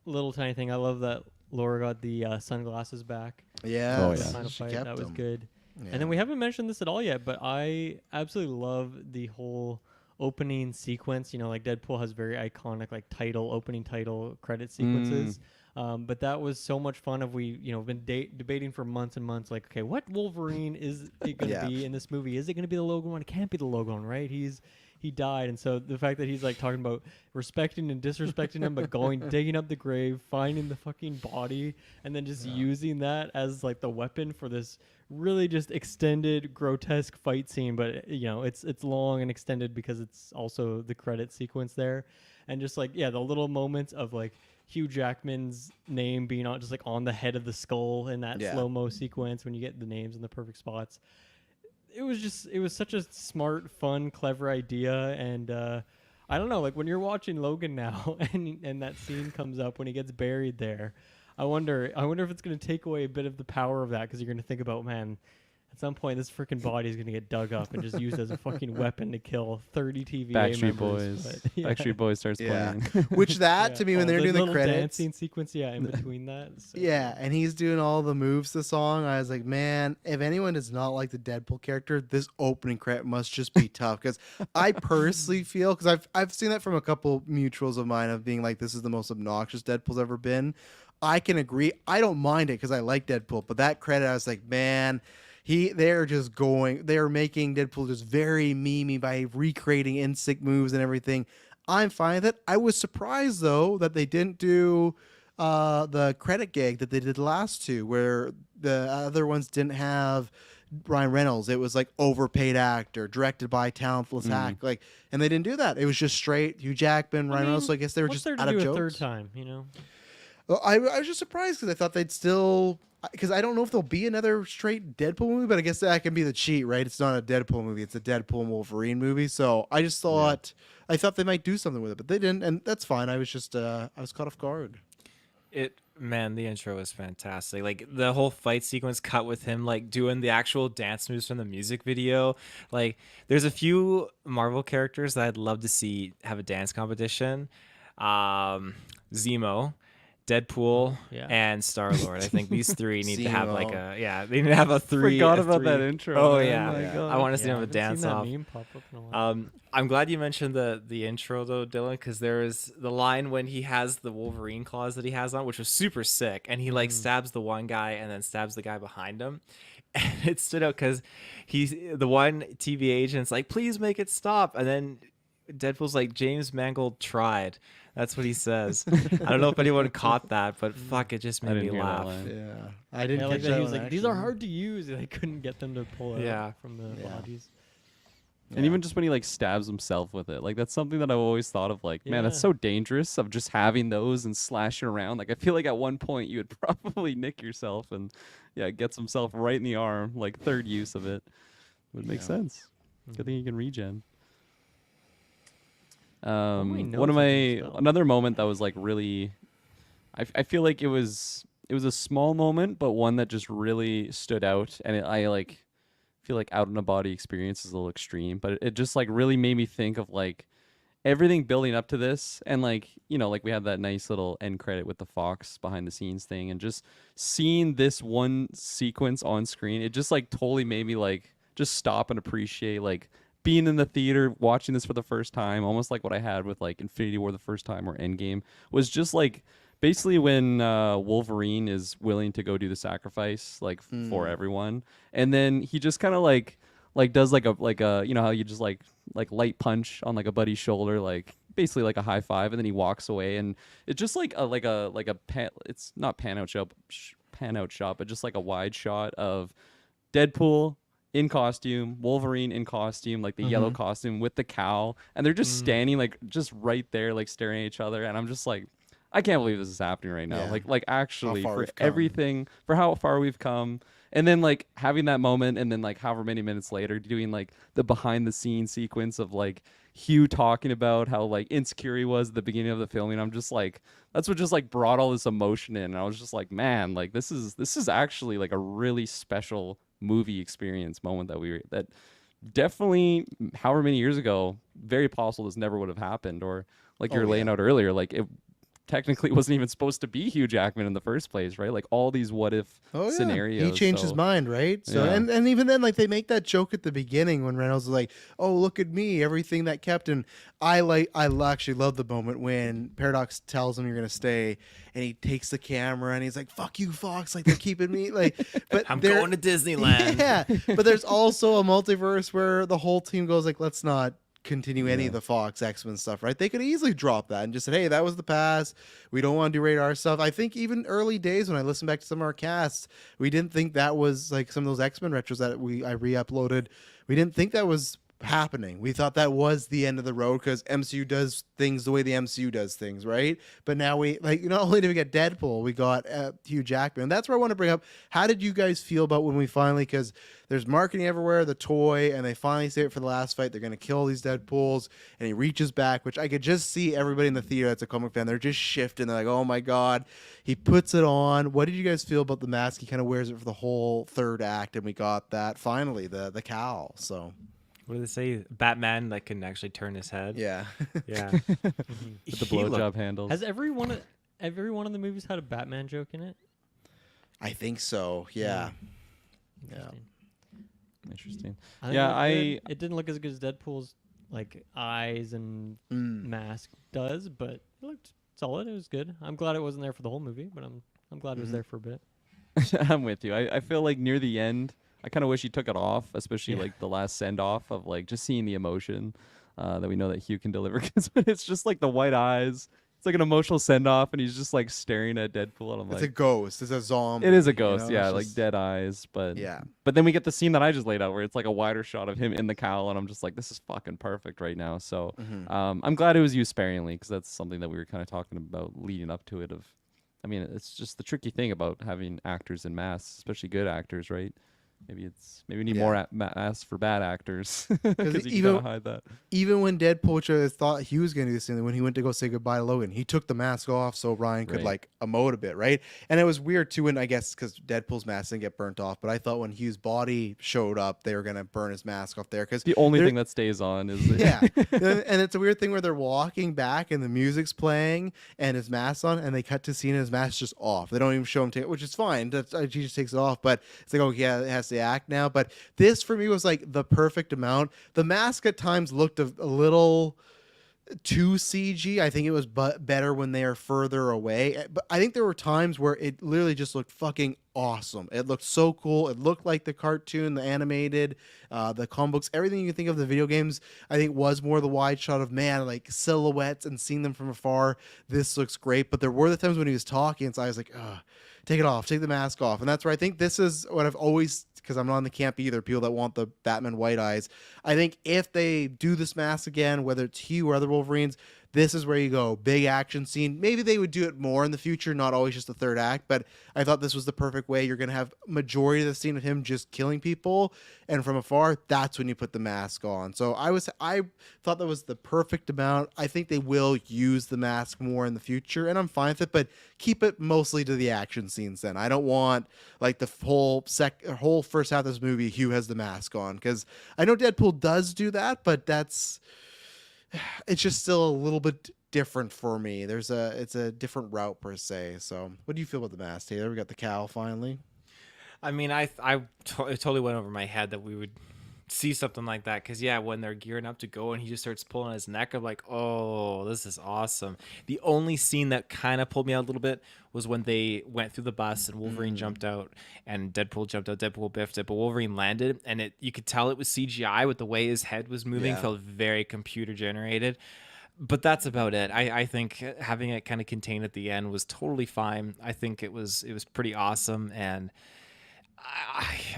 little tiny thing. I love that Laura got the sunglasses back. Yeah. Oh, in the yeah. final She fight. kept That was them. good. Yeah. And then we haven't mentioned this at all yet, but I absolutely love the whole opening sequence. You know, like Deadpool has very iconic like opening title credit sequences. But that was so much fun. Been debating for months and months. Like, okay, what Wolverine is it going to Yeah. be in this movie? Is it going to be the Logan one? It can't be the Logan one, right? He died, and so the fact that he's like talking about respecting and disrespecting him, but digging up the grave, finding the fucking body, and then just using that as like the weapon for this really just extended, grotesque fight scene. But it's long and extended because it's also the credit sequence there, and just like the little moments of like Hugh Jackman's name being on just like on the head of the skull in that Yeah. slow-mo sequence when you get the names in the perfect spots. It was such a smart, fun, clever idea, and I don't know, like when you're watching Logan now, and that scene comes up when he gets buried there, I wonder if it's gonna take away a bit of the power of that because you're gonna think about, man, at some point this freaking body is gonna get dug up and just used as a fucking weapon to kill 30 TVA Backstreet members. Boys. But, yeah. Backstreet Boys starts Yeah. playing. Which that to me when Oh, they're doing the little credits. dancing sequence, in between that. So Yeah, and he's doing all the moves to the song. I was like, man, if anyone does not like the Deadpool character, this opening credit must just be tough. Because I personally feel, because I've seen that from a couple mutuals of mine of being like, this is the most obnoxious Deadpool's ever been. I can agree. I don't mind it because I like Deadpool, but that credit, I was like, man, they're making Deadpool just very memey by recreating instinct moves and everything. I'm fine with it. I was surprised though that they didn't do the credit gag that they did the last two, where the other ones didn't have Ryan Reynolds. It was like overpaid actor, directed by talentless act, like, and they didn't do that. It was just straight Hugh Jackman, Ryan Reynolds. So I guess they were what's just there to out of do jokes. a third time, you know? Well, I was just surprised because I thought they'd still. Because I don't know if there'll be another straight Deadpool movie, but I guess that can be the cheat, right? It's not a Deadpool movie; it's a Deadpool and Wolverine movie. So I just thought, I thought they might do something with it, but they didn't, and that's fine. I was just, I was caught off guard. The intro was fantastic. Like the whole fight sequence cut with him like doing the actual dance moves from the music video. Like there's a few Marvel characters that I'd love to see have a dance competition. Zemo, Deadpool, Yeah. and Star-Lord. I think these three need to have like Zemo. they need to have a three. Forgot a about that three- intro. Oh man. yeah. My Yeah. God. I want to see Yeah, him I have a haven't dance seen that off. meme pop up in a while. I'm glad you mentioned the intro though, Dylan, because there is the line when he has the Wolverine claws that he has on, which was super sick, and he like stabs the one guy and then stabs the guy behind him. And it stood out because the one TV agent's like, "Please make it stop," and then Deadpool's like, "James Mangold tried." That's what he says. I don't know if anyone caught that, but fuck, it just I made me didn't hear that laugh. line. Yeah, I didn't Yeah, catch like that that. He was one, like, "These are actually. hard to use." They couldn't get them to pull out Yeah. from the Yeah. bodies. And even just when he like stabs himself with it, like that's something that I've always thought of. Like, man, that's Yeah. so dangerous of just having those and slashing around. Like, I feel like at one point you would probably nick yourself, and yeah, it gets himself right in the arm. Like third use of it would make Yeah. sense. Good thing you can regen. my One notes of are my messed up. another moment that was like really, I feel like it was a small moment, but one that just really stood out, and I like feel like out in a body experience is a little extreme, but it just like really made me think of like everything building up to this, and like like we had that nice little end credit with the Fox behind the scenes thing, and just seeing this one sequence on screen, it just like totally made me like just stop and appreciate like being in the theater watching this for the first time, almost like what I had with like Infinity War the first time or Endgame, was just like basically when Wolverine is willing to go do the sacrifice like for everyone, and then he just kind of like does like a how you just like light punch on like a buddy's shoulder, like basically like a high five, and then he walks away, and it's just like a it's not pan out shot, but just like a wide shot of Deadpool in costume, Wolverine in costume, like the yellow costume with the cowl, and they're just standing like just right there, like staring at each other, and I'm just like, I can't believe this is happening right now. Yeah. Like actually far for we've come. everything, for how far we've come. And then like having that moment, and then like however many minutes later doing like the behind the scenes sequence of like Hugh talking about how like insecure he was at the beginning of the filming. I'm just like, that's what just like brought all this emotion in. And I was just like, man, like this is actually like a really special movie experience moment that definitely however many years ago, very possible this never would have happened. Or like you're laying out earlier, like it technically wasn't even supposed to be Hugh Jackman in the first place, right? Like all these what if scenarios. He changed his so- mind, right? So Yeah. and even then, like they make that joke at the beginning when Reynolds is like, "Oh, look at me, everything that kept." And I actually love the moment when Paradox tells him you're gonna stay, and he takes the camera and he's like, "Fuck you, Fox!" Like they're keeping me like. But I'm there- going to Disneyland. Yeah, but there's also a multiverse where the whole team goes like, "Let's not continue any of the Fox X-Men stuff," right? They could easily drop that and just said, "Hey, that was the past. We don't want to do radar stuff." I think even early days when I listened back to some of our casts, we didn't think that was like some of those X-Men retros that I re-uploaded. We didn't think that was happening. We thought that was the end of the road because MCU does things the way the MCU does things, right? But now we like not only did we get Deadpool, we got Hugh Jackman. And that's where I want to bring up. How did you guys feel about when we finally, because there's marketing everywhere, the toy, and they finally say it for the last fight, they're going to kill these Deadpools, and he reaches back, which I could just see everybody in the theater that's a comic fan, they're just shifting. They're like, oh my God. He puts it on. What did you guys feel about the mask? He kind of wears it for the whole third act, and we got that finally, the cowl. So What do they say? Batman that can actually turn his head. yeah. Yeah. with the He looked- blowjob handles. Has every one of the movies had a Batman joke in it? I think so. Yeah. Yeah. Interesting. Interesting. I think Yeah, it didn't look as good as Deadpool's like eyes and mask does, but it looked solid. It was good. I'm glad it wasn't there for the whole movie, but I'm glad it was there for a bit. I'm with you. I feel like near the end, I kind of wish he took it off, especially like the last send off of like just seeing the emotion that we know that Hugh can deliver. Because it's just like the white eyes. It's like an emotional send off, and he's just like staring at Deadpool. And I'm It's like, a ghost. It's a zombie. it is a you ghost, know? yeah, It's like just- dead eyes. But Yeah. but then we get the scene that I just laid out, where it's like a wider shot of him in the cowl, and I'm just like, this is fucking perfect right now. So I'm glad it was used sparingly, because that's something that we were kind of talking about leading up to it. I mean, it's just the tricky thing about having actors in masks, especially good actors, right? maybe we need Yeah. more masks for bad actors Because because you gotta hide that. even when Deadpool thought he was going to do this thing, when he went to go say goodbye to Logan, he took the mask off so Ryan could Right. like emote a bit, right? And it was weird too, when I guess because Deadpool's mask didn't get burnt off, but I thought when Hugh's body showed up, they were going to burn his mask off there because The only thing that stays on is yeah, and it's a weird thing where they're walking back and the music's playing and his mask's on, and they cut to scene and his mask's just off. They don't even show him take it, which is fine. He just takes it off, but it's like, oh yeah, it has to act now. But this for me was like the perfect amount. The mask at times looked a little too CG. I think it was better when they are further away. But I think there were times where it literally just looked fucking awesome. It looked so cool. It looked like the cartoon, the animated, the comic books, everything you can think of the video games. I think was more the wide shot of man, like silhouettes and seeing them from afar. This looks great. But there were the times when he was talking, so I was like, take it off, take the mask off. And that's where I think this is what I've always, because I'm not on the camp either, people that want the Batman white eyes. I think if they do this mask again, whether it's Hugh or other Wolverines, this is where you go. Big action scene. Maybe they would do it more in the future, not always just the third act, but I thought this was the perfect way. You're going to have majority of the scene of him just killing people, and from afar, that's when you put the mask on. So I thought that was the perfect amount. I think they will use the mask more in the future, and I'm fine with it, but keep it mostly to the action scenes then. I don't want like the whole first half of this movie, Hugh has the mask on, because I know Deadpool does do that, but it's just still a little bit different for me. It's a different route per se. So what do you feel about the mask, Taylor? We got the cowl finally. I mean, it totally went over my head that we would see something like that, because yeah, when they're gearing up to go and he just starts pulling his neck, I'm like, oh, this is awesome. The only scene that kind of pulled me out a little bit was when they went through the bus and Wolverine jumped out and Deadpool jumped out. Deadpool biffed it, but Wolverine landed, and you could tell it was CGI with the way his head was moving. Yeah. Felt very computer generated. But that's about it. I think having it kind of contained at the end was totally fine. I think it was pretty awesome. And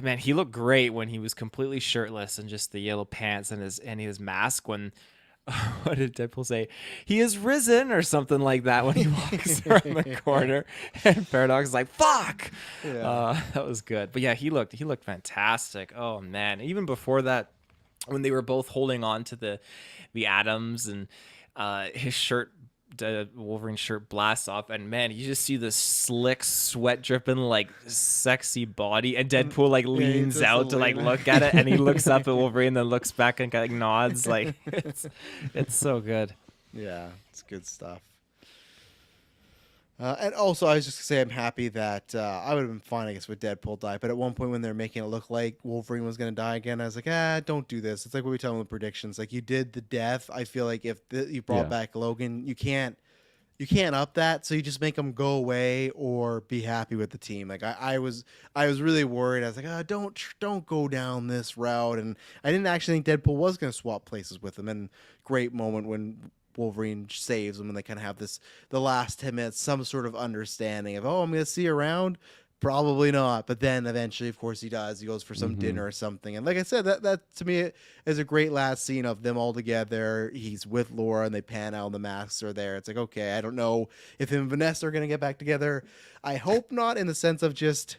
man, he looked great when he was completely shirtless and just the yellow pants and his mask. When what did Deadpool say? He is risen or something like that when he walks around the corner. And Paradox is like, "Fuck!" Yeah. That was good. But yeah, he looked fantastic. Oh man, even before that, when they were both holding on to the atoms and his shirt. Wolverine's shirt blasts off, and man, you just see this slick, sweat dripping, like sexy body, and Deadpool like leans out to like look at it, and he looks up at Wolverine, then looks back and like nods, like it's so good. Yeah, it's good stuff. And also, I was just gonna say I'm happy that I would have been fine, I guess, with Deadpool die. But at one point when they're making it look like Wolverine was gonna die again, I was like, don't do this. It's like what we tell them with predictions. Like you did the death. I feel like if you brought back Logan, you can't up that. So you just make him go away or be happy with the team. Like I was really worried. I was like, don't go down this route. And I didn't actually think Deadpool was gonna swap places with him. And great moment when Wolverine saves them and they kind of have the last 10 minutes, some sort of understanding of, I'm going to see you around. Probably not. But then eventually, of course, he does. He goes for some dinner or something. And like I said, that to me is a great last scene of them all together. He's with Laura and they pan out and the masks are there. It's like, okay, I don't know if him and Vanessa are going to get back together. I hope not, in the sense of just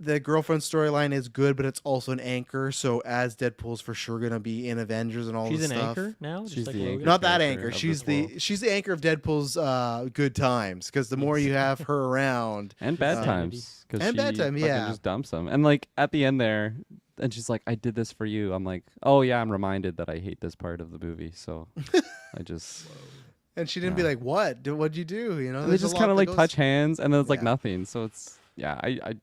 the girlfriend storyline is good, but it's also an anchor. So as Deadpool's for sure gonna be in Avengers and all She's this an stuff. anchor now. Just She's like the Logan? anchor. Not that character anchor. of She's this the anchor of Deadpool's good times, because the more you have her around and bad Sanity. times, because And she bad time, fucking yeah. just dumps him. And like at the end there, and she's like, "I did this for you." I'm like, "Oh yeah, I'm reminded that I hate this part of the movie." So I just and she didn't be like, "What? What'd you do?" You know, they there's a just lot kind of that like goes- touch hands, and then it's like Yeah. nothing. So it's I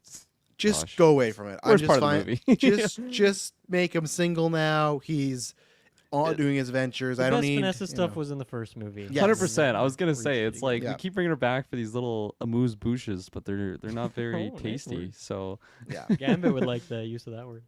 Just gosh. go away from it. I'm Worst just part of fine. the movie. just make him single now. He's doing his ventures. The I don't best need Vanessa stuff know. was in the first movie. Yes. 100%. I was gonna say it's like Yeah. we keep bringing her back for these little amuse bouches, but they're not very Oh, nice tasty. word. So Yeah. Gambit would like the use of that word.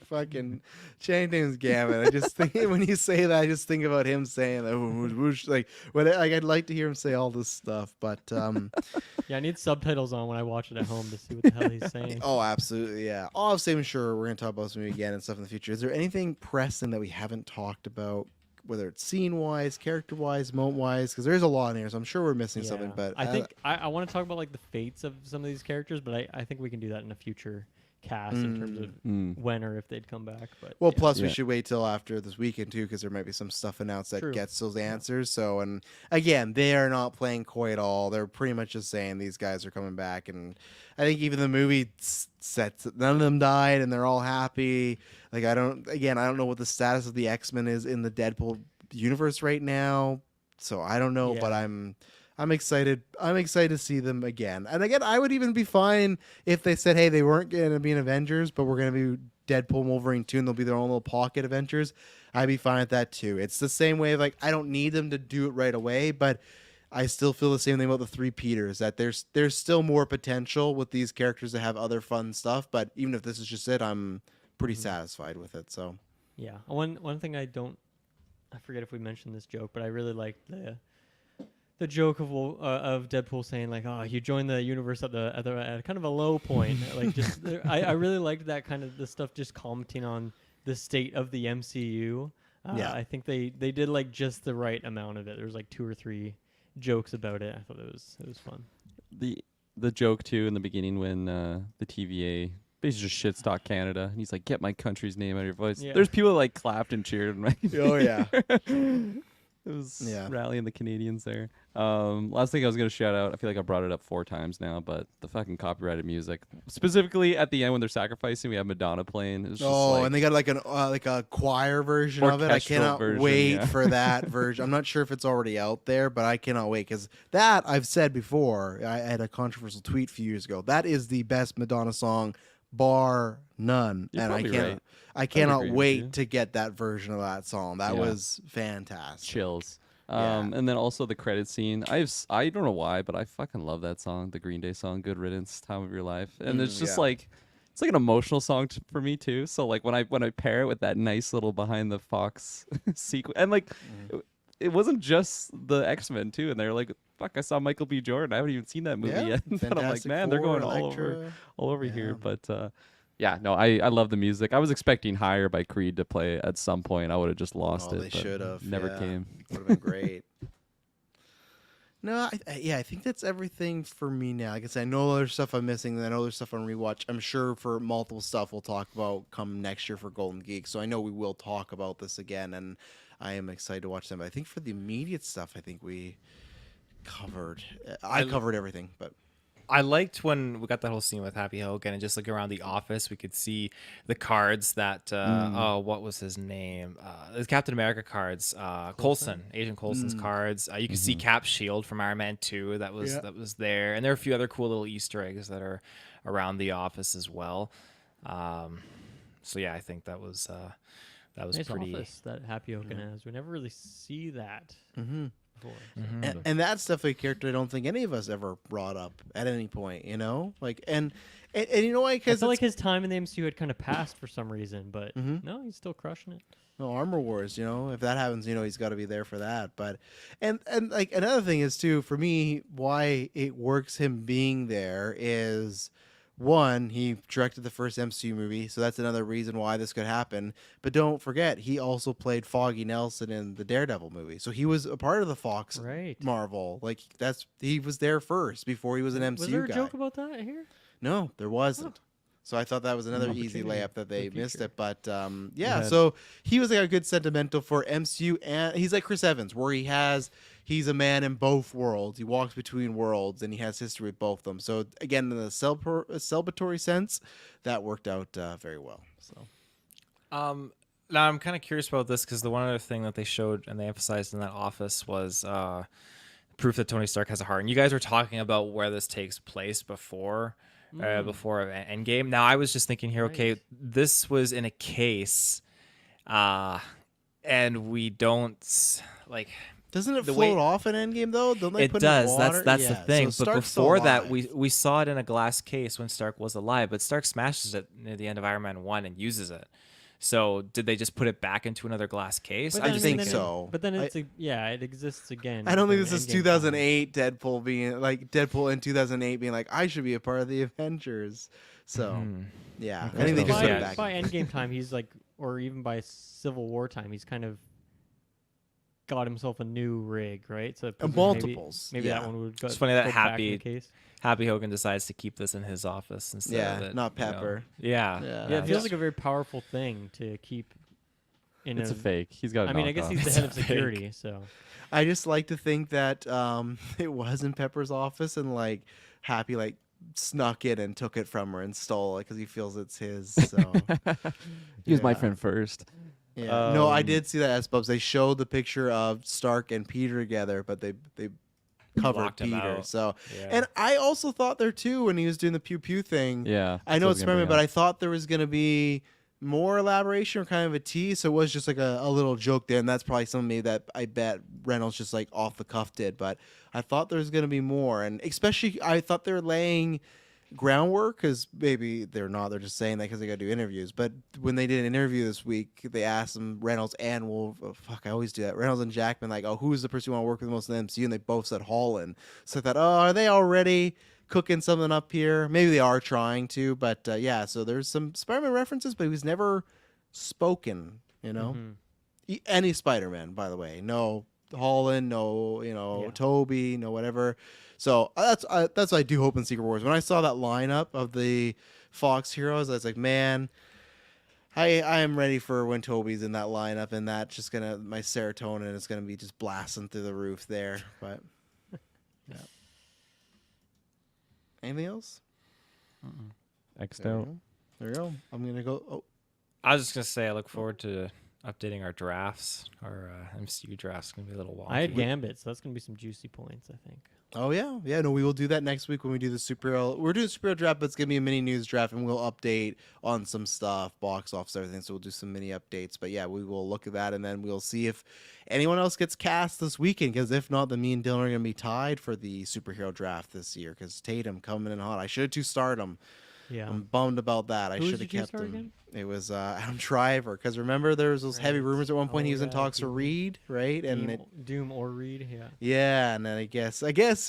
Fucking Channing Tatum's Gambit. I just think when you say that, I just think about him saying that. Whoosh, whoosh, like I'd like to hear him say all this stuff, but Yeah, I need subtitles on when I watch it at home to see what the hell he's saying. oh, absolutely, yeah. Obviously, I'm sure we're gonna talk about this movie again and stuff in the future. Is there anything pressing that we haven't talked about, whether it's scene wise, character wise, moment wise? Because there's a lot in here, so I'm sure we're missing something. But I think I want to talk about like the fates of some of these characters, but I think we can do that in a future cast in terms of when or if they'd come back. But Well, yeah. plus we Yeah. should wait till after this weekend too, because there might be some stuff announced that True. gets those answers. So, and again, they are not playing coy at all. They're pretty much just saying these guys are coming back, and I think even the movie sets none of them died, and they're all happy. Like I don't know what the status of the X-Men is in the Deadpool universe right now, so I don't know, but Yeah. I'm excited. I'm excited to see them again. And again, I would even be fine if they said, hey, they weren't going to be in Avengers, but we're going to be Deadpool and Wolverine 2, and they'll be their own little pocket adventures. I'd be fine with that too. It's the same way of like, I don't need them to do it right away, but I still feel the same thing about the three Peters, that there's still more potential with these characters to have other fun stuff. But even if this is just it, I'm pretty satisfied with it. So Yeah. One thing I forget if we mentioned this joke, but I really liked the joke of Deadpool saying like, "Oh, you joined the universe at kind of a low point." Like, just I really liked that kind of the stuff, just commenting on the state of the MCU. Yeah. I think they did like just the right amount of it. There was like 2 or 3 jokes about it. I thought it was fun. The joke too in the beginning when the TVA basically just shit talk Canada, and he's like, "Get my country's name out of your voice." Yeah. There's people that, like clapped and cheered. And, like, oh yeah. it was Yeah. rallying the Canadians there. Last thing I was gonna shout out. I feel like I brought it up 4 times now, but the fucking copyrighted music, specifically at the end when they're sacrificing, we have Madonna playing. It's just like, And they got like a choir version of it. I Orchestral cannot version, wait yeah. for that version. I'm not sure if it's already out there, but I cannot wait because that I've said before. I had a controversial tweet a few years ago. That is the best Madonna song, bar none. You're and probably right. I cannot agree with you. wait to get that version of that song. That Yeah. was fantastic. chills. Yeah. And then also the credit scene. I don't know why, but I fucking love that song, the Green Day song, "Good Riddance," "Time of Your Life," and it's just yeah. like it's like an emotional song for me too. So like when I pair it with that nice little behind the Fox sequence, and like it wasn't just the X-Men too, and they're like, "Fuck, I saw Michael B. Jordan. I haven't even seen that movie Yeah, yet." But I'm like, Fantastic man, they're Four, going Elektra. all over Yeah. here. But yeah, no, I love the music. I was expecting Higher by Creed to play at some point. I would have just lost Oh, it. they but should have. Never yeah. came. Would have been great. No, I think that's everything for me now. Like I said, I know there's stuff I'm missing, and I know there's stuff on rewatch. I'm sure for multiple stuff we'll talk about come next year for Golden Geek. So I know we will talk about this again, and I am excited to watch them. But I think for the immediate stuff, I think we covered. I covered everything, but I liked when we got that whole scene with Happy Hogan and just like around the office, we could see the cards that, what was his name? The Captain America cards, Coulson, Agent Coulson's cards. You could see Cap's shield from Iron Man 2 that was there. And there are a few other cool little Easter eggs that are around the office as well. So yeah, I think that was Nice pretty. office that Happy Hogan has. We never really see that before. So. and that's definitely a character I don't think any of us ever brought up at any point. You know, like and you know why? I Because feel like his time in the MCU had kind of passed for some reason, but no, he's still crushing it. No, Armor Wars, you know, if that happens, you know, he's got to be there for that. But, and like another thing is too, for me, why it works him being there is one, he directed the first MCU movie, so that's another reason why this could happen. But don't forget, he also played Foggy Nelson in the Daredevil movie, so he was a part of the Fox Right. Marvel. Like he was there first before he was an MCU Was there a guy. joke about that here? No, there wasn't. So I thought that was another easy Opportunity layup that for they the missed future. it. But yeah, Yeah. so he was like a good sentimental for MCU, and he's like Chris Evans, where he's a man in both worlds. He walks between worlds, and he has history with both of them. So again, in the celebratory sense, that worked out very well. So Now I'm kind of curious about this because the one other thing that they showed and they emphasized in that office was proof that Tony Stark has a heart. And you guys were talking about where this takes place before Endgame. Now I was just thinking here, okay, Right. this was in a case, and we don't like. doesn't it The float way- off in Endgame though? Don't they It put it in does. water? That's the Yeah, thing. so But Stark's still before that, alive. we saw it in a glass case when Stark was alive. But Stark smashes it near the end of Iron Man 1 and uses it. So did they just put it back into another glass case? But I then- think then it- so. But then it exists again. I don't think during this is Endgame time. 2008 Deadpool being like Deadpool in 2008 being like I should be a part of the Avengers. So yeah, I think they just by, put it back. by Endgame time, he's like, or even by Civil War time, he's kind of got himself a new rig, right? So I presume multiples, Maybe yeah. that one would go. It's funny that go back in Happy- the case. Happy Hogan decides to keep this in his office instead of it, not you know. Pepper. Yeah. Yeah, it feels like a very powerful thing to keep in It's a fake. He's got. I mean, I guess he's the head of security, so I just like to think that it was in Pepper's office and like Happy like snuck in and took it from her and stole it because he feels it's his. So He was my Yeah. friend first. yeah, no, I did see that S Bubs. They showed the picture of Stark and Peter together, but they covered Locked him Peter. out. So Yeah. and I also thought there too when he was doing the pew pew thing. Yeah. I know so it's Spider-Man, but I thought there was gonna be more elaboration or kind of a tease. So it was just like a little joke there, and that's probably something maybe that I bet Reynolds just like off the cuff did. But I thought there was gonna be more, and especially I thought they were laying groundwork because maybe they're not. They're just saying that because they got to do interviews. But when they did an interview this week, they asked them Reynolds and I always do that. Reynolds and Jackman like, oh, who's the person you want to work with the most in the MCU? And they both said Holland. So I thought, oh, are they already cooking something up here? Maybe they are trying to, but yeah. So there's some Spider-Man references, but he was never spoken. You know, any Spider-Man, by the way, no Holland, no Toby, no whatever. So that's what I do hope in Secret Wars. When I saw that lineup of the Fox heroes, I was like, man, I am ready for when Toby's in that lineup, and that's just my serotonin is gonna be just blasting through the roof there. But yeah. Anything else? X'd There we out. go. There we go. I'm gonna go. Oh, I was just gonna say I look forward to updating our drafts. Our MCU drafts gonna be a little wonky. I had Gambit, so that's gonna be some juicy points, I think. oh yeah. No, we will do that next week when we do the superhero. We're doing the superhero draft, but it's gonna be a mini news draft, and we'll update on some stuff, box office, everything. So we'll do some mini updates. But yeah, we will look at that, and then we'll see if anyone else gets cast this weekend. Because if not, then me and Dylan are gonna be tied for the superhero draft this year. Because Tatum coming in hot. I should have two starred him. Yeah. I'm bummed about that. I Who was should have your kept two-star him. again? It was Adam Driver. Because remember, there was those heavy Right. rumors at one point Oh, he was in yeah, talks for Doom. Reed, right? And Doom or Reed, yeah. yeah, and then I guess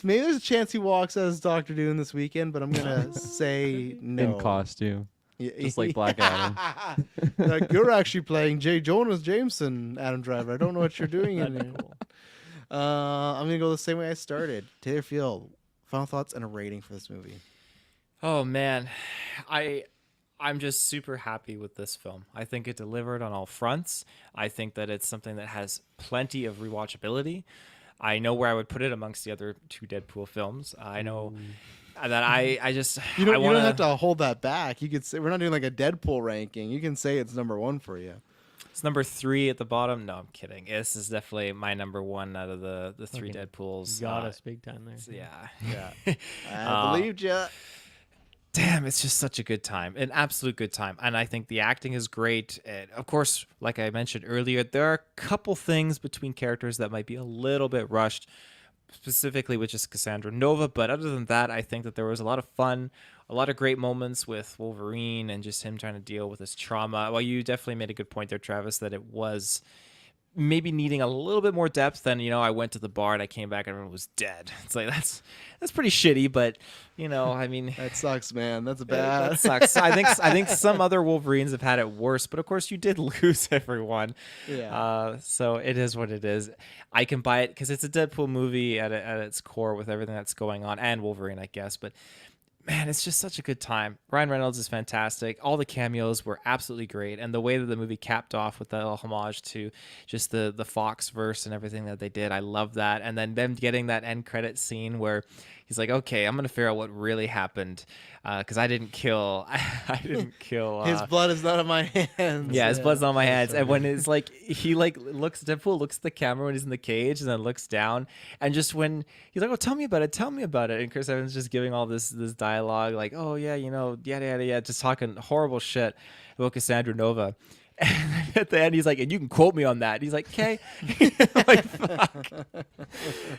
maybe there's a chance he walks as Doctor Doom this weekend, but I'm gonna say no. In costume. Yeah. Just like Black Adam. Like, you're actually playing J. Jonas Jameson, Adam Driver. I don't know what you're doing in That'd there. be cool. I'm gonna go the same way I started. Taylor Field. Final thoughts and a rating for this movie. Oh man, I'm just super happy with this film. I think it delivered on all fronts. I think that it's something that has plenty of rewatchability. I know where I would put it amongst the other two Deadpool films. I know that I just You don't, I you wanna, don't have to hold that back. You could say we're not doing like a Deadpool ranking. You can say it's number 1 for you. It's number 3 at the bottom. No, I'm kidding. This is definitely my number 1 out of the three Okay. Deadpools. Got us big time there. Yeah. I believed you. Damn, it's just such a good time, an absolute good time. And I think the acting is great. And of course, like I mentioned earlier, there are a couple things between characters that might be a little bit rushed, specifically with just Cassandra Nova. But other than that, I think that there was a lot of fun, a lot of great moments with Wolverine and just him trying to deal with his trauma. Well, you definitely made a good point there, Travis, that it was maybe needing a little bit more depth than, I went to the bar and I came back and everyone was dead. It's like, that's pretty shitty, but I mean, That sucks, man. That's bad. that sucks. I think some other Wolverines have had it worse, but of course you did lose everyone. Yeah. So it is what it is. I can buy it because it's a Deadpool movie at its core with everything that's going on, and Wolverine, I guess. But man, it's just such a good time. Ryan Reynolds is fantastic. All the cameos were absolutely great, and the way that the movie capped off with that little homage to just the Fox verse and everything that they did, I love that. And then them getting that end credit scene where he's like, "Okay, I'm gonna figure out what really happened because I didn't kill. I didn't kill His blood is not on my hands. yeah, his blood's on my hands." And when it's like Deadpool looks at the camera when he's in the cage and then looks down, and just when he's like, "Oh, tell me about it," and Chris Evans just giving all this dialogue like, "Oh yeah, yada yada yada," just talking horrible shit about Cassandra Nova. And at the end, he's like, "And you can quote me on that." And he's like, "Okay." Like, fuck.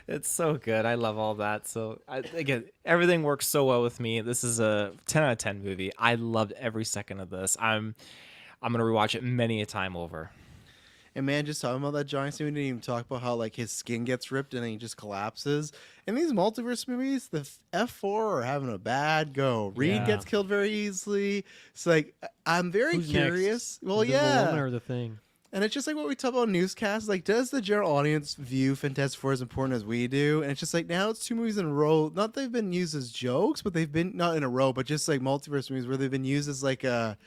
It's so good. I love all that. So again, everything works so well with me. This is a 10 out of 10 movie. I loved every second of this. I'm gonna rewatch it many a time over. And man, just talking about that giant scene, we didn't even talk about how like his skin gets ripped and then he just collapses. In these multiverse movies, the F4 are having a bad go. Reed Yeah. gets killed very easily. It's like I'm very Who's curious. next? Well, Invisible yeah. Woman or the Thing? And it's just like what we talk about newscasts. Like, does the general audience view Fantastic Four as important as we do? And it's just like now it's 2 movies in a row. Not they've been used as jokes, but they've been not in a row, but just like multiverse movies where they've been used as like a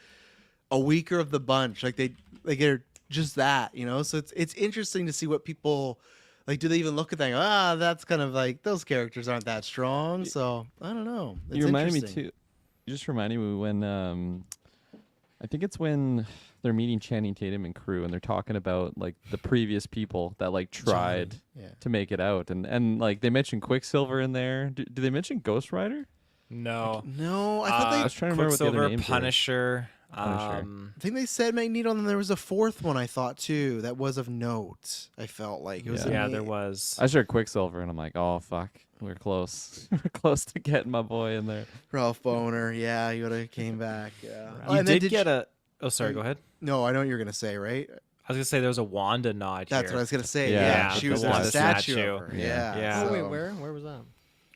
weaker of the bunch. Like they're just that, you know. So it's interesting to see what people like. Do they even look at that? And go, that's kind of like those characters aren't that strong. So I don't know. It's You reminded me interesting. too. You just reminded me when I think it's when they're meeting Channing Tatum and crew, and they're talking about like the previous people that like tried Johnny, yeah. to make it out, and like they mentioned Quicksilver in there. Do they mention Ghost Rider? No. No, I thought I was trying to remember what the other Quicksilver, names were. Punisher. Punisher. I think they said Magneto, and then there was a 4th one I thought too that was of note. I felt like it was. Yeah. Yeah, there was. I heard Quicksilver, and I'm like, oh fuck, we're close. We're close to getting my boy in there. Ralph Boner. Yeah, you would have came back. Yeah. Right. Oh, You and then did get a. Oh, sorry. Go ahead. No, I know what you're gonna say, right? I was gonna say there was a Wanda nod That's here what I was gonna say. Yeah, Yeah, with she the was in a Wanda statue. statue. Of her. Yeah. Yeah. Oh, wait, so- where was that?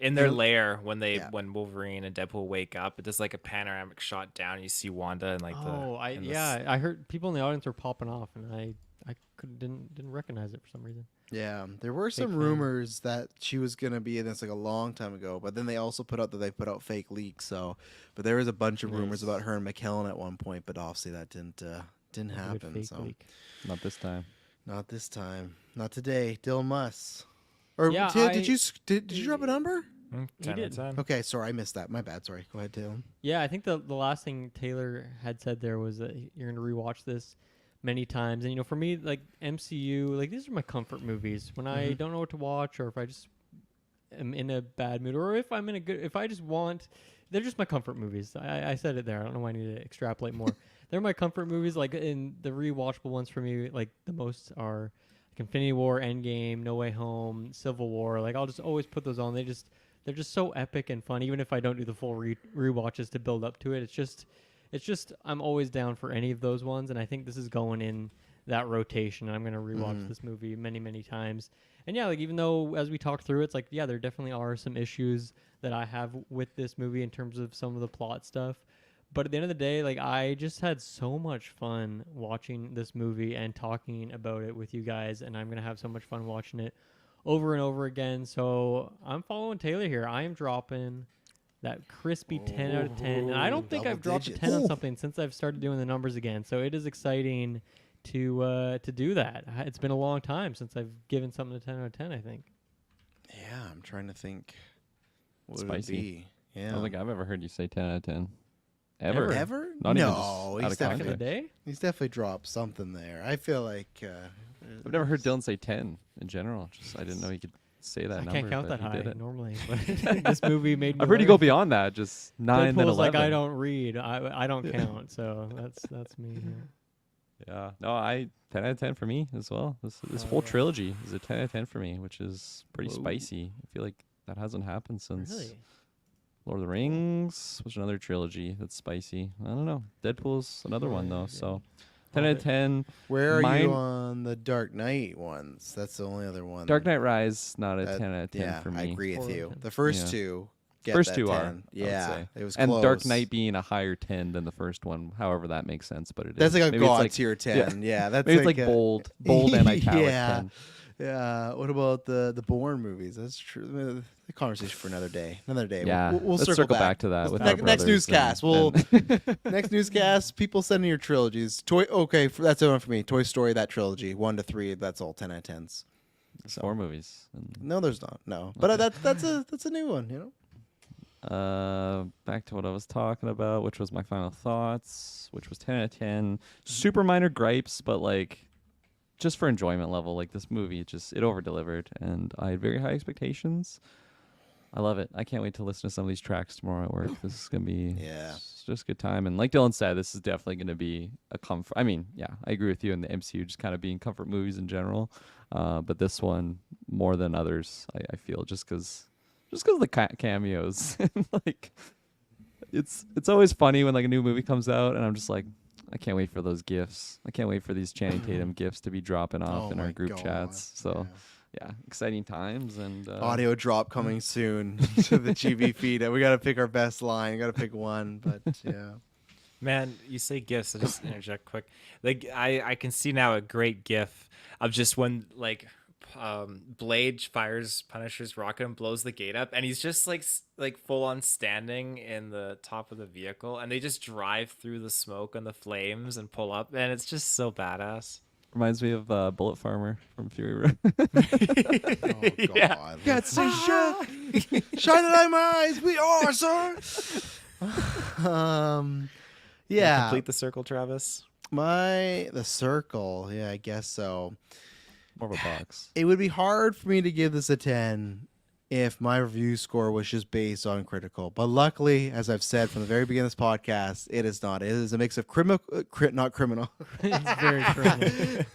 in their You- lair when they Yeah. when Wolverine and Deadpool wake up. It does like a panoramic shot down. And you see Wanda and like I heard people in the audience were popping off, and I didn't recognize it for some reason. Yeah, there were some fan. rumors that she was gonna be in this like a long time ago, but then they also put out that they put out fake leaks. So, but there was a bunch of rumors Nice. about her and McKellen at one point, but obviously that didn't Maybe a happen. fake So leak. Not this time. not this time, not today. Dylan Muss. Or Yeah, did you drop a number? 10 did. 10. Okay, sorry, I missed that. My bad. Sorry. Go ahead, Dylan. Yeah, I think the last thing Taylor had said there was that you're gonna rewatch this many times, and for me, like MCU, like these are my comfort movies when I don't know what to watch, or if I just am in a bad mood, or if I'm in a good, if I just want, they're just my comfort movies. I said it there. I don't know why I need to extrapolate more. They're my comfort movies. Like in the rewatchable ones for me, like the most are like Infinity War, Endgame, No Way Home, Civil War. Like I'll just always put those on. They're just so epic and fun. Even if I don't do the full rewatches to build up to it, it's just I'm always down for any of those ones. And I think this is going in that rotation. And I'm gonna rewatch this movie many, many times. And yeah, like even though as we talk through, it's like yeah, there definitely are some issues that I have with this movie in terms of some of the plot stuff. But at the end of the day, like I just had so much fun watching this movie and talking about it with you guys, and I'm gonna have so much fun watching it over and over again. So I'm following Taylor here. I am dropping that crispy 10 out of 10. And I don't think double I've dropped a digits. 10 on something since I've started doing the numbers again. So it is exciting to do that. It's been a long time since I've given something a 10 out of 10, I think. Yeah, I'm trying to think. What would Spicy. it be? I Yeah. don't think I've ever heard you say 10 out of 10. Ever. Ever? Not even no, just out he's of Back in the definitely, day? he's definitely dropped something there. I feel like I've never heard Dylan say 10 in general. Just I didn't know he could say that I number. can't count but that he did high it. normally. But this movie made me I've heard you learn. go beyond that. Just 9, then Deadpool's 11. like, I don't read. I don't count. So that's me. Yeah. No, 10 out of 10 for me as well. This whole trilogy is a 10 out of 10 for me, which is pretty Whoa. spicy. I feel like that hasn't happened since Really? Lord of the Rings was another trilogy that's spicy. I don't know. Deadpool's another one though. Yeah. So 10 out of 10. Where are Mine- you on the Dark Knight ones? That's the only other one. Dark Knight Rise, not a that- 10 out of 10 yeah, for me. I agree with 4 out of you. 10. The first Yeah. two. Get First that two 10. are. I would Yeah, say. it was And close. Dark Knight being a higher 10 than the first one, however that makes sense, but it That's is. like a Maybe it's god like- tier 10. Yeah, that's Maybe it's like a- bold and italic Yeah. 10. Yeah. What about the Bourne movies? That's true. The conversation for another day. Another day. Yeah, We'll let's circle back to that with Next, our next brothers newscast. and- We'll and- next newscast. People sending your trilogies. That's the one for me. Toy Story, that trilogy, 1 to 3. That's all 10 out of 10s. There's 4 movies. And, No, there's not. No, but that's a new one. You know. back to what I was talking about, which was my final thoughts, which was 10 out of 10. Super minor gripes, but like just for enjoyment level, like this movie, it over delivered, and I had very high expectations. I love it. I can't wait to listen to some of these tracks tomorrow at work. This is gonna be just a good time. And like Dylan said, this is definitely gonna be a comfort. I mean, yeah, I agree with you in the MCU just kind of being comfort movies in general, but this one more than others, I feel just because of the cameos. Like it's always funny when like a new movie comes out, and I'm just like, I can't wait for those gifs. I can't wait for these Channing Tatum gifs to be dropping off Oh in our my group God. chats. So yeah, exciting times. And Audio drop coming soon to the GB feed. We got to pick our best line. Got to pick one, but yeah. Man, you say gifs. I just interject quick. Like I can see now a great gif of just when like Blade fires Punisher's rocket and blows the gate up, and he's just like full on standing in the top of the vehicle, and they just drive through the smoke and the flames and pull up, and it's just so badass. Reminds me of Bullet Farmer from Fury Road. Oh Yeah. God! Can't see shit. Shine the light in my eyes. We are, sir. Yeah. Complete the circle, Travis. The circle. Yeah, I guess so. More of a box. It would be hard for me to give this a 10 if my review score was just based on critical. But luckily, as I've said from the very beginning of this podcast, it is not. It is a mix of not criminal. It's very criminal.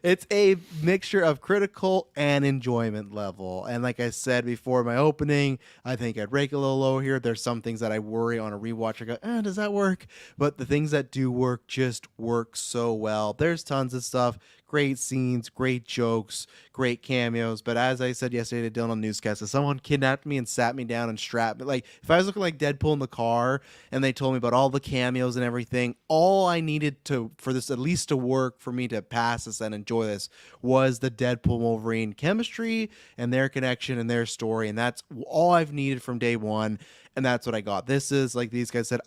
It's a mixture of critical and enjoyment level. And like I said before, my opening, I think I'd rake a little low here. There's some things that I worry on a rewatch. I go, does that work? But the things that do work just work so well. There's tons of stuff. Great scenes, great jokes, great cameos. But as I said yesterday to Dylan on Newscast, if someone kidnapped me and sat me down and strapped me, like if I was looking like Deadpool in the car and they told me about all the cameos and everything, all I needed for this at least to work for me to pass this and enjoy this was the Deadpool Wolverine chemistry and their connection and their story. And that's all I've needed from day one. And that's what I got. This is, like these guys said,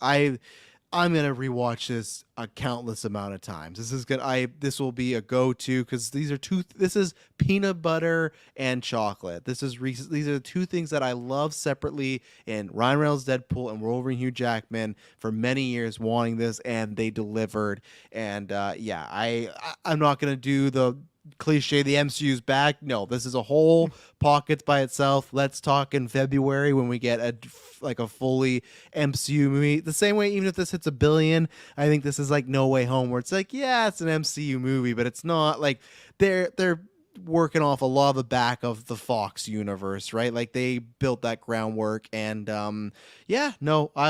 I'm gonna rewatch this a countless amount of times. This will be a go-to because these are this is peanut butter and chocolate. These are the two things that I love separately in Ryan Reynolds Deadpool and Wolverine Hugh Jackman for many years wanting this, and they delivered. And I'm not gonna do the cliche the MCU's back. No, this is a whole pocket by itself. Let's talk in February when we get a fully MCU movie. The same way, even if this hits $1 billion, I think this is like No Way Home, where it's like, yeah, it's an MCU movie, but it's not like they're working off a lot of the back of the Fox universe, right? Like they built that groundwork, and I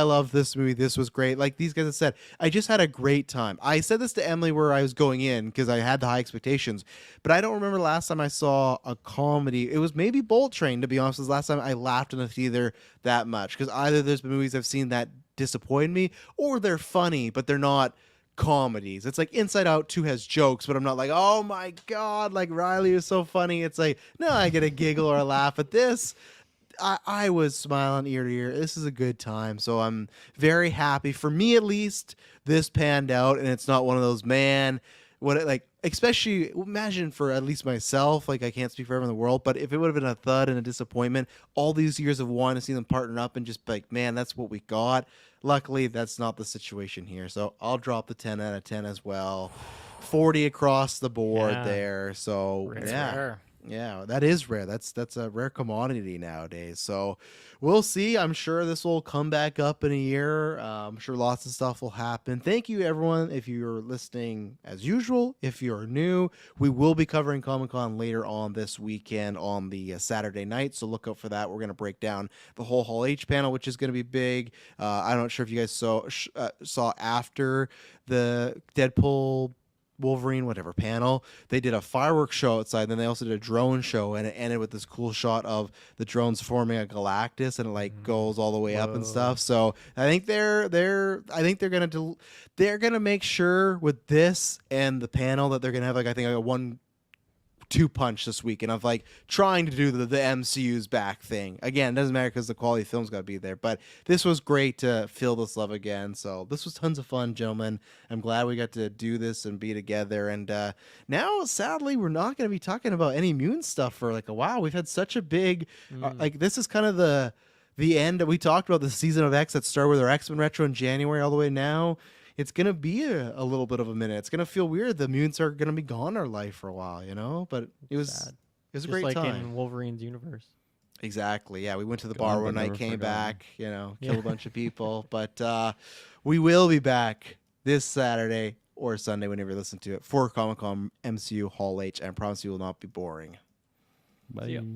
love this movie. This was great. Like these guys have said, I just had a great time. I said this to Emily where I was going in because I had the high expectations, but I don't remember last time I saw a comedy. It was maybe Bolt Train, to be honest, was the last time I laughed in a theater that much, because either there's been movies I've seen that disappoint me, or they're funny but they're not comedies. It's like Inside Out 2 has jokes, but I'm not like, oh my God, like Riley is so funny. It's like, no, I get a giggle or a laugh at this. I was smiling ear to ear. This is a good time. So I'm very happy. For me, at least, this panned out, and it's not one of those, especially imagine for at least myself, like I can't speak for everyone in the world, but if it would have been a thud and a disappointment, all these years of wanting to see them partner up and just be like, man, that's what we got. Luckily, that's not the situation here. So I'll drop the 10 out of 10 as well. 40 across the board there. So Rare. Yeah, that is rare. That's a rare commodity nowadays. So we'll see. I'm sure this will come back up in a year. I'm sure lots of stuff will happen. Thank you, everyone. If you're listening as usual, if you're new, we will be covering Comic-Con later on this weekend on the Saturday night. So look out for that. We're going to break down the whole Hall H panel, which is going to be big. I'm not sure if you guys saw after the Deadpool Wolverine, whatever panel, they did a fireworks show outside. Then they also did a drone show, and it ended with this cool shot of the drones forming a Galactus, and it like goes all the way up and stuff. So I think they're gonna make sure with this and the panel that they're gonna have like, I think, a 1-2 punch this weekend of like trying to do the MCU's back thing. Again, it doesn't matter because the quality of the film's got to be there, but this was great to feel this love again. So this was tons of fun, gentlemen. I'm glad we got to do this and be together. And now, sadly, we're not going to be talking about any Mune stuff for like a while. We've had such a big, this is kind of the end. We talked about the season of X that started with our X-Men Retro in January all the way now. It's going to be a little bit of a minute. It's going to feel weird. The mutants are going to be gone in our life for a while, but it was Sad. a Just great like time. in Wolverine's universe. Exactly. Yeah, we went to the Gone bar but one night, never came forgotten. back, killed a bunch of people. But we will be back this Saturday or Sunday, whenever you listen to it, for Comic-Con MCU Hall H. And I promise you will not be boring. Bye. See ya.